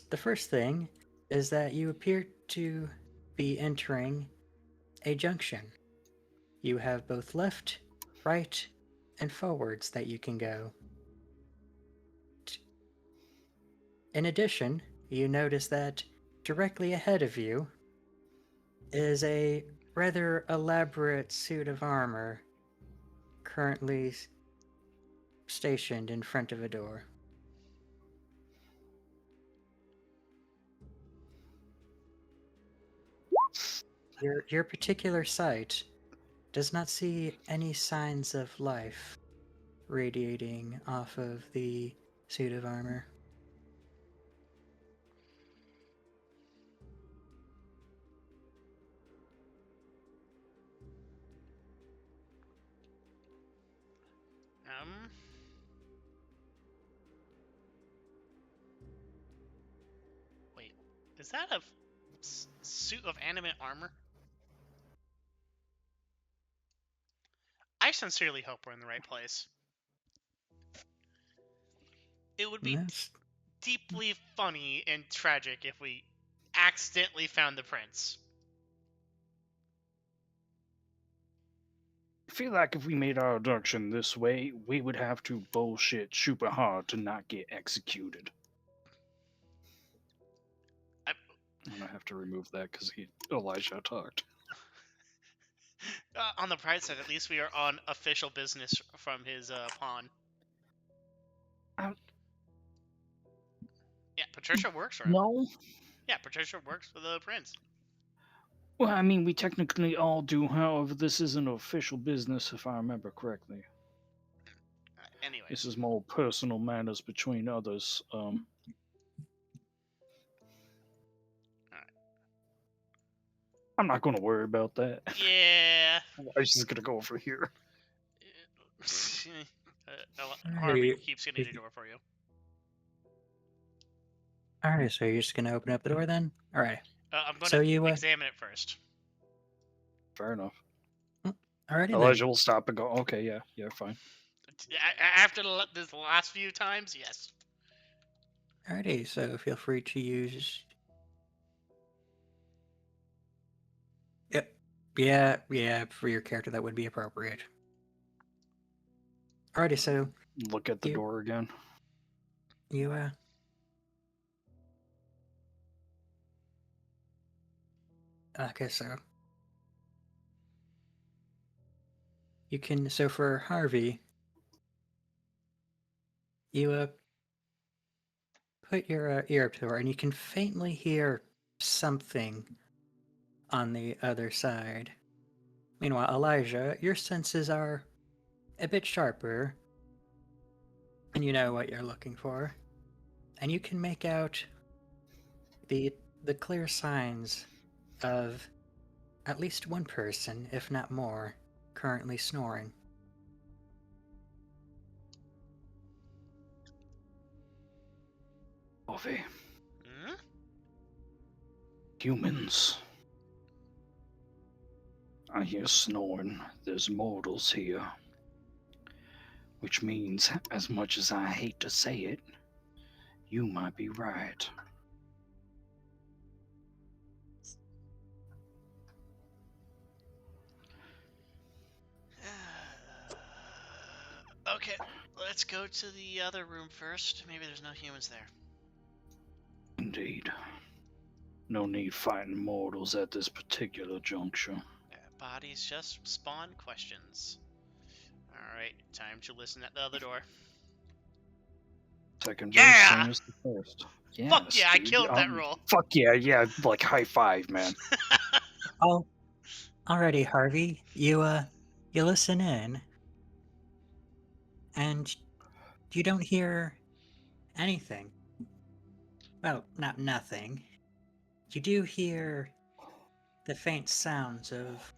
The first thing is that you appear to be entering a junction. You have both left, right, and forwards that you can go. In addition, you notice that directly ahead of you is a rather elaborate suit of armor currently stationed in front of a door. Your particular sight does not see any signs of life radiating off of the suit of armor.
Wait, is that a suit of animate armor? I sincerely hope we're in the right place. It would be
That's
deeply funny and tragic if we accidentally found the prince.
I feel like if we made our abduction this way, we would have to bullshit super hard to not get executed. I'm gonna have to remove that because Elijah talked.
On the bright side, at least we are on official business from his pawn.
Um,
Yeah, Patricia works for him.
No.
Yeah, Patricia works for the prince.
Well, I mean, we technically all do. However, this isn't official business, if I remember correctly.
Anyway,
This is more personal matters between others. I'm not going to worry about that.
yeah.
I'm just going to go over here.
Harvey keeps getting a door for you.
Alright, so you're just gonna open up the door then? Alright.
I'm going
So
to
you,
examine it first.
Fair enough.
Alrighty
Elijah
then.
will stop and go, okay, yeah, fine.
After this last few times, yes.
Alrighty, so feel free to use... Yep. Yeah, for your character that would be appropriate. Alrighty, so
Look at the
You-
door again.
you, Okay, so... You can, so for Harvey, you, put your ear up to her, and you can faintly hear something on the other side. Meanwhile, Elijah, your senses are a bit sharper, and you know what you're looking for, and you can make out the clear signs of at least one person, if not more, currently snoring.
Harvey,
Hmm?
humans. I hear snoring. There's mortals here. Which means, as much as I hate to say it, you might be right.
Okay, let's go to the other room first. Maybe there's no humans there.
Indeed. No need fighting mortals at this particular juncture.
Bodies just spawn questions. Alright, time to listen at the other door.
Second
Yeah!
verse, same as the first.
Fuck
Yes,
yeah, I
dude.
killed that roll.
Fuck yeah, like high five, man.
Oh, alrighty, Harvey. You listen in, and you don't hear anything. Well, not nothing. You do hear the faint sounds of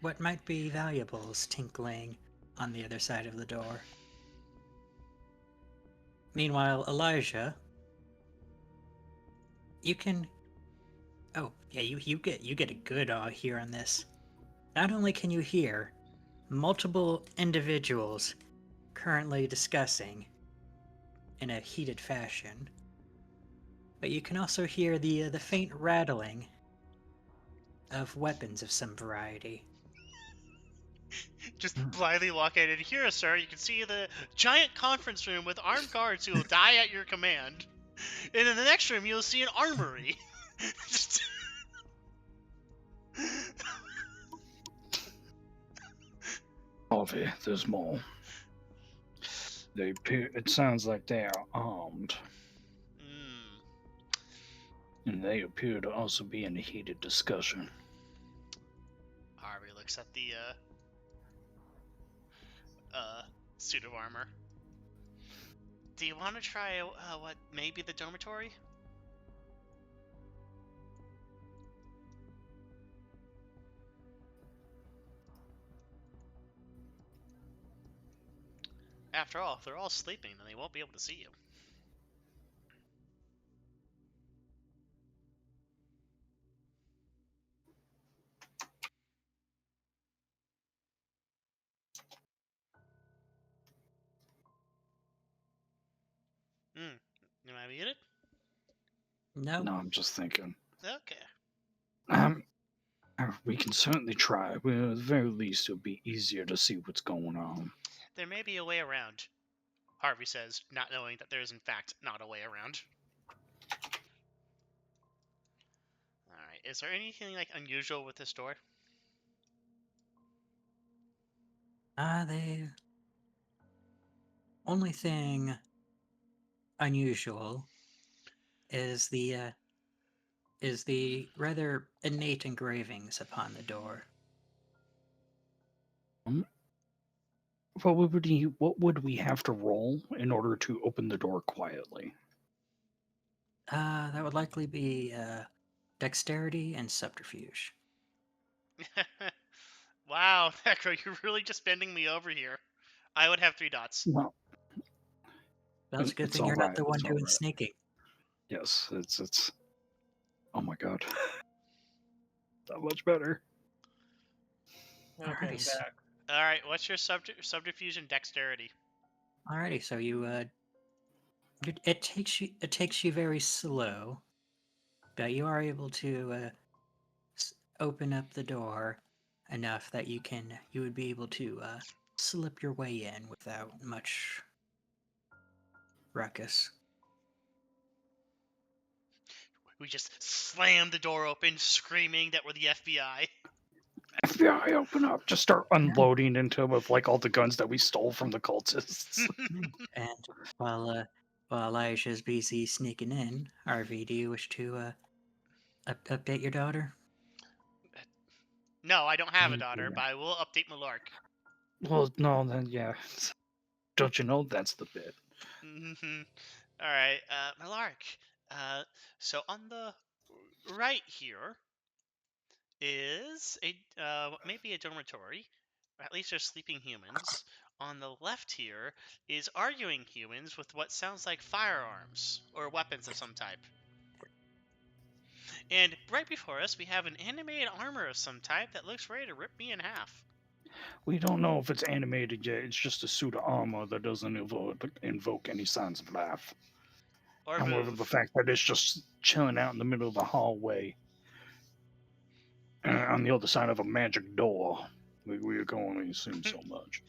what might be valuables tinkling on the other side of the door. Meanwhile, Elijah, you can... Oh, yeah, you get a good hear on this. Not only can you hear multiple individuals currently discussing in a heated fashion, but you can also hear the faint rattling of weapons of some variety.
Just blithely walk in, and here, sir, you can see the giant conference room with armed guards who will die at your command. And in the next room, you'll see an armory.
Harvey, there's more. It sounds like they are armed. And they appear to also be in a heated discussion.
Harvey looks at the suit of armor. Do you want to try what? Maybe the dormitory? After all, if they're all sleeping, then they won't be able to see you. Hmm. You want to eat it?
No.
No, I'm just thinking.
Okay.
Um, we can certainly try. Well, at the very least, it'll be easier to see what's going on.
There may be a way around, Harvey says, not knowing that there is in fact not a way around. Alright, is there anything like unusual with this door?
The only thing unusual is the rather innate engravings upon the door.
What would we have to roll in order to open the door quietly?
That would likely be dexterity and subterfuge.
Wow, Necro, you're really just bending me over here. I would have 3 dots.
No,
Well, it's a good
it's
thing
all
you're not
right.
the one
It's all
doing
right.
sneaking.
Yes, it's. Oh my god, that much better.
Okay, I'm
Alrighty.
back.
Alright, what's your subterfuge and dexterity?
Alrighty, so it takes you very slow, but you are able to open up the door enough that you would be able to slip your way in without much ruckus.
We just slammed the door open, screaming that we're the FBI.
FBI, open up! Just start unloading into him with like all the guns that we stole from the cultists.
And while Elijah's busy sneaking in, RV, do you wish to update your daughter?
No, I don't have a
Yeah.
daughter, but I will update Millarc.
Well, no, then yeah. Don't you know that's the bit?
Alright, Millarc. So on the right here is maybe a dormitory. At least there's sleeping humans. On the left here is arguing humans with what sounds like firearms or weapons of some type. And right before us, we have an animated armor of some type that looks ready to rip me in half.
We don't know if it's animated yet. It's just a suit of armor that doesn't invoke any signs of life.
Or
However, the
move.
fact that it's just chilling out in the middle of the hallway on the other side of a magic door, we can only assume so much.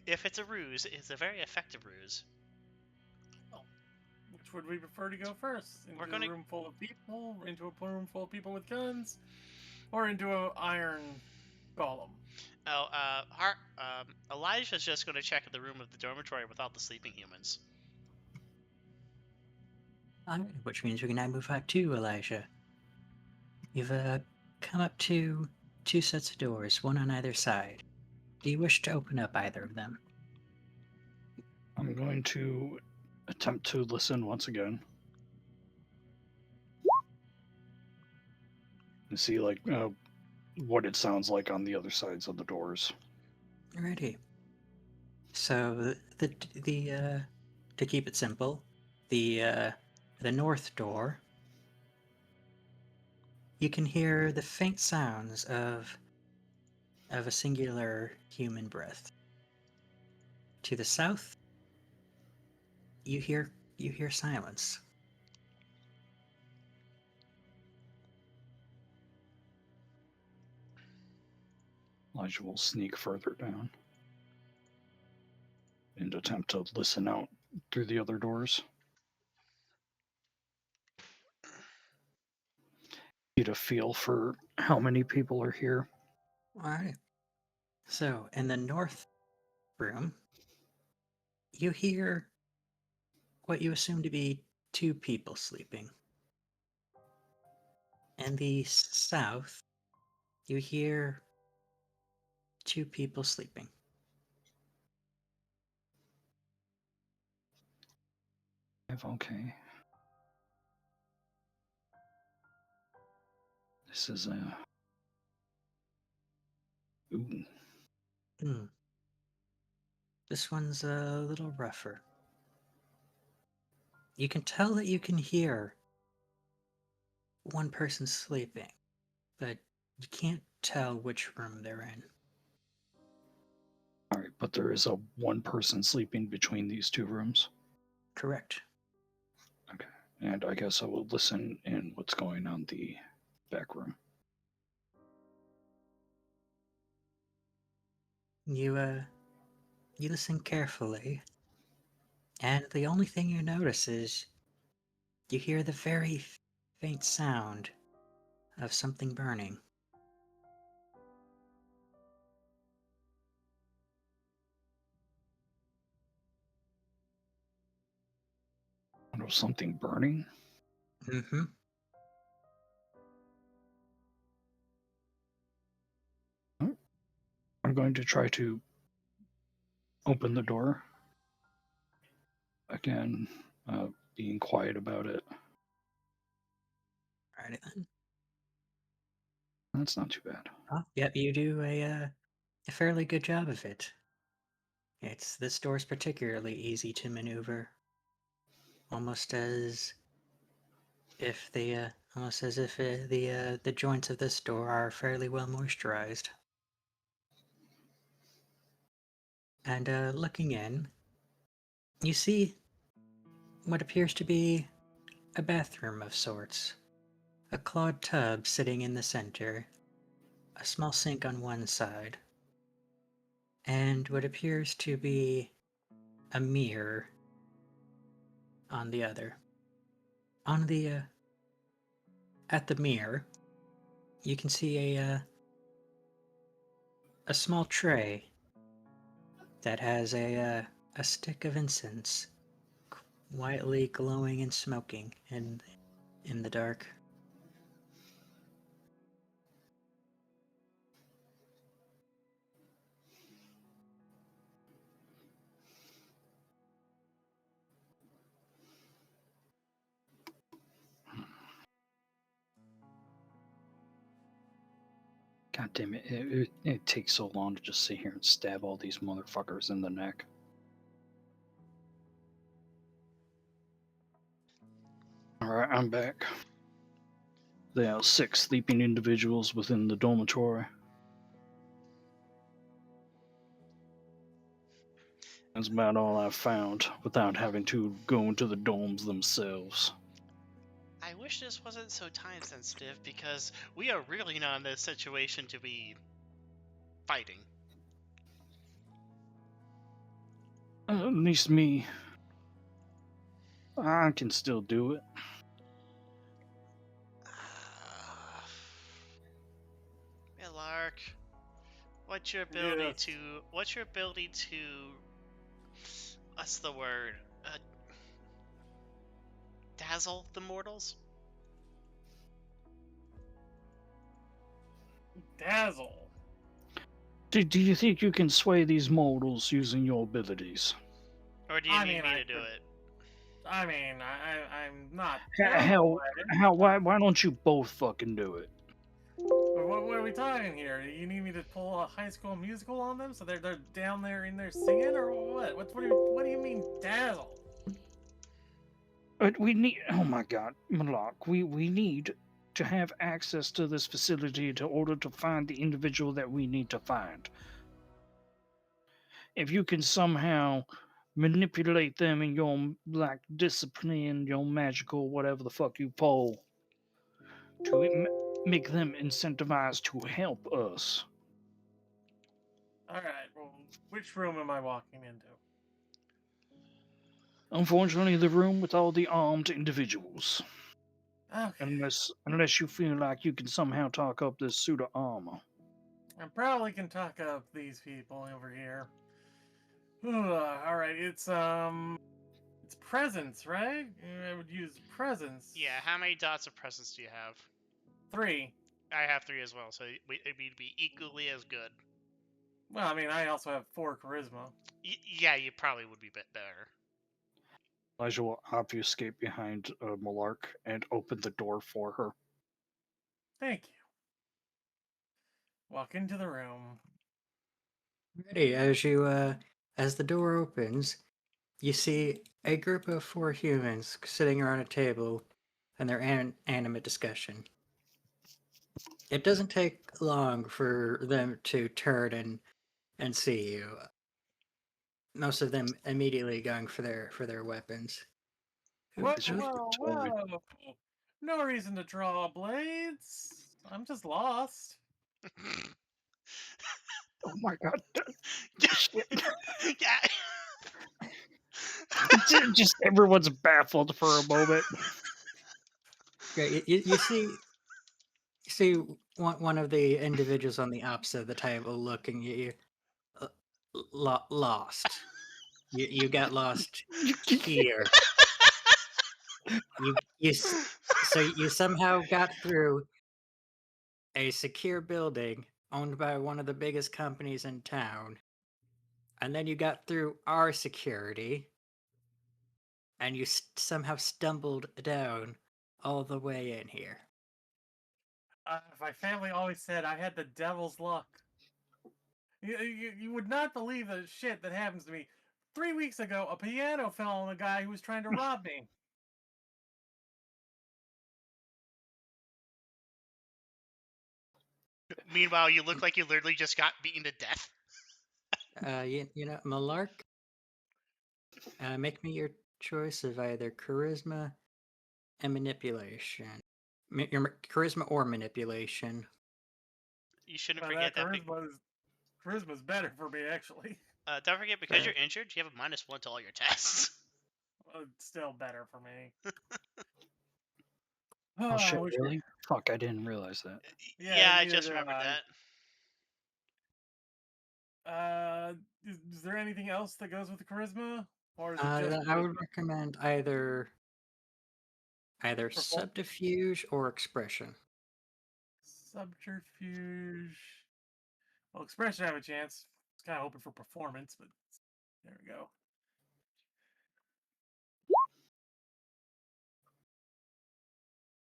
If it's a ruse, it's a very effective ruse.
Which would we prefer to go first? Into
We're gonna-
a room full of people, into a room full of people with guns, or into an iron golem?
Oh, Elijah's just going to check the room of the dormitory without the sleeping humans.
Alright, which means we can now move up to Elijah. You've come up to 2 sets of doors, one on either side. Do you wish to open up either of them?
I'm going to attempt to listen once again and see like what it sounds like on the other sides of the doors.
Alrighty. So the to keep it simple, the north door, you can hear the faint sounds of a singular human breath. To the south, you hear silence.
Elijah will sneak further down and attempt to listen out through the other doors. Get a feel for how many people are here.
Alright. So in the north room, you hear what you assume to be 2 people sleeping. In the south, you hear 2 people sleeping.
5, okay. This is a... Ooh.
Hmm. This one's a little rougher. You can tell that you can hear one person sleeping, but you can't tell which room they're in.
Alright, but there is a one person sleeping between these two rooms.
Correct.
Okay. And I guess I will listen in what's going on the back room.
You listen carefully, and the only thing you notice is you hear the very faint sound of something burning.
Oh, something burning?
Mm-hmm.
I'm going to try to open the door. Again, being quiet about it.
Alrighty then.
That's not too bad.
Oh, yep, you do a fairly good job of it. This door's particularly easy to maneuver. Almost as if the joints of this door are fairly well moisturized. And looking in, you see what appears to be a bathroom of sorts. A clawed tub sitting in the center, a small sink on one side, and what appears to be a mirror on the other. At the mirror, you can see a small tray that has a stick of incense quietly glowing and smoking in the dark.
God damn it. It takes so long to just sit here and stab all these motherfuckers in the neck. Alright, I'm back. There are 6 sleeping individuals within the dormitory. That's about all I've found without having to go into the domes themselves.
I wish this wasn't so time sensitive because we are really not in this situation to be fighting.
At least me. I can still do it.
Millarc, what's your ability
Yes.
to? What's your ability to? What's the word? Dazzle the mortals?
Dazzle.
Do you think you can sway these mortals using your abilities?
Or do you
I
need
mean,
me
I
to do
could-
it?
I mean, I'm not.
Why don't you both fucking do it?
What are we talking here? You need me to pull a High School Musical on them so they're down there in there singing or what? What do you mean dazzle?
We need. Oh my god, Millarc, we need to have access to this facility in order to find the individual that we need to find. If you can somehow manipulate them in your discipline, your magical whatever the fuck you pull, to make them incentivized to help us.
All right. Well, which room am I walking into?
Unfortunately, the room with all the armed individuals.
Okay.
Unless you feel like you can somehow talk up this suit of armor.
I probably can talk up these people over here. All right. It's presence, right? I would use presence.
Yeah. How many dots of presence do you have?
3.
I have 3 as well, so it'd be equally as good.
Well, I mean, I also have 4 charisma.
Yeah, you probably would be better.
Elijah will obfuscate behind Millarc and open the door for her.
Thank you. Walk into the room.
Ready, as the door opens, you see a group of 4 humans sitting around a table and their animate discussion. It doesn't take long for them to turn and see you. Most of them immediately going for their weapons.
Whoa,
Is your
whoa,
toy?
whoa! No reason to draw blades. I'm just lost.
Oh my god! Shit.
Yeah.
Just everyone's baffled for a moment.
Great. You see one of the individuals on the opposite of the table looking at you. Lost. You got lost here. So you somehow got through a secure building owned by one of the biggest companies in town, and then you got through our security, and you somehow stumbled down all the way in here.
My family always said I had the devil's luck. You would not believe the shit that happens to me. 3 weeks ago, a piano fell on a guy who was trying to rob me.
Meanwhile, you look like you literally just got beaten to death.
You know, Millarc, make me your choice of either charisma and manipulation. Your charisma or manipulation.
You shouldn't
But
forget
that
that.
charisma's better for me, actually.
Don't forget, because you're injured, you have a -1 to all your tests.
It's still better for me.
Oh shit!
I wish
Really? Fuck! I didn't realize that.
Yeah, I
neither
just
did
remembered that.
Is there anything else that goes with the charisma, or is it just
I would
charisma?
recommend either
Perform-
subterfuge or expression.
Subterfuge. Well, expression I have a chance. I was kind of hoping for performance, but there we go.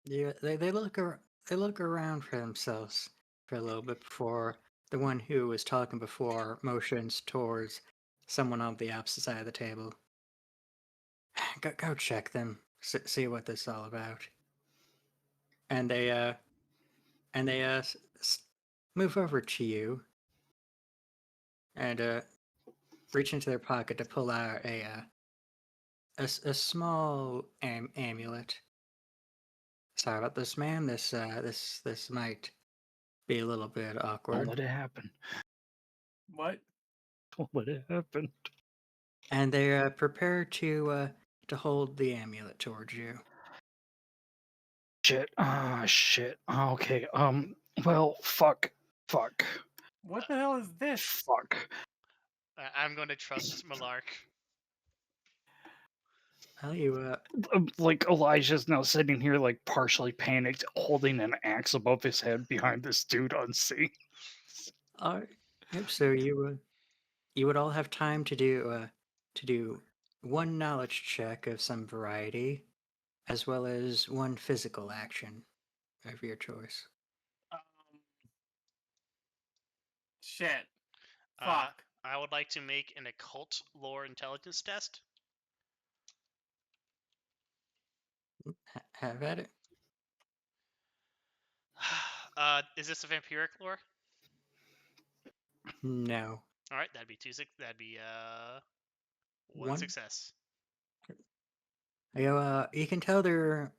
Yeah, they look around for themselves for a little bit before the one who was talking before motions towards someone on the opposite side of the table. Go check them, see what this is all about. And they move over to you and reach into their pocket to pull out a small amulet. Sorry about this, man. This might be a little bit
Don't
awkward.
let it happen.
What?
Don't let it happen.
And they're prepared to hold the amulet towards you.
Shit. Ah, shit. Okay. Well, fuck.
What the hell is this?
Fuck.
I'm going to trust Millarc.
Well, you
Like Elijah's now sitting here, like partially panicked, holding an axe above his head behind this dude unseen.
yep. So you would all have time to do one knowledge check of some variety, as well as one physical action of your choice.
Um, shit.
Uh,
Fuck.
I would like to make an occult lore intelligence test.
Have at it.
Is this a vampiric lore?
No.
All right, that'd be that'd be one
One.
success.
You can tell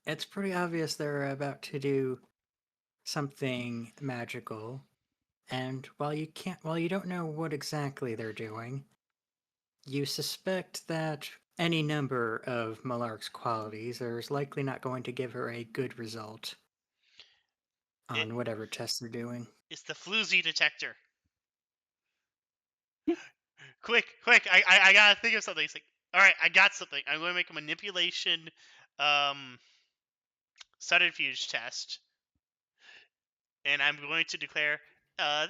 it's pretty obvious they're about to do something magical, and while you don't know what exactly they're doing, you suspect that any number of Millarc's qualities is likely not going to give her a good result on whatever test they're doing.
It's the floozy detector. quick! I gotta think of something. It's like, all right, I got something. I'm going to make a manipulation, subterfuge test, and I'm going to declare.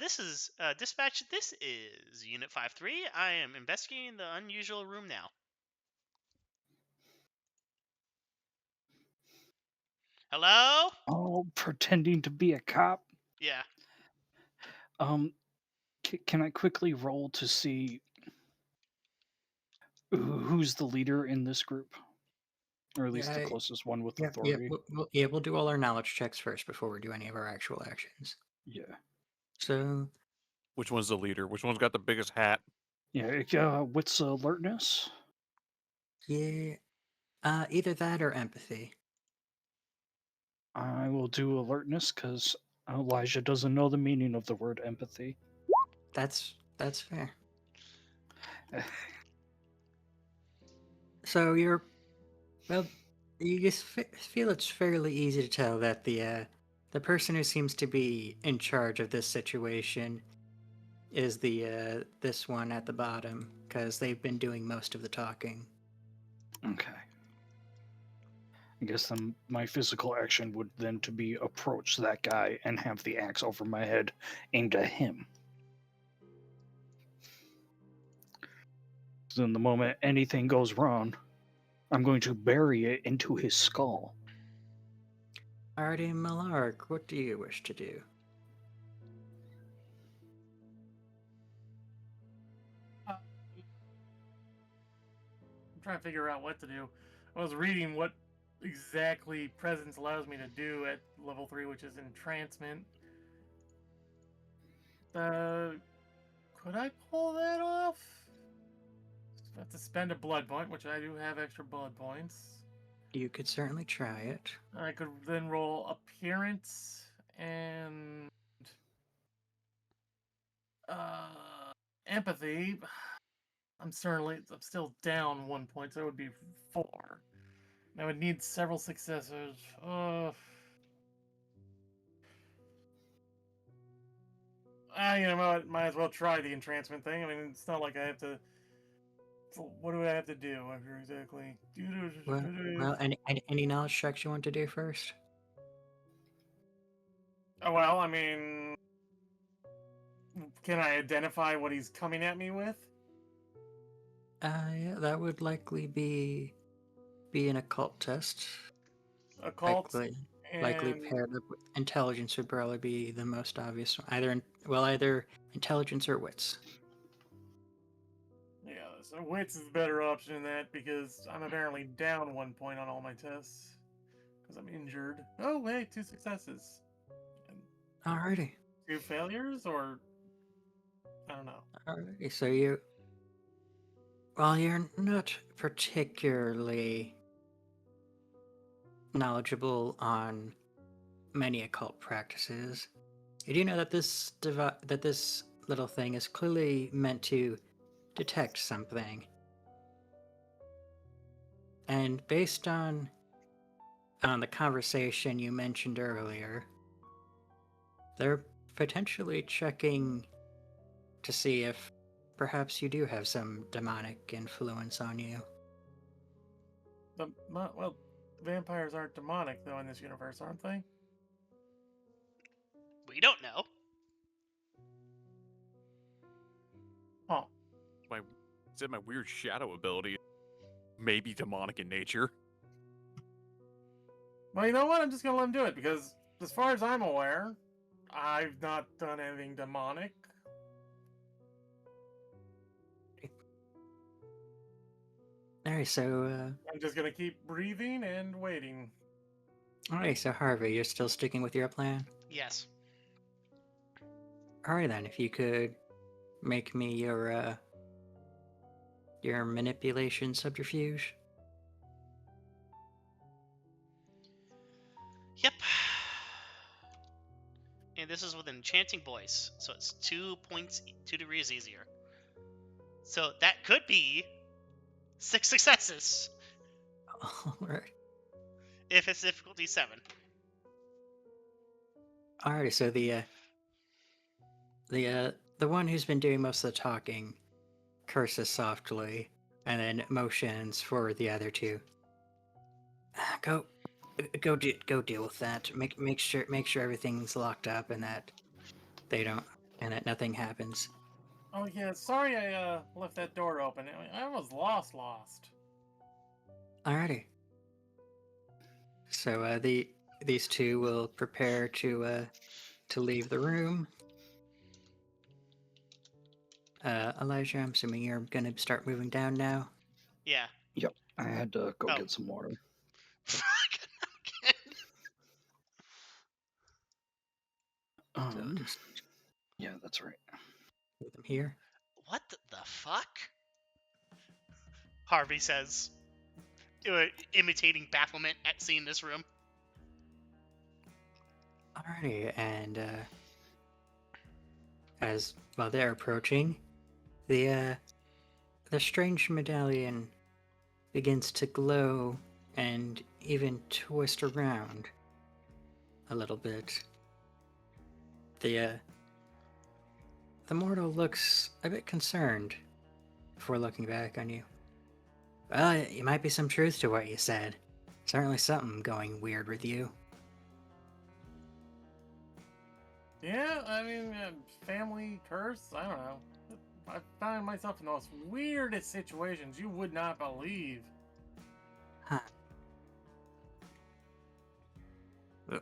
This is dispatch. This is Unit 5-3. I am investigating the unusual room now. Hello?
Oh, pretending to be a cop.
Yeah.
Can I quickly roll to see who's the leader in this group, or at least the
Yeah,
closest one with
yeah, yeah.
authority?
We'll do all our knowledge checks first before we do any of our actual actions.
Yeah.
So,
Which one's the leader? Which one's got the biggest hat?
Yeah. What's alertness?
yeah, either that or empathy.
I will do alertness because Elijah doesn't know the meaning of the word empathy.
That's fair. So well, you just feel it's fairly easy to tell that the person who seems to be in charge of this situation is this one at the bottom, because they've been doing most of the talking.
Okay. I guess then my physical action would then to be approach that guy and have the axe over my head aimed at him. So then the moment anything goes wrong, I'm going to bury it into his skull.
Alrighty, Millarc, what do you wish to do?
I'm trying to figure out what to do. I was reading what exactly presence allows me to do at level 3, which is entrancement. Could I pull that off? I have to spend a blood point, which I do have extra blood points.
You could certainly try it.
I could then roll appearance and empathy. I'm still down 1 point, so it would be 4. I would need several successors. Might as well try the entrancement thing. I mean, it's not like I have to. So what do I have to do exactly?
Well, any knowledge checks you want to do first?
Oh, well, I mean, can I identify what he's coming at me with?
Yeah, that would likely be an occult test.
Occult
Likely
and
paired up with intelligence would probably be the most obvious one. Either intelligence or wits.
yeah, so wits is the better option than that because I'm apparently down 1 point on all my tests because I'm injured. Oh wait, 2 successes. And
Alrighty.
2 failures, or I don't know.
Alrighty, so you're not particularly knowledgeable on many occult practices. You do know that this little thing is clearly meant to detect something. And based on the conversation you mentioned earlier, they're potentially checking to see if perhaps you do have some demonic influence on you.
Well, vampires aren't demonic though in this universe, aren't they?
We don't know.
Oh,
My weird shadow ability may be demonic in nature.
well, you know what? I'm just gonna let him do it because, as far as I'm aware, I've not done anything demonic.
Alright, so
I'm just gonna keep breathing and waiting.
alright, so Harvey, you're still sticking with your plan?
Yes.
Alright then, if you could make me your manipulation subterfuge.
Yep. And this is with enchanting voice, so it's 2 points, 2 degrees easier. So that could be 6 successes
Alright.
if it's difficulty 7.
Alrighty, so the one who's been doing most of the talking curses softly and then motions for the other two. Go deal with that. Make sure everything's locked up and that nothing happens.
Oh yeah, sorry I left that door open. I was lost.
Alrighty. So these two will prepare to leave the room. Elijah, I'm assuming you're gonna start moving down now.
Yeah.
Yep. I had to go
Oh.
get some water.
Fuck.
So
Um,
just
yeah, that's right.
move them here.
What the fuck? Harvey says, imitating bafflement at seeing this room.
Alrighty, and as while they're approaching, the strange medallion begins to glow and even twist around a little bit. The mortal looks a bit concerned before looking back on you. Well, it might be some truth to what you said. Certainly something going weird with you.
Yeah, I mean, family curse. I don't know. I find myself in the most weirdest situations you would not believe.
Huh.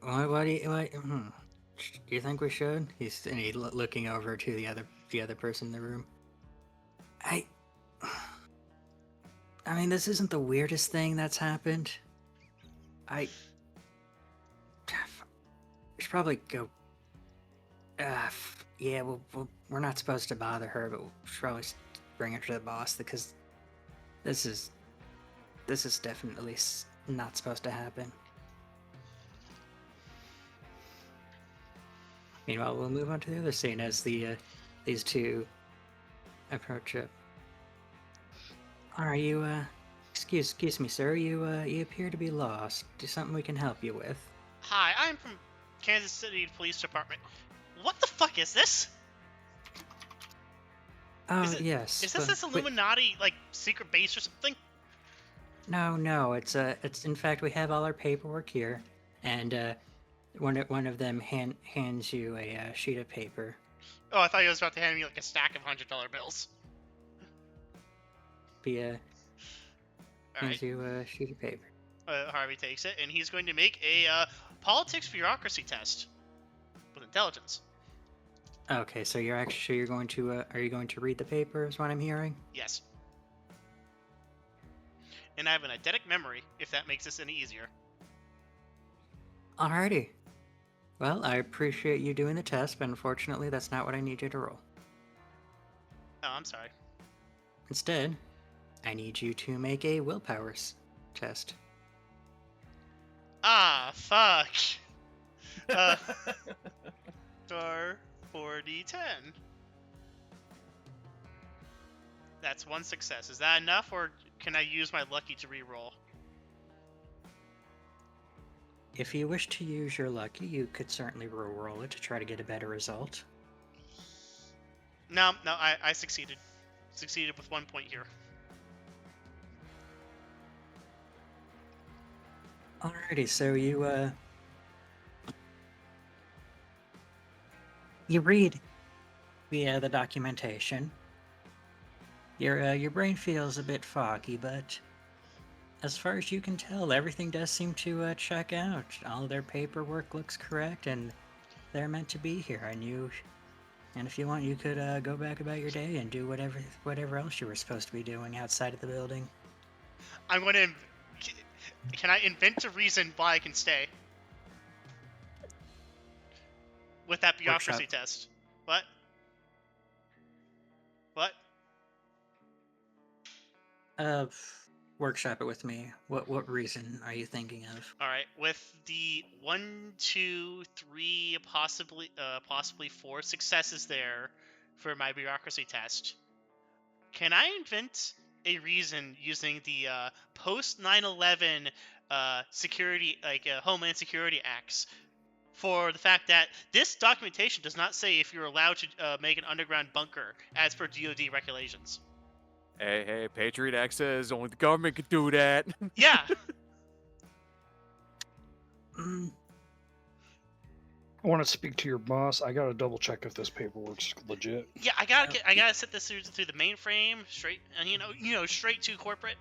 What do you think we should? He's looking over to the other person in the room. I mean, this isn't the weirdest thing that's happened. We should probably go. Yeah, we're not supposed to bother her, but we should probably bring her to the boss because this is definitely not supposed to happen. Meanwhile, we'll move on to the other scene as these two approach up. Are you excuse me, sir? You appear to be lost. Is something we can help you with?
Hi, I'm from Kansas City Police Department. What the fuck is this?
Oh, yes.
Is this Illuminati, like, secret base or something?
No. It's in fact we have all our paperwork here, and one of them hands you a sheet of paper.
Oh, I thought he was about to hand me, like, a stack of $100 bills.
Hands
Alright.
you a sheet of paper.
Harvey takes it, and he's going to make a politics bureaucracy test with intelligence.
Okay, so you're going to are you going to read the paper? Is what I'm hearing.
Yes. And I have an eidetic memory, if that makes this any easier.
Alrighty. Well, I appreciate you doing the test, but unfortunately, that's not what I need you to roll.
Oh, I'm sorry.
Instead, I need you to make a willpower test.
Ah, fuck. Star 4010. That's one success. Is that enough, or can I use my lucky to re-roll?
If you wish to use your lucky, you could certainly roll it to try to get a better result.
No, I succeeded. Succeeded with 1 point here.
Alrighty, so you read the documentation. Your brain feels a bit foggy, but as far as you can tell, everything does seem to check out. All their paperwork looks correct, and they're meant to be here. And if you want, you could go back about your day and do whatever else you were supposed to be doing outside of the building.
I'm going to... Can I invent a reason why I can stay? With that bureaucracy test. What?
Workshop it with me. What reason are you thinking of?
Alright, with the 1, 2, 3, possibly 4 successes there for my bureaucracy test, can I invent a reason using the post 9/11 security, like Homeland Security Acts, for the fact that this documentation does not say if you're allowed to make an underground bunker as per DoD regulations?
Hey, Patriot Act says only the government could do that.
Yeah.
Mm,
I want to speak to your boss. I gotta double check if this paperwork's legit.
Yeah, I gotta set this through the mainframe, straight, and straight to corporate.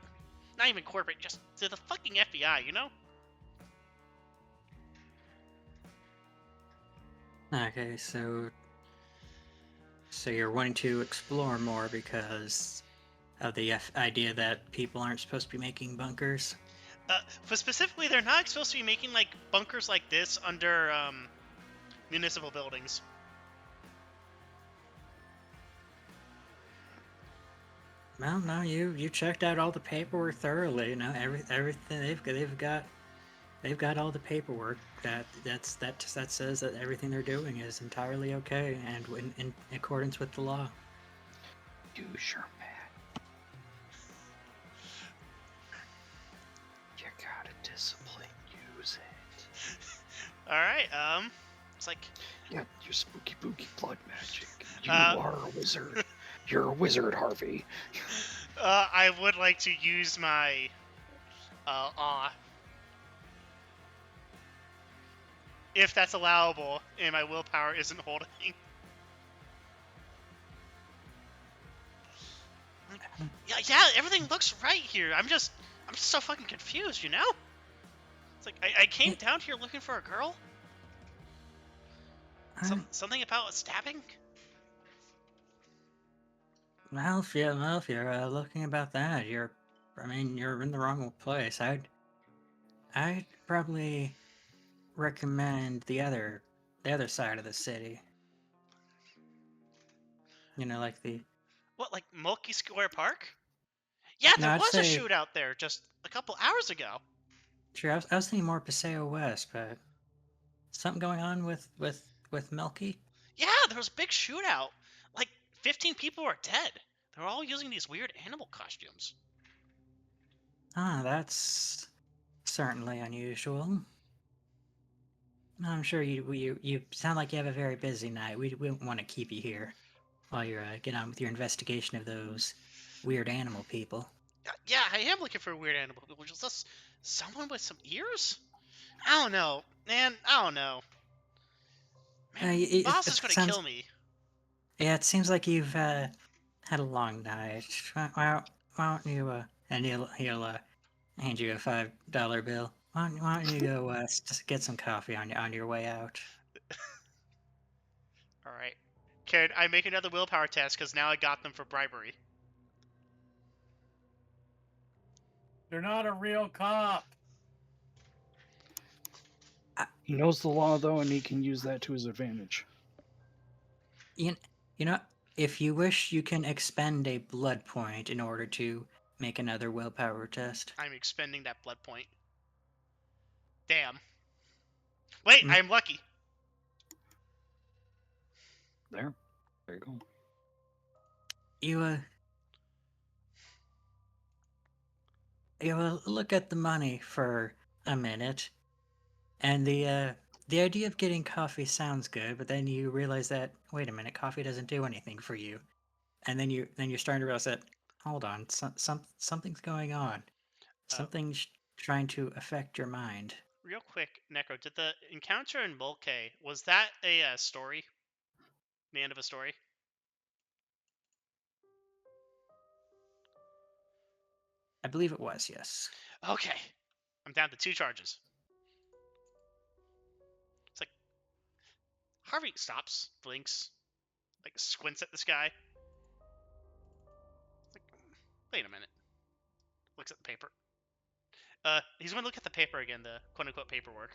Not even corporate, just to the fucking FBI, you know?
Okay, so you're wanting to explore more because of the idea that people aren't supposed to be making bunkers?
But specifically, they're not supposed to be making like bunkers like this under municipal buildings.
Well, no, you checked out all the paperwork thoroughly. You know, everything they've got all the paperwork that says that everything they're doing is entirely okay and in accordance with the law.
Use your man. You gotta discipline. Use it.
All right. It's like
Yeah, your spooky booky blood magic. You are a wizard. You're a wizard, Harvey.
I would like to use my awe, if that's allowable, and my willpower isn't holding. Yeah, everything looks right here. I'm just so fucking confused, you know? It's like I came down here looking for a girl. Something about a stabbing.
Well, if you're looking about that, you're in the wrong place. I'd probably recommend the other side of the city. You know, like the
What, like Mulkey Square Park? Yeah,
No,
there
I'd
was a
say-
shootout there just a couple hours ago.
Sure, I was thinking more Paseo West, but something going on with Milky?
Yeah, there was a big shootout. Like 15 people were dead. They're all using these weird animal costumes.
Ah, that's certainly unusual. I'm sure you sound like you have a very busy night. We wouldn't want to keep you here while you're getting on with your investigation of those weird animal people.
Yeah, I am looking for a weird animal. Was this someone with some ears? I don't know, man. I don't know. Man, boss is gonna kill me.
Yeah, it seems like you've had a long night. Why don't you and he'll hand you a $5 bill. Why don't you go just get some coffee on your way out?
All right. Can I make another willpower test? Because now I got them for bribery.
You're not a real cop.
He knows the law, though, and he can use that to his advantage.
You know, if you wish, you can expend a blood point in order to make another willpower test.
I'm expending that blood point. Damn. Wait, I'm lucky.
There you go.
You look at the money for a minute, and the idea of getting coffee sounds good, but then you realize that, wait a minute, coffee doesn't do anything for you, and then you're starting to realize that, hold on, something's going on, something's trying to affect your mind.
Real quick, Necro, did the encounter in Mulkey, was that a story? The end of a story?
I believe it was, yes.
Okay. I'm down to 2 charges. It's like Harvey stops, blinks, like squints at the sky. It's like, wait a minute. Looks at the paper. He's going to look at the paper again, the quote-unquote paperwork.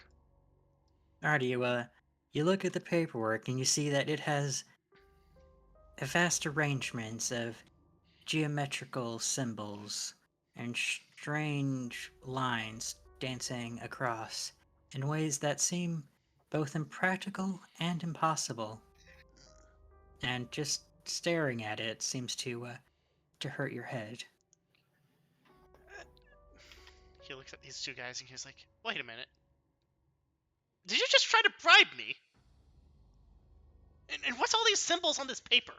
Alrighty, you look at the paperwork and you see that it has vast arrangements of geometrical symbols and strange lines dancing across in ways that seem both impractical and impossible. And just staring at it seems to hurt your head.
He looks at these 2 guys and he's like, wait a minute. Did you just try to bribe me? And what's all these symbols on this paper?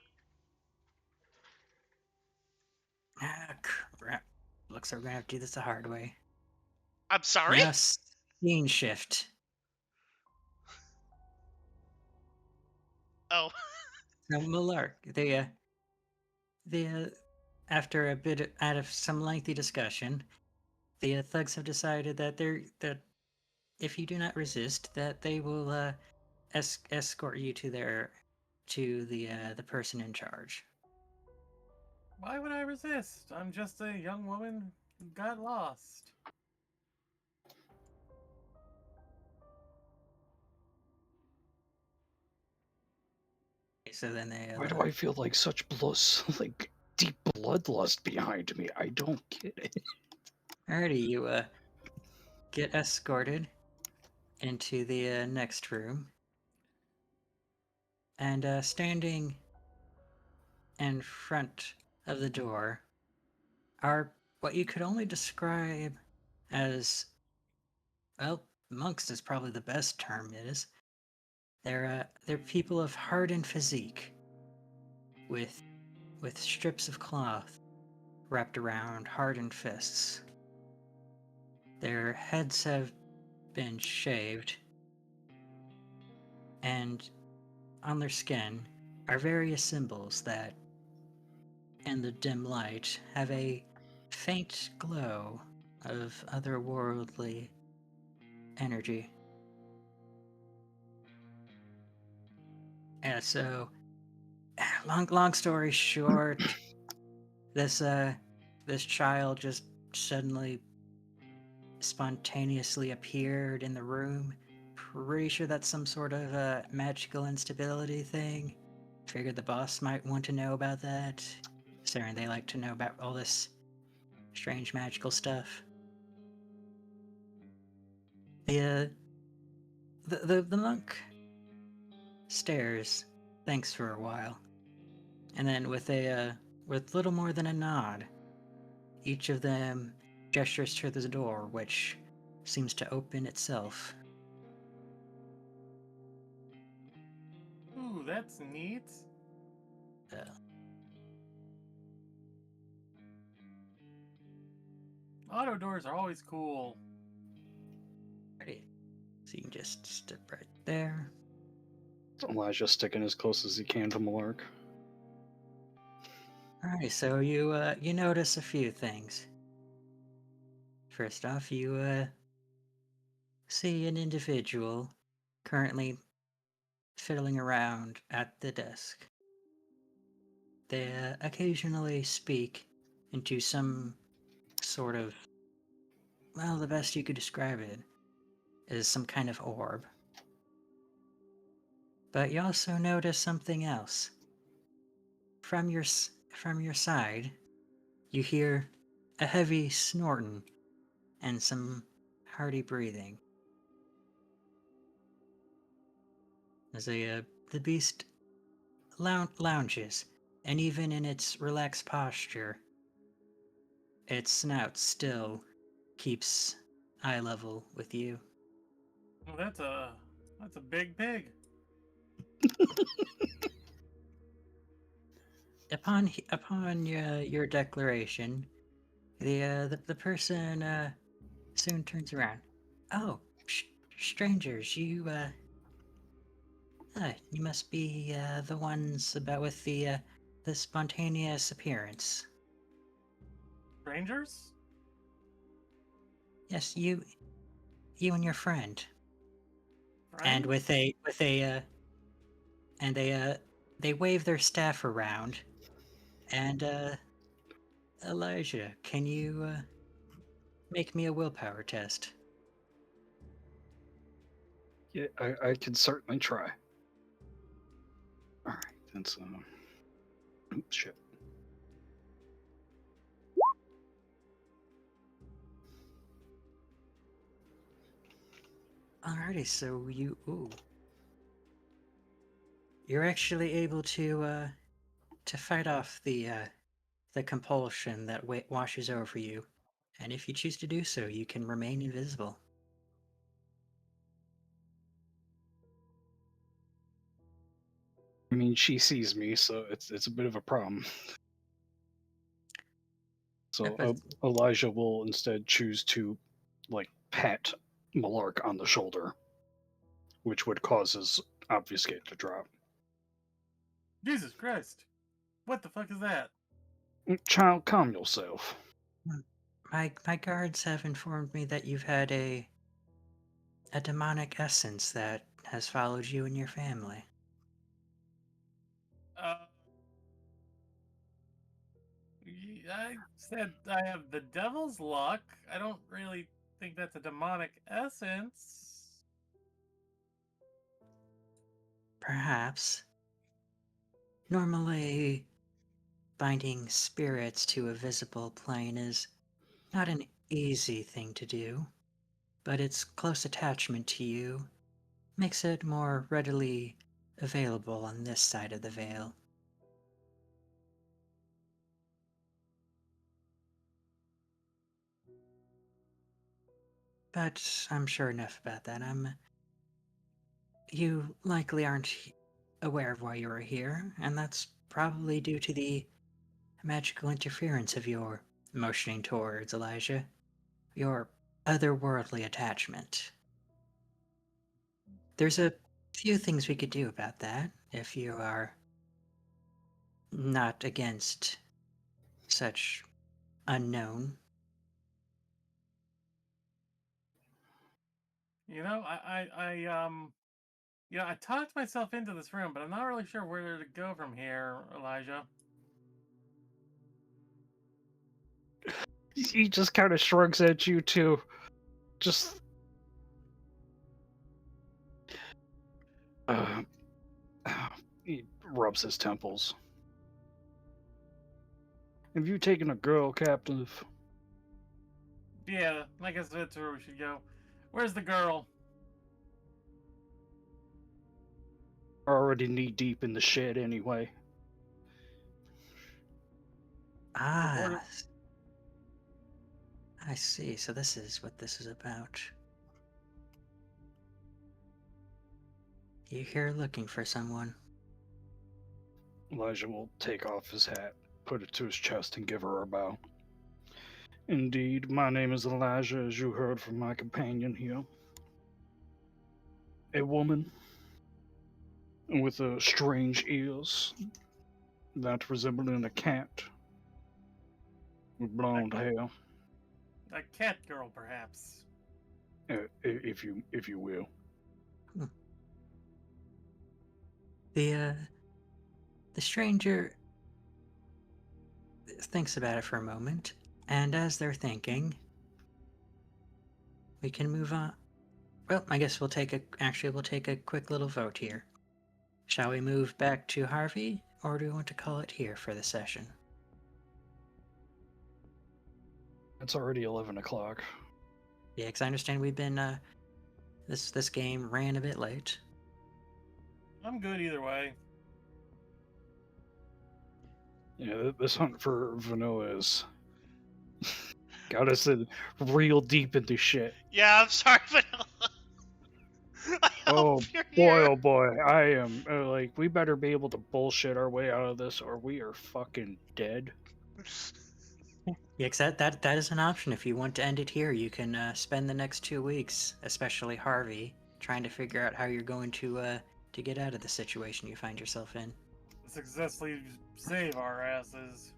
Ah, crap. Looks like we're gonna have to do this the hard way.
I'm sorry?
Now, scene shift.
Oh.
Now, Millarc, after a bit out of some lengthy discussion, the thugs have decided that if you do not resist, that they will escort you to the person in charge.
Why would I resist? I'm just a young woman who got lost.
So then they
Why do I feel like such like deep bloodlust behind me? I don't get it.
alrighty, you get escorted into the next room, and standing in front of the door are what you could only describe as, well, monks is probably the best term is. They're people of hardened physique, with strips of cloth wrapped around hardened fists. Their heads have been shaved, and on their skin are various symbols that, in the dim light, have a faint glow of otherworldly energy. Yeah, so long story short, this child just suddenly spontaneously appeared in the room. Pretty sure that's some sort of magical instability thing. Figured the boss might want to know about that. Considering they like to know about all this strange magical stuff. The monk stares, thanks for a while, and then with little more than a nod, each of them gestures to the door, which seems to open itself.
Ooh, that's neat.
Uh,
Auto doors are always cool.
Ready. So you can just step right there.
Elijah sticking as close as he can to Millarc.
Alright, so you notice a few things. First off, you see an individual currently fiddling around at the desk. They occasionally speak into some sort of, well, the best you could describe it is some kind of orb. But you also notice something else. From your side, you hear a heavy snorting and some hearty breathing. As the beast lounges, and even in its relaxed posture, its snout still keeps eye level with you.
Well, that's a big pig.
Upon your declaration, the person soon turns around. Oh, strangers, you you must be the ones about with the spontaneous appearance.
Strangers?
Yes, you and your friend. And
Friends?
they wave their staff around. And Elijah, can you make me a willpower test?
Yeah, I can certainly try. Alright, that's oops, shit.
Alrighty, so you're actually able to fight off the compulsion that washes over you, and if you choose to do so, you can remain invisible.
I mean, she sees me, so it's a bit of a problem. So
But
Elijah will instead choose to, like, pat Millarc on the shoulder, which would cause his obfuscate to drop.
Jesus Christ. What the fuck is that?
Child, calm yourself.
my guards have informed me that you've had a demonic essence that has followed you and your family?
I said I have the devil's luck. I don't really think that's a demonic essence.
Perhaps. Normally, binding spirits to a visible plane is not an easy thing to do, but its close attachment to you makes it more readily available on this side of the veil. But I'm sure enough about that. You likely aren't aware of why you are here, and that's probably due to the magical interference of your motioning towards Elijah, your otherworldly attachment. There's a few things we could do about that, if you are not against such unknown.
I talked myself into this room, but I'm not really sure where to go from here, Elijah.
He just kind of shrugs at you too. Just he rubs his temples. Have you taken a girl captive?
Yeah, I guess that's where we should go. Where's the girl?
Already knee deep in the shit anyway.
Ah, I see. So this is what this is about. You're here looking for someone.
Elijah will take off his hat, put it to his chest, and give her a bow. Indeed, my name is Elijah, as you heard from my companion here. A woman with strange ears that resembling a cat with blonde hair,
A cat girl, perhaps.
if you will.
The stranger thinks about it for a moment, and as they're thinking, we can move on. Well, I guess we'll take a quick little vote here. Shall we move back to Harvey, or do we want to call it here for the session?
It's already 11 o'clock.
Yeah, because I understand we've been this game ran a bit late.
I'm good either way.
Yeah, this hunt for Vanilla is got us in real deep into shit.
Yeah, I'm sorry, Vanilla. I
Oh
hope you're
boy,
here.
oh boy, I am like, we better be able to bullshit our way out of this, or we are fucking dead.
Yeah, because that is an option. If you want to end it here, you can spend the next 2 weeks, especially Harvey, trying to figure out how you're going to get out of the situation you find yourself in.
Successfully save our asses.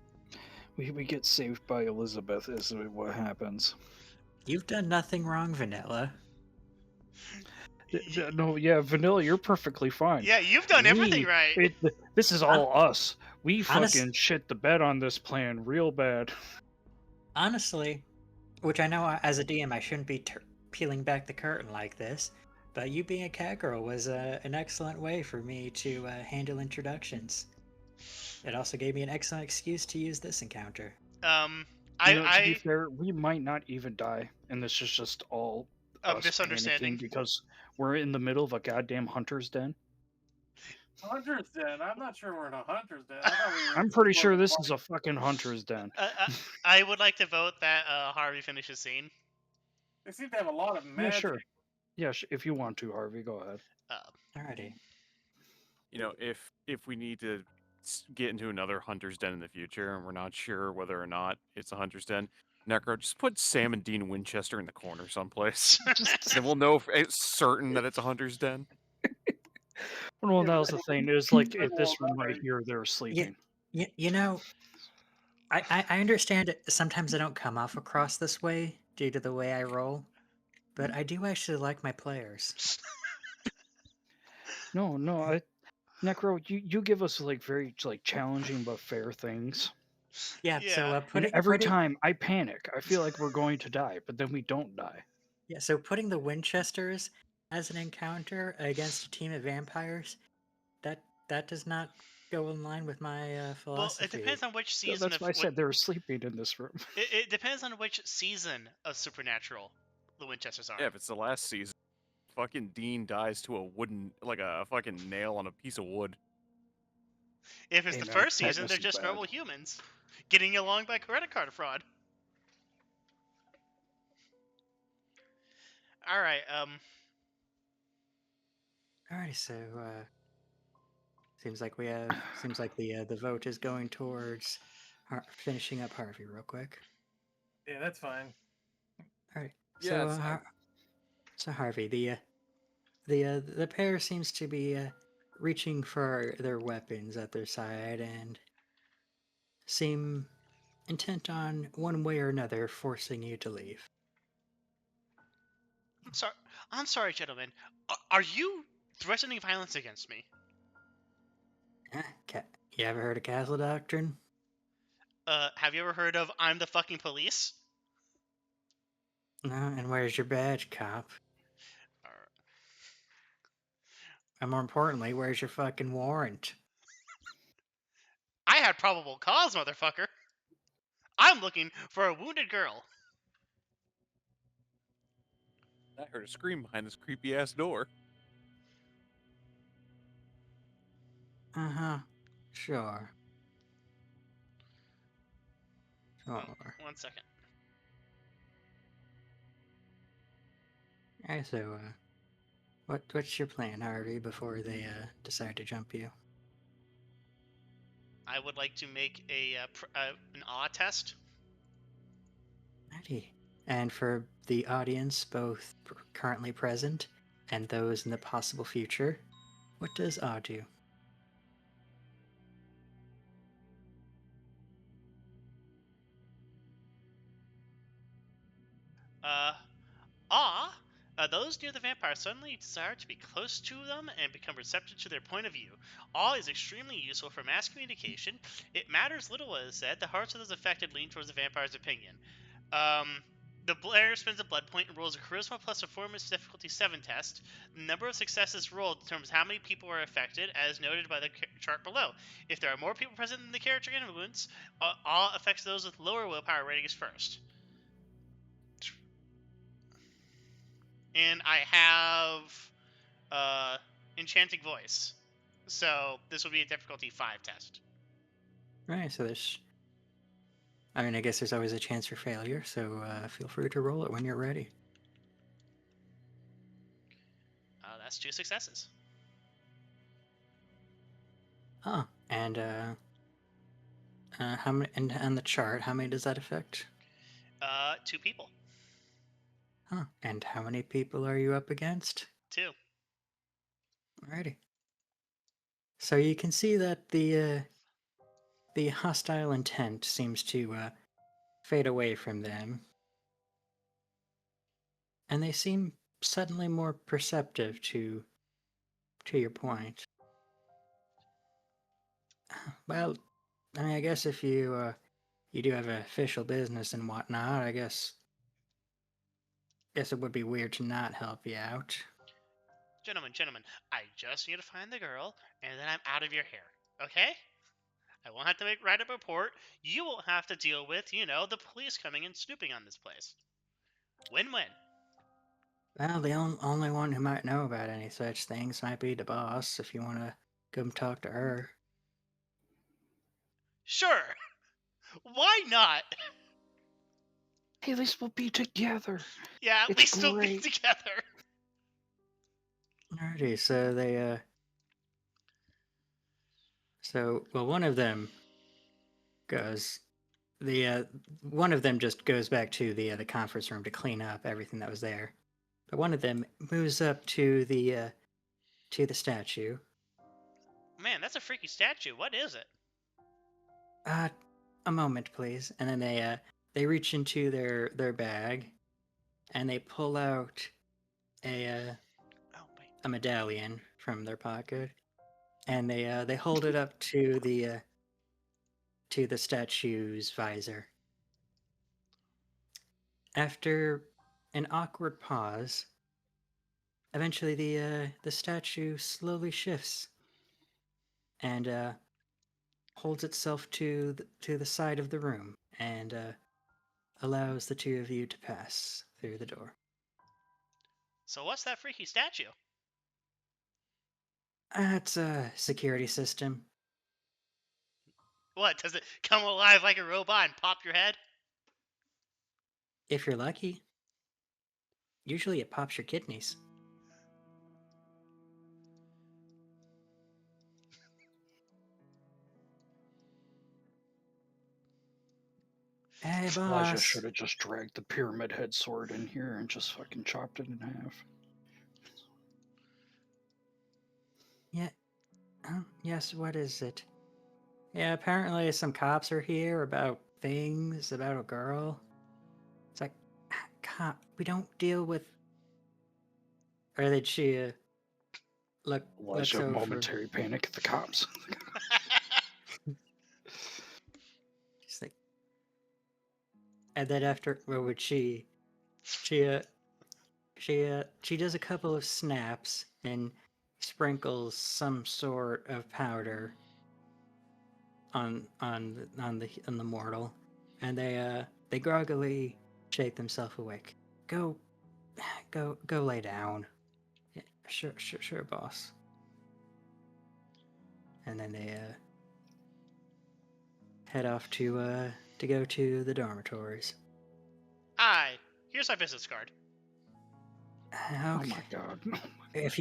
We get saved by Elizabeth is what happens.
You've done nothing wrong, Vanilla.
No, yeah, Vanilla, you're perfectly fine.
Yeah, you've done everything right.
This is all us. We
Honest-
fucking shit the bed on this plan real bad.
Honestly, which I know as a DM I shouldn't be peeling back the curtain like this, but you being a cat girl was an excellent way for me to handle introductions. It also gave me an excellent excuse to use this encounter.
To be fair, we might not even die, and this is just all us
misunderstanding.
panicking because we're in the middle of a goddamn hunter's den.
Hunter's den? I'm not sure we're in a hunter's den. I thought we were
I'm pretty sure this is a fucking hunter's den.
I would like to vote that Harvey finishes scene.
They seem to have a lot of magic.
Yeah, sure. Yeah, if you want to, Harvey, go ahead.
Alrighty.
If we need to get into another hunter's den in the future and we're not sure whether or not it's a hunter's den, Necro, just put Sam and Dean Winchester in the corner someplace. Then we'll know if it's certain that it's a hunter's den.
Well, that was the thing. It was like, at this room right here, they're sleeping.
You know, I understand it. Sometimes I don't come off across this way due to the way I roll, but I do actually like my players.
No, Necro, you give us like very like challenging but fair things.
Yeah. So
Yeah.
And every time I panic, I feel like we're going to die, but then we don't die.
Yeah, so putting the Winchesters as an encounter against a team of vampires, that does not go in line with my
Well,
philosophy.
it depends on which
So
season
that's
of
why I said they were sleeping in this room.
it depends on which season of Supernatural the Winchesters are.
Yeah, if it's the last season, fucking Dean dies to a wooden, like a fucking nail on a piece of wood.
If it's
Hey,
the
man,
first season,
tetanus
they're
is
just
bad.
normal humans getting along by credit card fraud. All right.
Alrighty, so seems like the vote is going towards finishing up Harvey real quick.
Yeah, that's fine.
All right.
Yeah,
So Harvey, the pair seems to be reaching for their weapons at their side and seem intent on one way or another forcing you to leave.
I'm sorry, gentlemen. Are you threatening violence against me?
You ever heard of Castle Doctrine?
Have you ever heard of "I'm the fucking police"?
No, and where's your badge, cop? And more importantly, where's your fucking warrant?
I had probable cause, motherfucker. I'm looking for a wounded girl.
I heard a scream behind this creepy ass door.
Uh-huh. Sure.
Oh,
Sure.
1 second.
Alright, so, what's your plan, Harvey, before they, decide to jump you?
I would like to make an awe test.
Alrighty. And for the audience, both currently present and those in the possible future, what does awe do?
Awe. Those near the vampire suddenly desire to be close to them and become receptive to their point of view. Awe is extremely useful for mass communication. It matters little what is said. The hearts of those affected lean towards the vampire's opinion. The player spends a blood point and rolls a charisma plus performance difficulty 7 test. The number of successes rolled determines how many people are affected, as noted by the chart below. If there are more people present than the character influence, awe affects those with lower willpower ratings first. And I have enchanting voice, so this would be a difficulty 5 test.
Right, so I guess there's always a chance for failure, so feel free to roll it when you're ready.
That's 2 successes.
Oh, and how many? And on the chart, how many does that affect?
2 people.
Huh. And how many people are you up against?
2.
Alrighty. So you can see that the hostile intent seems to fade away from them, and they seem suddenly more perceptive to your point. Well, I guess if you you do have official business and whatnot, I guess it would be weird to not help you out.
Gentlemen, I just need to find the girl, and then I'm out of your hair, okay? I won't have to write a report. You won't have to deal with, the police coming and snooping on this place. Win-win.
Well, the only one who might know about any such things might be the boss, if you want to come talk to her.
Sure. Why not?
Hey, at least we'll be together.
Yeah, at
It's
least we'll be
great.
together.
Alrighty, so well, one of them goes, one of them just goes back to the conference room to clean up everything that was there. But one of them moves up to the statue.
Man, that's a freaky statue. What is it?
A moment, please. And then they reach into their bag, and they pull out a medallion from their pocket, and they hold it up to the statue's visor. After an awkward pause, eventually the statue slowly shifts and holds itself to the side of the room and allows the two of you to pass through the door.
So what's that freaky statue?
It's a security system.
What, does it come alive like a robot and pop your head?
If you're lucky. Usually it pops your kidneys. Hey,
Elijah
boss.
should have just dragged the pyramid head sword in here and just fucking chopped it in half.
Yeah. Yes, what is it? Yeah, apparently some cops are here about things, about a girl. It's like, cop, we don't deal with... Or did she, looks
Elijah,
over...
momentary panic at the cops.
She's like... And then after, what would she does a couple of snaps and sprinkles some sort of powder on the mortal, and they groggily shake themselves awake. Go lay down. Yeah, sure, boss. And then they head off to go to the dormitories.
Hi, here's my business card.
Okay.
Oh my god.
If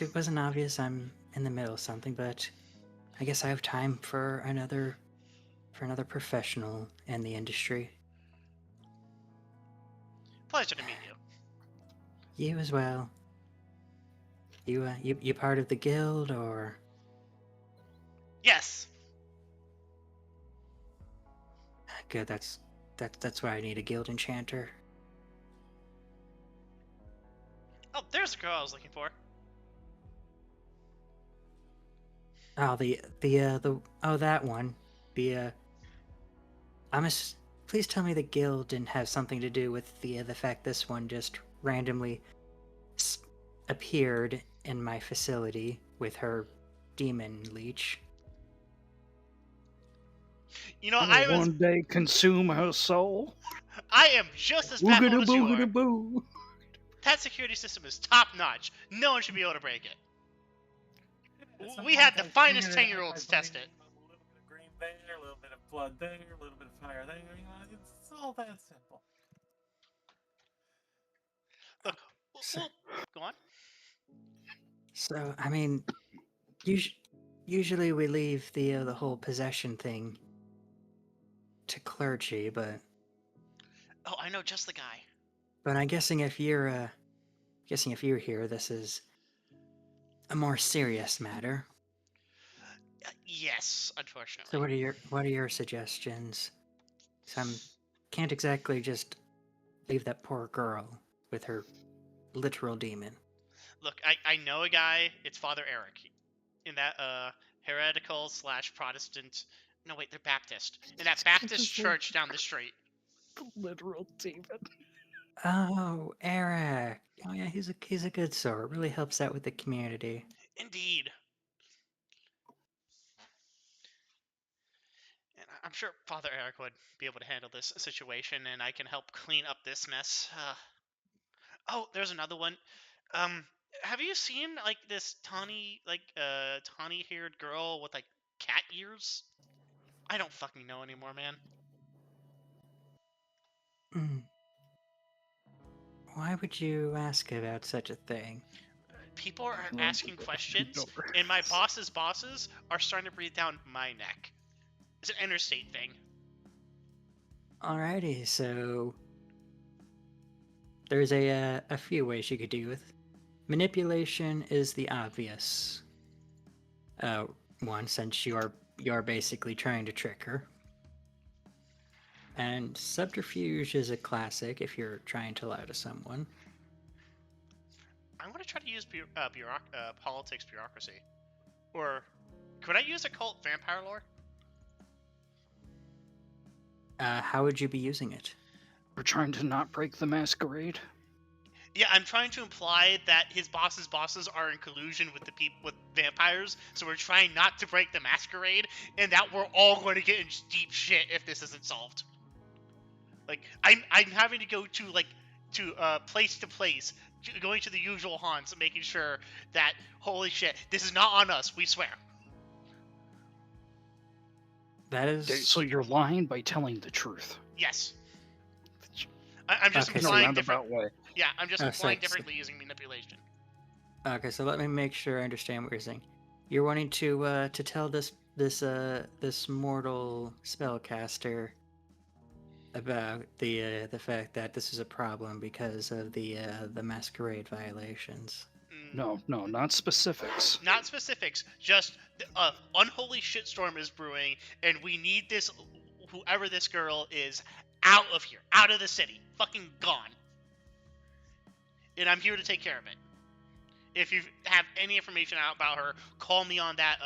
it wasn't obvious, I'm in the middle of something, but I guess I have time for another professional in the industry.
Pleasure to meet you.
You as well. You part of the guild, or?
Yes.
Good. That's why I need a guild enchanter.
Oh, there's the girl I was looking for.
Oh, that one. Please tell me the guild didn't have something to do with the fact this one just randomly appeared in my facility with her demon leech.
You know,
I will one day consume her soul.
I am just as baffled as you are.
Boo.
That security system is top notch. No one should be able to break it. We had the finest 10-year-olds test it.
A little bit of green there, a little bit of blood there, a little bit of fire there. You know, it's all that simple.
Look, go on.
So, I mean, usually we leave the whole possession thing to clergy, but...
Oh, I know just the guy.
But I'm guessing if you're here, this is a more serious matter.
Yes, unfortunately.
So what are your suggestions? So can't exactly just leave that poor girl with her literal demon.
Look, I know a guy. It's Father Eric, in that heretical / Protestant. No, wait, they're Baptist. In that Baptist church down the street.
The literal demon.
Oh, Eric. Oh yeah, he's a good sort. Really helps out with the community.
Indeed. And I'm sure Father Eric would be able to handle this situation, and I can help clean up this mess. Oh, there's another one. Have you seen like this tawny-haired girl with like cat ears? I don't fucking know anymore, man.
Why would you ask about such a thing?
People are asking questions, and my boss's bosses are starting to breathe down my neck. It's an interstate thing.
Alrighty, so there's a few ways you could do with. Manipulation is the obvious one, since you are basically trying to trick her. And subterfuge is a classic if you're trying to lie to someone.
I'm gonna try to use politics bureaucracy, or could I use occult vampire lore?
How would you be using it?
We're trying to not break the masquerade.
Yeah, I'm trying to imply that his boss's bosses are in collusion with the people with vampires, so we're trying not to break the masquerade, and that we're all going to get in deep shit if this isn't solved. Like, I'm having to go to place to place, going to the usual haunts, making sure that holy shit, this is not on us. We swear.
That
Okay,
is.
so you're lying by telling the truth.
Yes. I'm just
Okay,
In a
so
implying different.
roundabout way.
Yeah, I'm just
Oh,
implying
so-
differently using manipulation.
Okay, so let me make sure I understand what you're saying. You're wanting to tell this mortal spellcaster about the fact that this is a problem because of the masquerade violations.
Mm,
No, not specifics.
Not specifics, just unholy shitstorm is brewing, and we need this, whoever this girl is, out of here, out of the city, fucking gone. And I'm here to take care of it. If you have any information out about her, call me on that.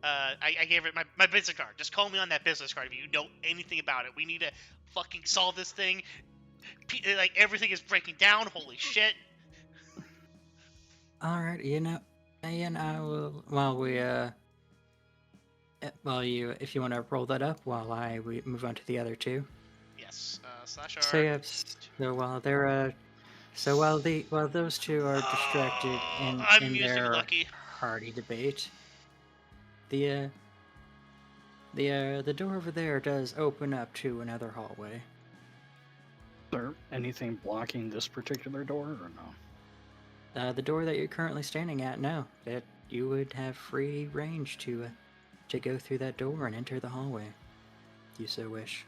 I gave it my business card. Just call me on that business card if you know anything about it. We need to fucking solve this thing. Like, everything is breaking down. Holy shit.
All right, and I will if you want to roll that up while we move on to the other two.
Yes. Slash R.
So yeah, so while those two are distracted
I'm
in
music
their
lucky.
hearty debate, the door over there does open up to another hallway.
Is there anything blocking this particular door or no?
The door that you're currently standing at, no, that you would have free range to go through that door and enter the hallway, if you so wish.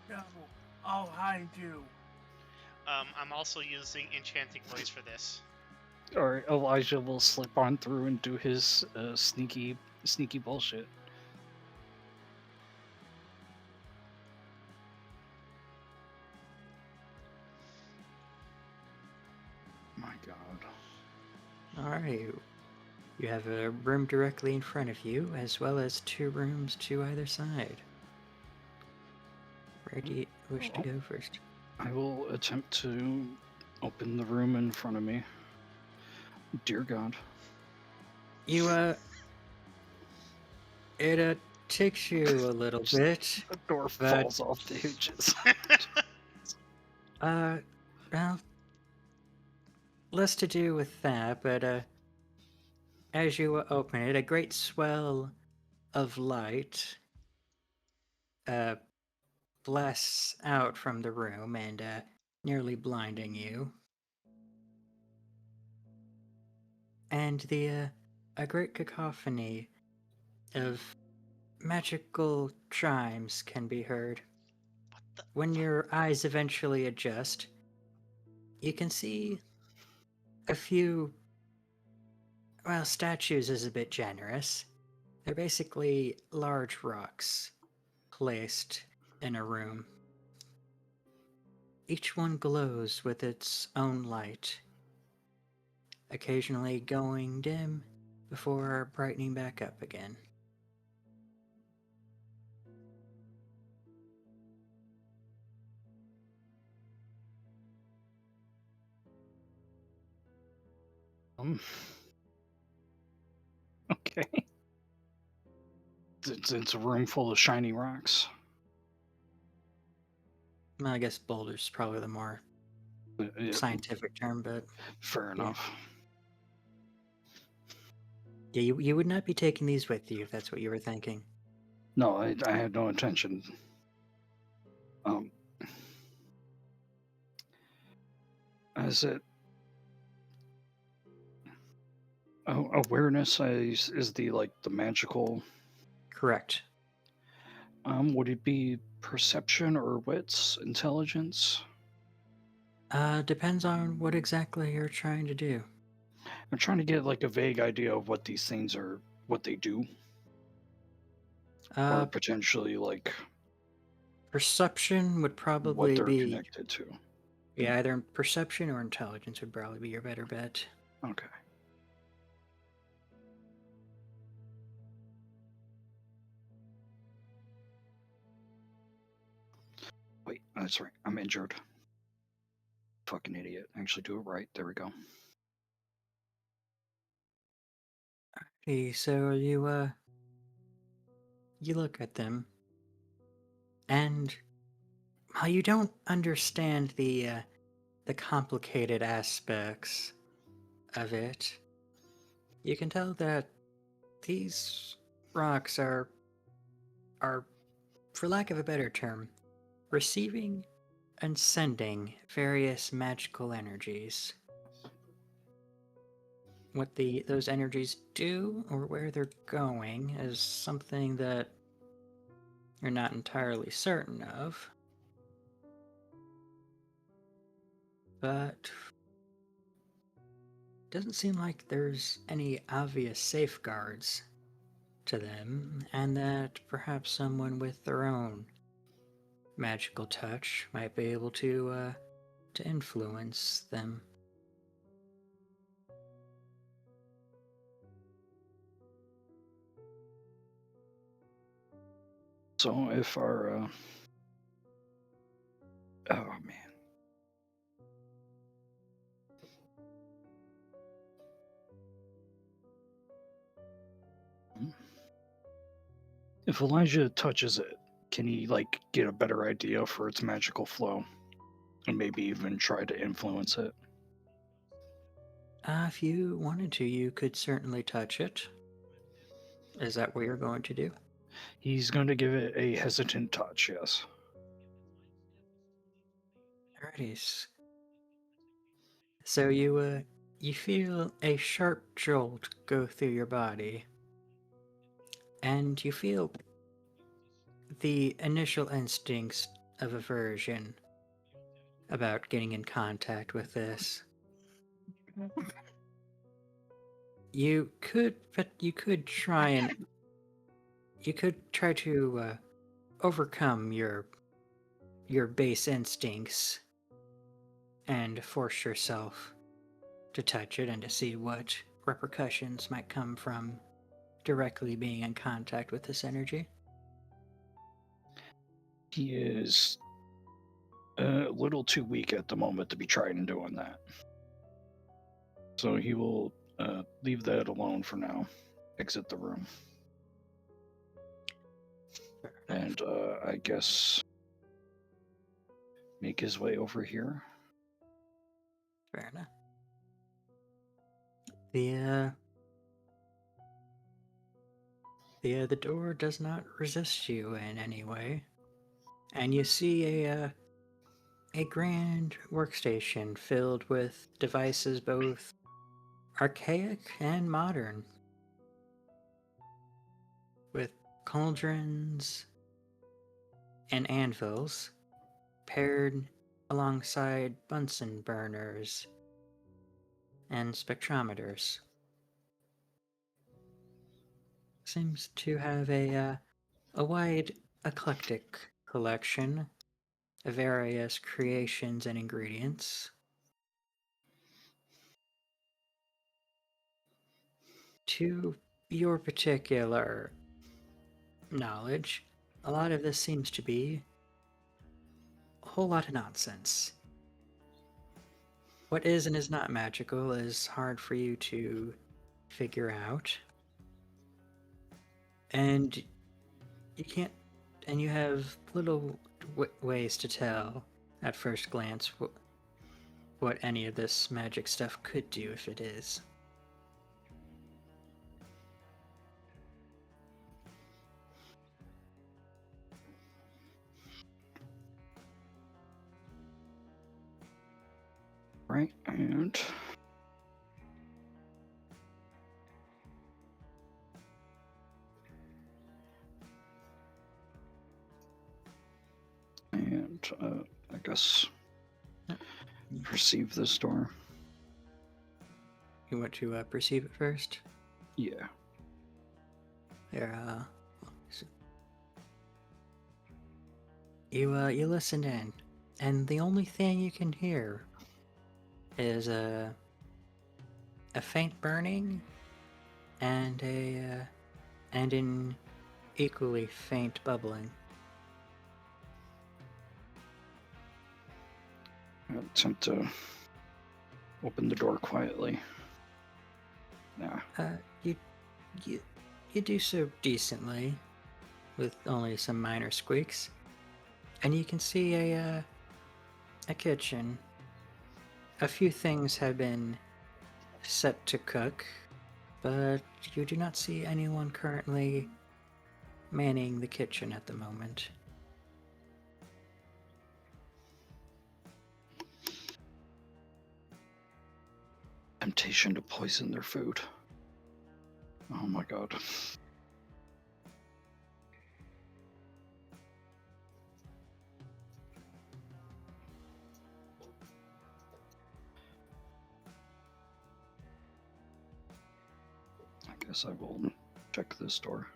No, I'll hide you.
I'm also using enchanting voice for this.
Or Elijah will slip on through and do his sneaky bullshit. My God.
Alright, you have a room directly in front of you, as well as 2 rooms to either side. Where do you wish to go first?
I will attempt to open the room in front of me. Dear God.
You, it takes you a little bit.
The door
But-
falls off the hinges.
Well, less to do with that, but as you open it, a great swell of light blasts out from the room and nearly blinding you. And a great cacophony of magical chimes can be heard.
What the?
When your eyes eventually adjust, you can see a few, well, statues is a bit generous. They're basically large rocks placed in a room. Each one glows with its own light, occasionally going dim before brightening back up again.
Okay. It's a room full of shiny rocks.
Well, I guess boulder's probably the more
Yeah,
scientific term, but
fair
yeah.
enough.
yeah, you would not be taking these with you if that's what you were thinking.
No, I had no intention. Is it awareness is the the magical?
Correct.
Would it be perception or wits, intelligence?
Depends on what exactly you're trying to do.
I'm trying to get a vague idea of what these things are, what they do, or potentially
Perception would
what
probably
they're
be
connected to.
yeah, either perception or intelligence would probably be your better bet.
Okay. Wait, that's right. I'm injured. Fucking idiot. Actually, do it right. There we go.
Okay, so you look at them, and while you don't understand the complicated aspects of it, you can tell that these rocks are, for lack of a better term, receiving and sending various magical energies. What those energies do or where they're going is something that you're not entirely certain of. But it doesn't seem like there's any obvious safeguards to them, and that perhaps someone with their own magical touch might be able to influence them.
So if our oh man. If Elijah touches it, can he like get a better idea for its magical flow and maybe even try to influence it?
If you wanted to, you could certainly touch it. Is that what you're going to do?
He's going to give it a hesitant touch, yes.
Alrighty. So you feel a sharp jolt go through your body, and you feel the initial instincts of aversion about getting in contact with this. You could try to overcome your base instincts and force yourself to touch it and to see what repercussions might come from directly being in contact with this energy.
He is a little too weak at the moment to be trying doing that. So he will leave that alone for now. Exit the room. And I guess make his way over here.
Fair enough. The door does not resist you in any way, and you see a grand workstation filled with devices both archaic and modern, with cauldrons and anvils paired alongside Bunsen burners and spectrometers. Seems to have a wide, eclectic collection of various creations and ingredients. To your particular knowledge, a lot of this seems to be a whole lot of nonsense. What is and is not magical is hard for you to figure out. And you can't, and you have little ways to tell at first glance what any of this magic stuff could do if it is.
Right, and I guess perceive this door.
You want to perceive it first?
Yeah.
There, You listen in, and the only thing you can hear is a faint burning and an equally faint bubbling.
I attempt to open the door quietly. Nah.
You do so decently, with only some minor squeaks, and you can see a kitchen. A few things have been set to cook, but you do not see anyone currently manning the kitchen at the moment.
Temptation to poison their food. Oh my god. I guess I will check this door.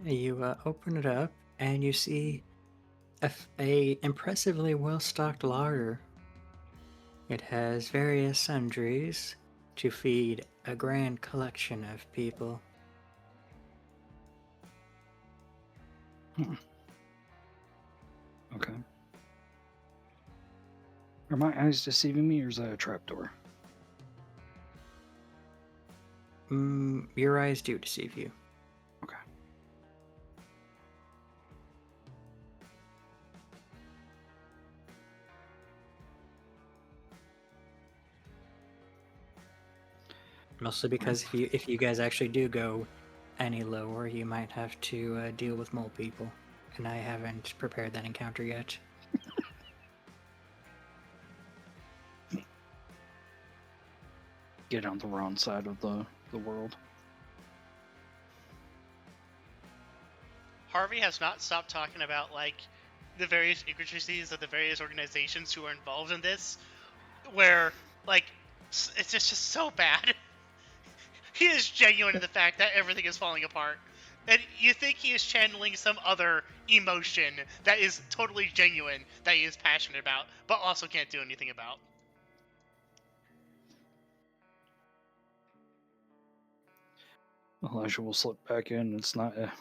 You open it up, and you see a impressively well-stocked larder. It has various sundries to feed a grand collection of people.
Okay. Are my eyes deceiving me, or is that a trapdoor?
Your eyes do deceive you.
Okay.
Mostly because if you guys actually do go any lower, you might have to deal with mole people, and I haven't prepared that encounter yet.
Get on the wrong side of the world.
Harvey has not stopped talking about, like, the various intricacies of the various organizations who are involved in this, where, like, it's just so bad. He is genuine in the fact that everything is falling apart. And you think he is channeling some other emotion that is totally genuine, that he is passionate about, but also can't do anything about.
Elijah will slip back in. It's not a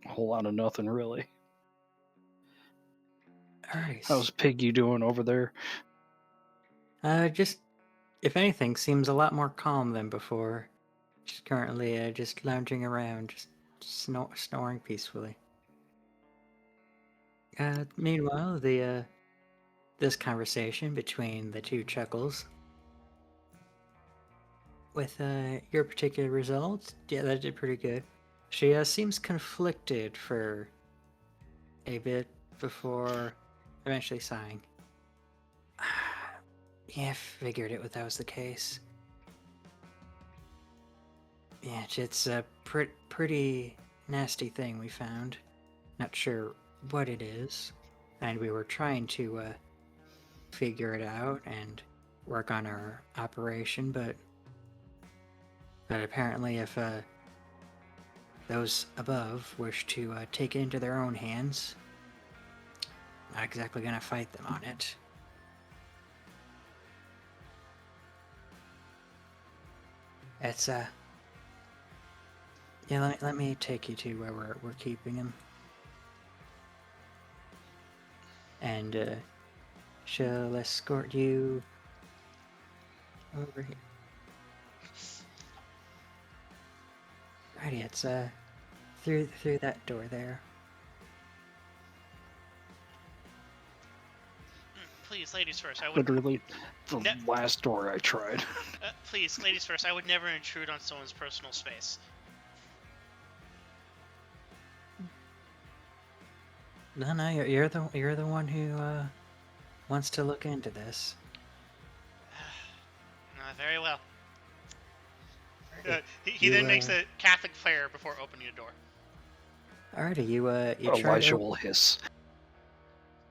whole lot of nothing, really.
Alright.
How's Piggy doing over there?
Just, if anything, seems a lot more calm than before. She's currently just lounging around, just snoring peacefully. Meanwhile, this conversation between the two chuckles, with your particular results, yeah, that did pretty good. She seems conflicted for a bit before eventually sighing. Yeah, figured that was the case. Yeah, it's a pretty nasty thing we found. Not sure what it is, and we were trying to figure it out and work on our operation, but apparently if those above wish to take it into their own hands, not exactly gonna fight them on it. It's yeah, let me take you to where we're keeping him. And she'll escort you over here. Alrighty, it's through that door there.
Please, ladies first. I would
Literally the last door I tried.
please, ladies first. I would never intrude on someone's personal space.
No, you're the one who wants to look into this.
Very well. He then makes a Catholic prayer before opening the door.
Alrighty, you try
Elijah
to
will hiss.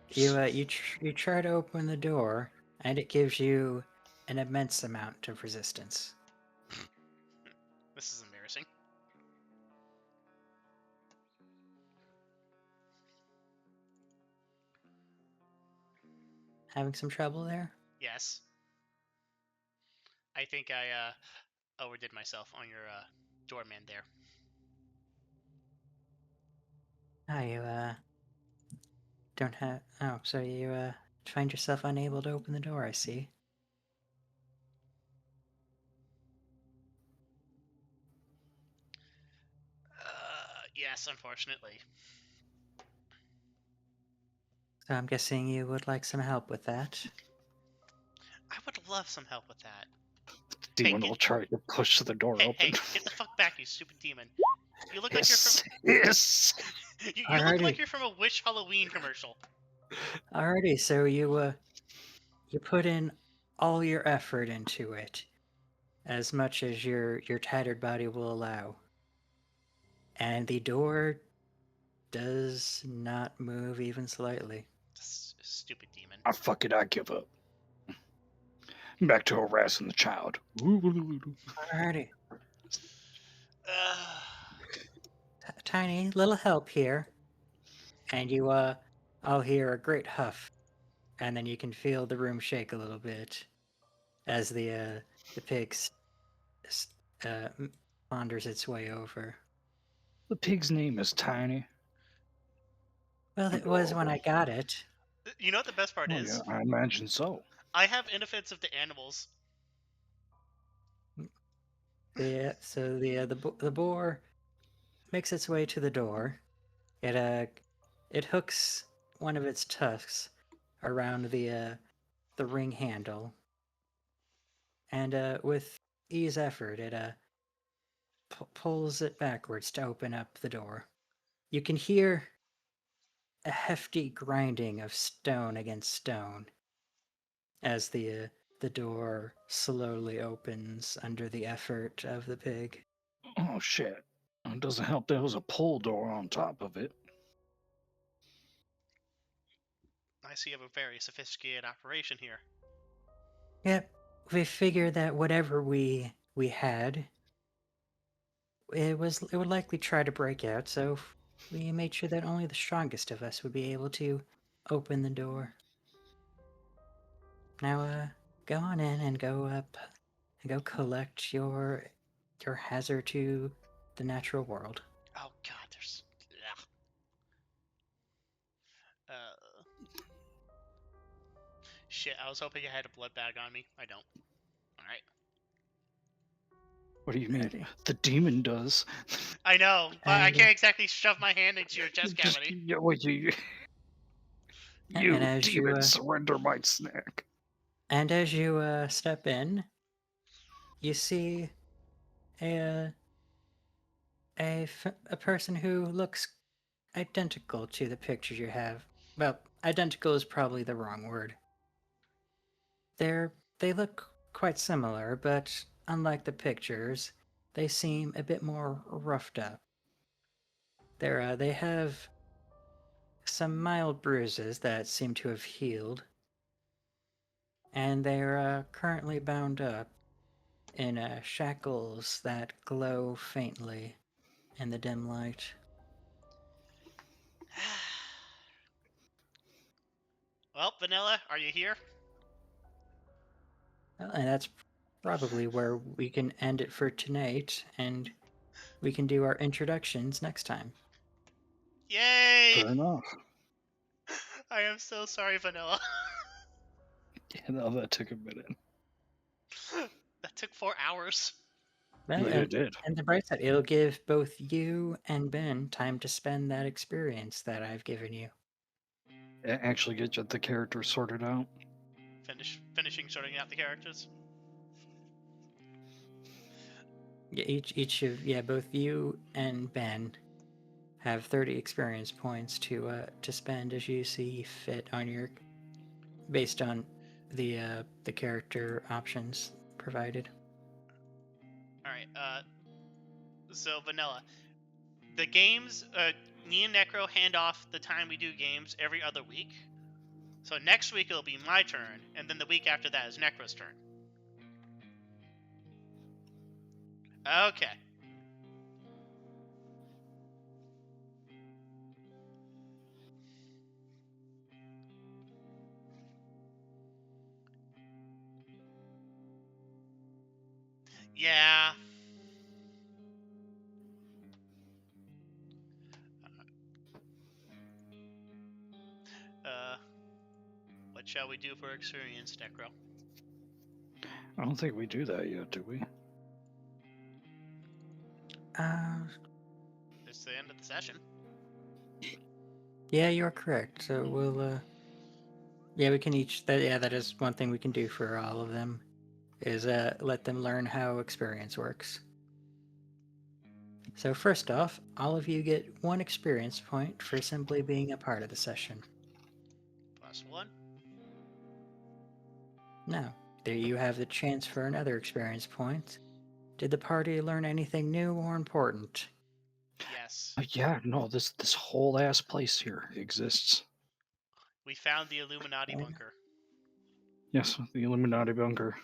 you try to open the door, and it gives you an immense amount of resistance.
This is embarrassing.
having some trouble there?
Yes. I think I overdid myself on your doorman there.
Oh, you don't have. Oh, so you find yourself unable to open the door. I see.
Yes, unfortunately.
So I'm guessing you would like some help with that.
I would love some help with that.
Demon will try to push the door open.
Hey, get the fuck back, you stupid demon! You look like you're from.
Yes.
You look like
Alrighty.
you're from a Wish Halloween commercial.
Alrighty, so you put in all your effort into it, as much as your tattered body will allow, and the door does not move even slightly.
Stupid demon.
Fuck it, I give up. Back to harassing the child.
Alrighty, tiny little help here, and you all hear a great huff, and then you can feel the room shake a little bit as the pig ponders its way over.
The pig's name is Tiny.
Well, it was when I got it.
You know what the best part
Oh,
is?
yeah, I imagine so.
I have inoffensive to animals.
The boar makes its way to the door. It hooks one of its tusks around the ring handle, and with ease effort, it pulls it backwards to open up the door. You can hear a hefty grinding of stone against stone as the door slowly opens under the effort of the pig.
Oh, shit. It doesn't help there was a pull door on top of it.
I see you have a very sophisticated operation here.
Yep, we figured that whatever we had, it would likely try to break out, so we made sure that only the strongest of us would be able to open the door. Now, go on in and go up and go collect your hazard to the natural world.
Oh god, there's. Shit, I was hoping I had a blood bag on me. I don't. Alright.
What do you mean?
Ready.
The demon does.
I know, but I
And-
can't exactly shove my hand into your chest
Just,
cavity.
yeah, well, you
And as
demon,
you
surrender my snack.
and as you step in, you see a a person who looks identical to the pictures you have. Well, identical is probably the wrong word. They look quite similar, but unlike the pictures, they seem a bit more roughed up. They have some mild bruises that seem to have healed, and they're currently bound up in shackles that glow faintly in the dim light.
Well, Vanilla, are you here?
Well, and that's probably where we can end it for tonight, and we can do our introductions next time.
Yay!
Fair enough.
I am so sorry, Vanilla.
Yeah, no, that took a minute.
That took 4 hours.
Well,
Yeah, it did.
and the bright side, it'll give both you and Ben time to spend that experience that I've given you.
Actually get the character sorted out.
Finishing sorting out the characters.
Yeah, each of both you and Ben have 30 experience points to spend as you see fit on your based on the character options provided.
Alright, so Vanilla. The games, me and Necro hand off the time we do games every other week. So next week it'll be my turn, and then the week after that is Necro's turn. Okay. Yeah. What shall we do for experience, Necro?
I don't think we do that yet, do we?
It's the end of the session.
Yeah, you're correct. So we'll, yeah, we can each. That is one thing we can do for all of them, is let them learn how experience works. So first off, all of you get 1 experience point for simply being a part of the session.
+1.
Now, there you have the chance for another experience point. Did the party learn anything new or important?
Yes.
Yeah, no, this whole ass place here exists.
We found the Illuminati
Yeah.
bunker.
Yes, the Illuminati bunker.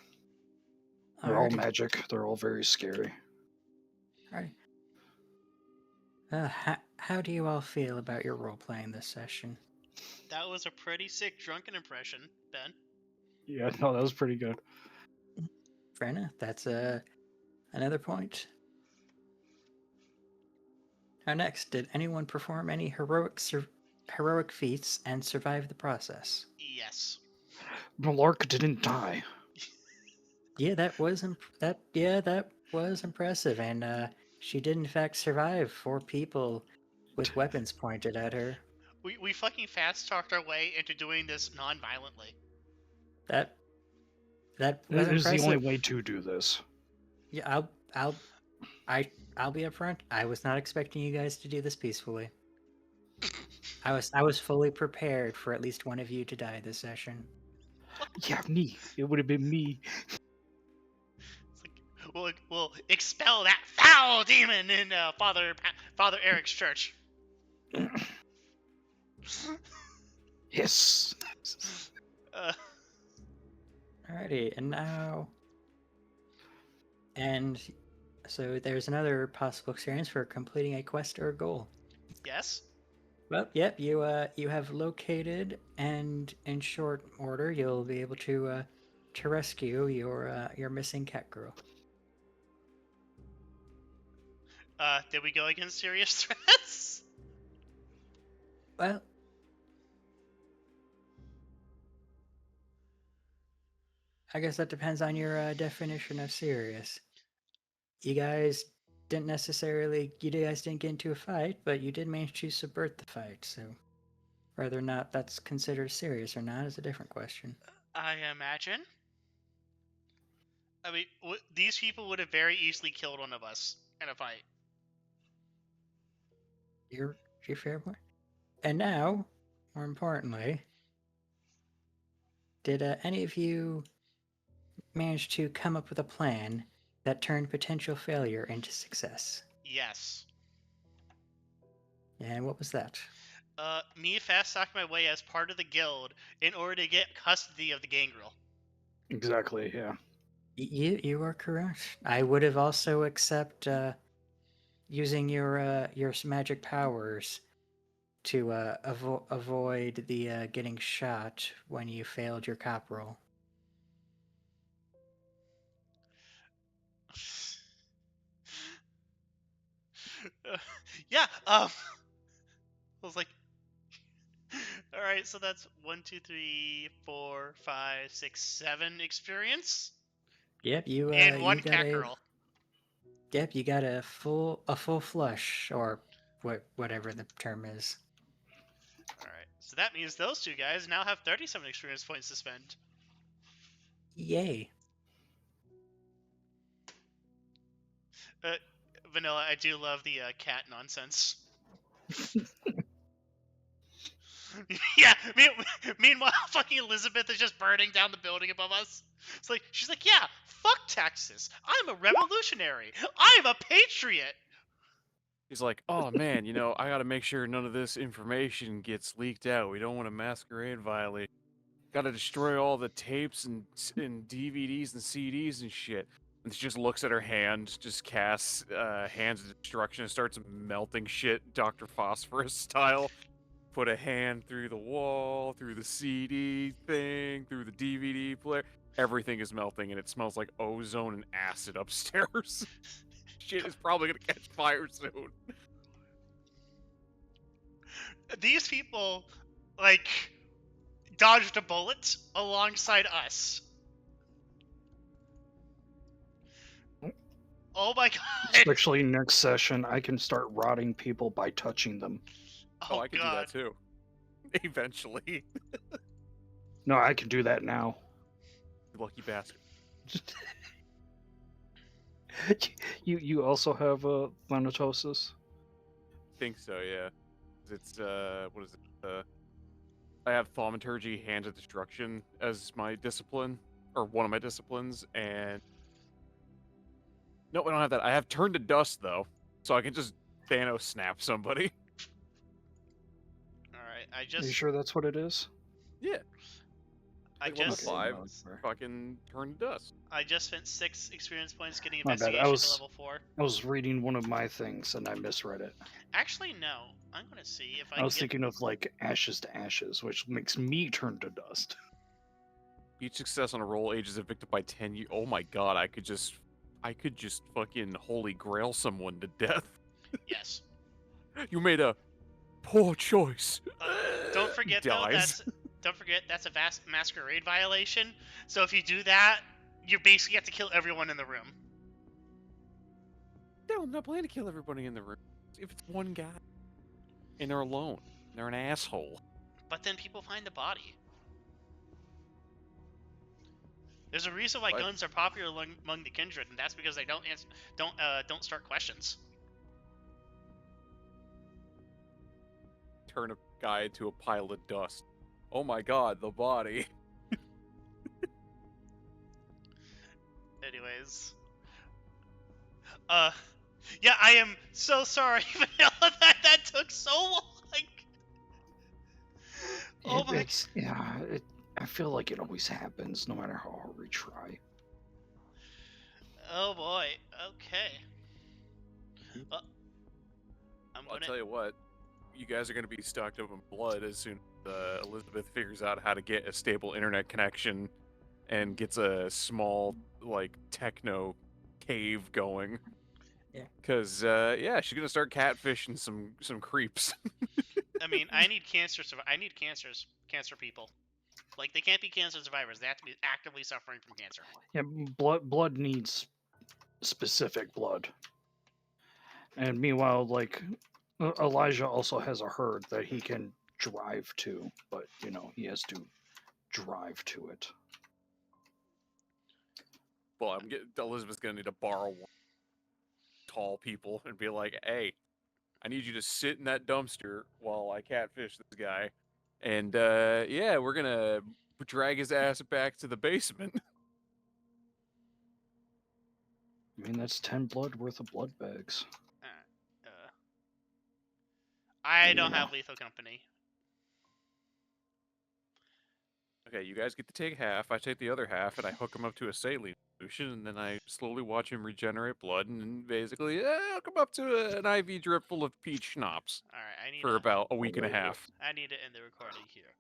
They're all
Alrighty.
magic. They're all very scary.
Alrighty. How do you all feel about your role playing this session?
That was a pretty sick drunken impression, Ben.
Yeah, no, that was pretty good.
Fair enough. That's another point. Now next, did anyone perform any heroic feats and survive the process?
Yes.
Millarc didn't die.
Yeah, that was impressive, and she did in fact survive 4 people with weapons pointed at her.
We fucking fast talked our way into doing this non-violently.
That was
That is the
impressive.
only way to do this.
Yeah, I'll be upfront. I was not expecting you guys to do this peacefully. I was fully prepared for at least one of you to die this session.
Yeah, me. It would have been me.
It's like, we'll expel that foul demon in Father Eric's church.
Yes.
Alrighty, and so there's another possible experience for completing a quest or a goal.
Yes.
Well, yep, you have located, and in short order, you'll be able to rescue your missing cat girl.
Did we go against serious threats?
Well, I guess that depends on your definition of serious. You guys didn't get into a fight, but you did manage to subvert the fight, so whether or not that's considered serious or not is a different question.
I imagine. I mean, these people would have very easily killed one of us in a fight.
You're fair point. And now, more importantly, did any of you manage to come up with a plan that turned potential failure into success?
Yes.
And what was that?
Me fast-talked my way as part of the guild in order to get custody of the Gangrel.
Exactly, yeah.
You are correct. I would have also accepted using your magic powers to avoid the getting shot when you failed your cop roll.
Yeah. I was like, all right. So that's 1, 2, 3, 4, 5, 6, 7 experience.
Yep, you
and one
you got
cat
a
girl.
yep, you got a full flush, or whatever the term is.
All right. So that means those 2 guys now have 37 experience points to spend.
Yay.
Vanilla, I do love the cat nonsense. Yeah. Meanwhile, fucking Elizabeth is just burning down the building above us. It's like she's like, yeah, fuck Texas. I'm a revolutionary. I'm a patriot.
He's like, oh man, I gotta make sure none of this information gets leaked out. We don't want a masquerade violate. Gotta destroy all the tapes and DVDs and CDs and shit. And she just looks at her hand, just casts Hands of Destruction and starts melting shit, Dr. Phosphorus style. Put a hand through the wall, through the CD thing, through the DVD player. everything is melting, and it smells like ozone and acid upstairs. Shit is probably gonna catch fire soon.
These people, like, dodged a bullet alongside us. Oh my god!
Especially next session, I can start rotting people by touching them.
Oh, I can do
god.
that too. Eventually.
No, I can do that now.
You lucky bastard.
You also have thanatosis?
Think so, yeah. It's what is it? I have thaumaturgy, Hand of Destruction as my discipline, or one of my disciplines, and no, I don't have that. I have Turn to Dust though, so I can just Thanos snap somebody.
Alright,
Are you sure that's what it is?
Yeah.
I
Like 1 to
just
5,
no,
fucking Turn to Dust.
I just spent 6 experience points getting
My bad,
investigation to level 4.
I was reading one of my things and I misread it.
Actually, no. I'm gonna see if I
I
can
was
get...
thinking of like ashes to ashes, which makes me turn to dust.
Each success on a roll ages a victim by 10 years. Oh my god, I could just fucking holy grail someone to death.
Yes.
You made a poor choice.
Don't forget though,
Dies.
don't forget that's a vast masquerade violation. So if you do that, you basically have to kill everyone in the room.
No, I'm not planning to kill everybody in the room. If it's one guy, and they're alone, they're an asshole.
But then people find the body. There's a reason why
What?
guns are popular among the kindred, and that's because they don't start questions.
Turn a guy into a pile of dust. Oh my god, the body.
Anyways, yeah, I am so sorry, Vanilla, that took so long. Oh my.
I feel like it always happens, no matter how hard we try.
Oh boy. Okay.
I'll tell you what, you guys are going to be stocked up in blood as soon as Elizabeth figures out how to get a stable internet connection and gets a small, like, techno cave going.
Yeah.
Because, yeah, she's going to start catfishing some creeps.
I mean, I need cancer people. Like, they can't be cancer survivors. They have to be actively suffering from cancer.
Yeah, blood needs specific blood. And meanwhile, like, Elijah also has a herd that he can drive to, but, you know, he has to drive to it.
Well, Elizabeth's going to need to borrow one tall people and be like, hey, I need you to sit in that dumpster while I catfish this guy. And, yeah, we're going to drag his ass back to the basement.
I mean, that's 10 blood worth of blood bags.
I
Maybe
don't have
not.
lethal company.
Okay, you guys get to take half. I take the other half, and I hook him up to a saline solution, and then I slowly watch him regenerate blood, and then basically hook him up to an IV drip full of peach schnapps
All right, I need
for about a week and a
Hilarious.
half.
I need to end the recording here.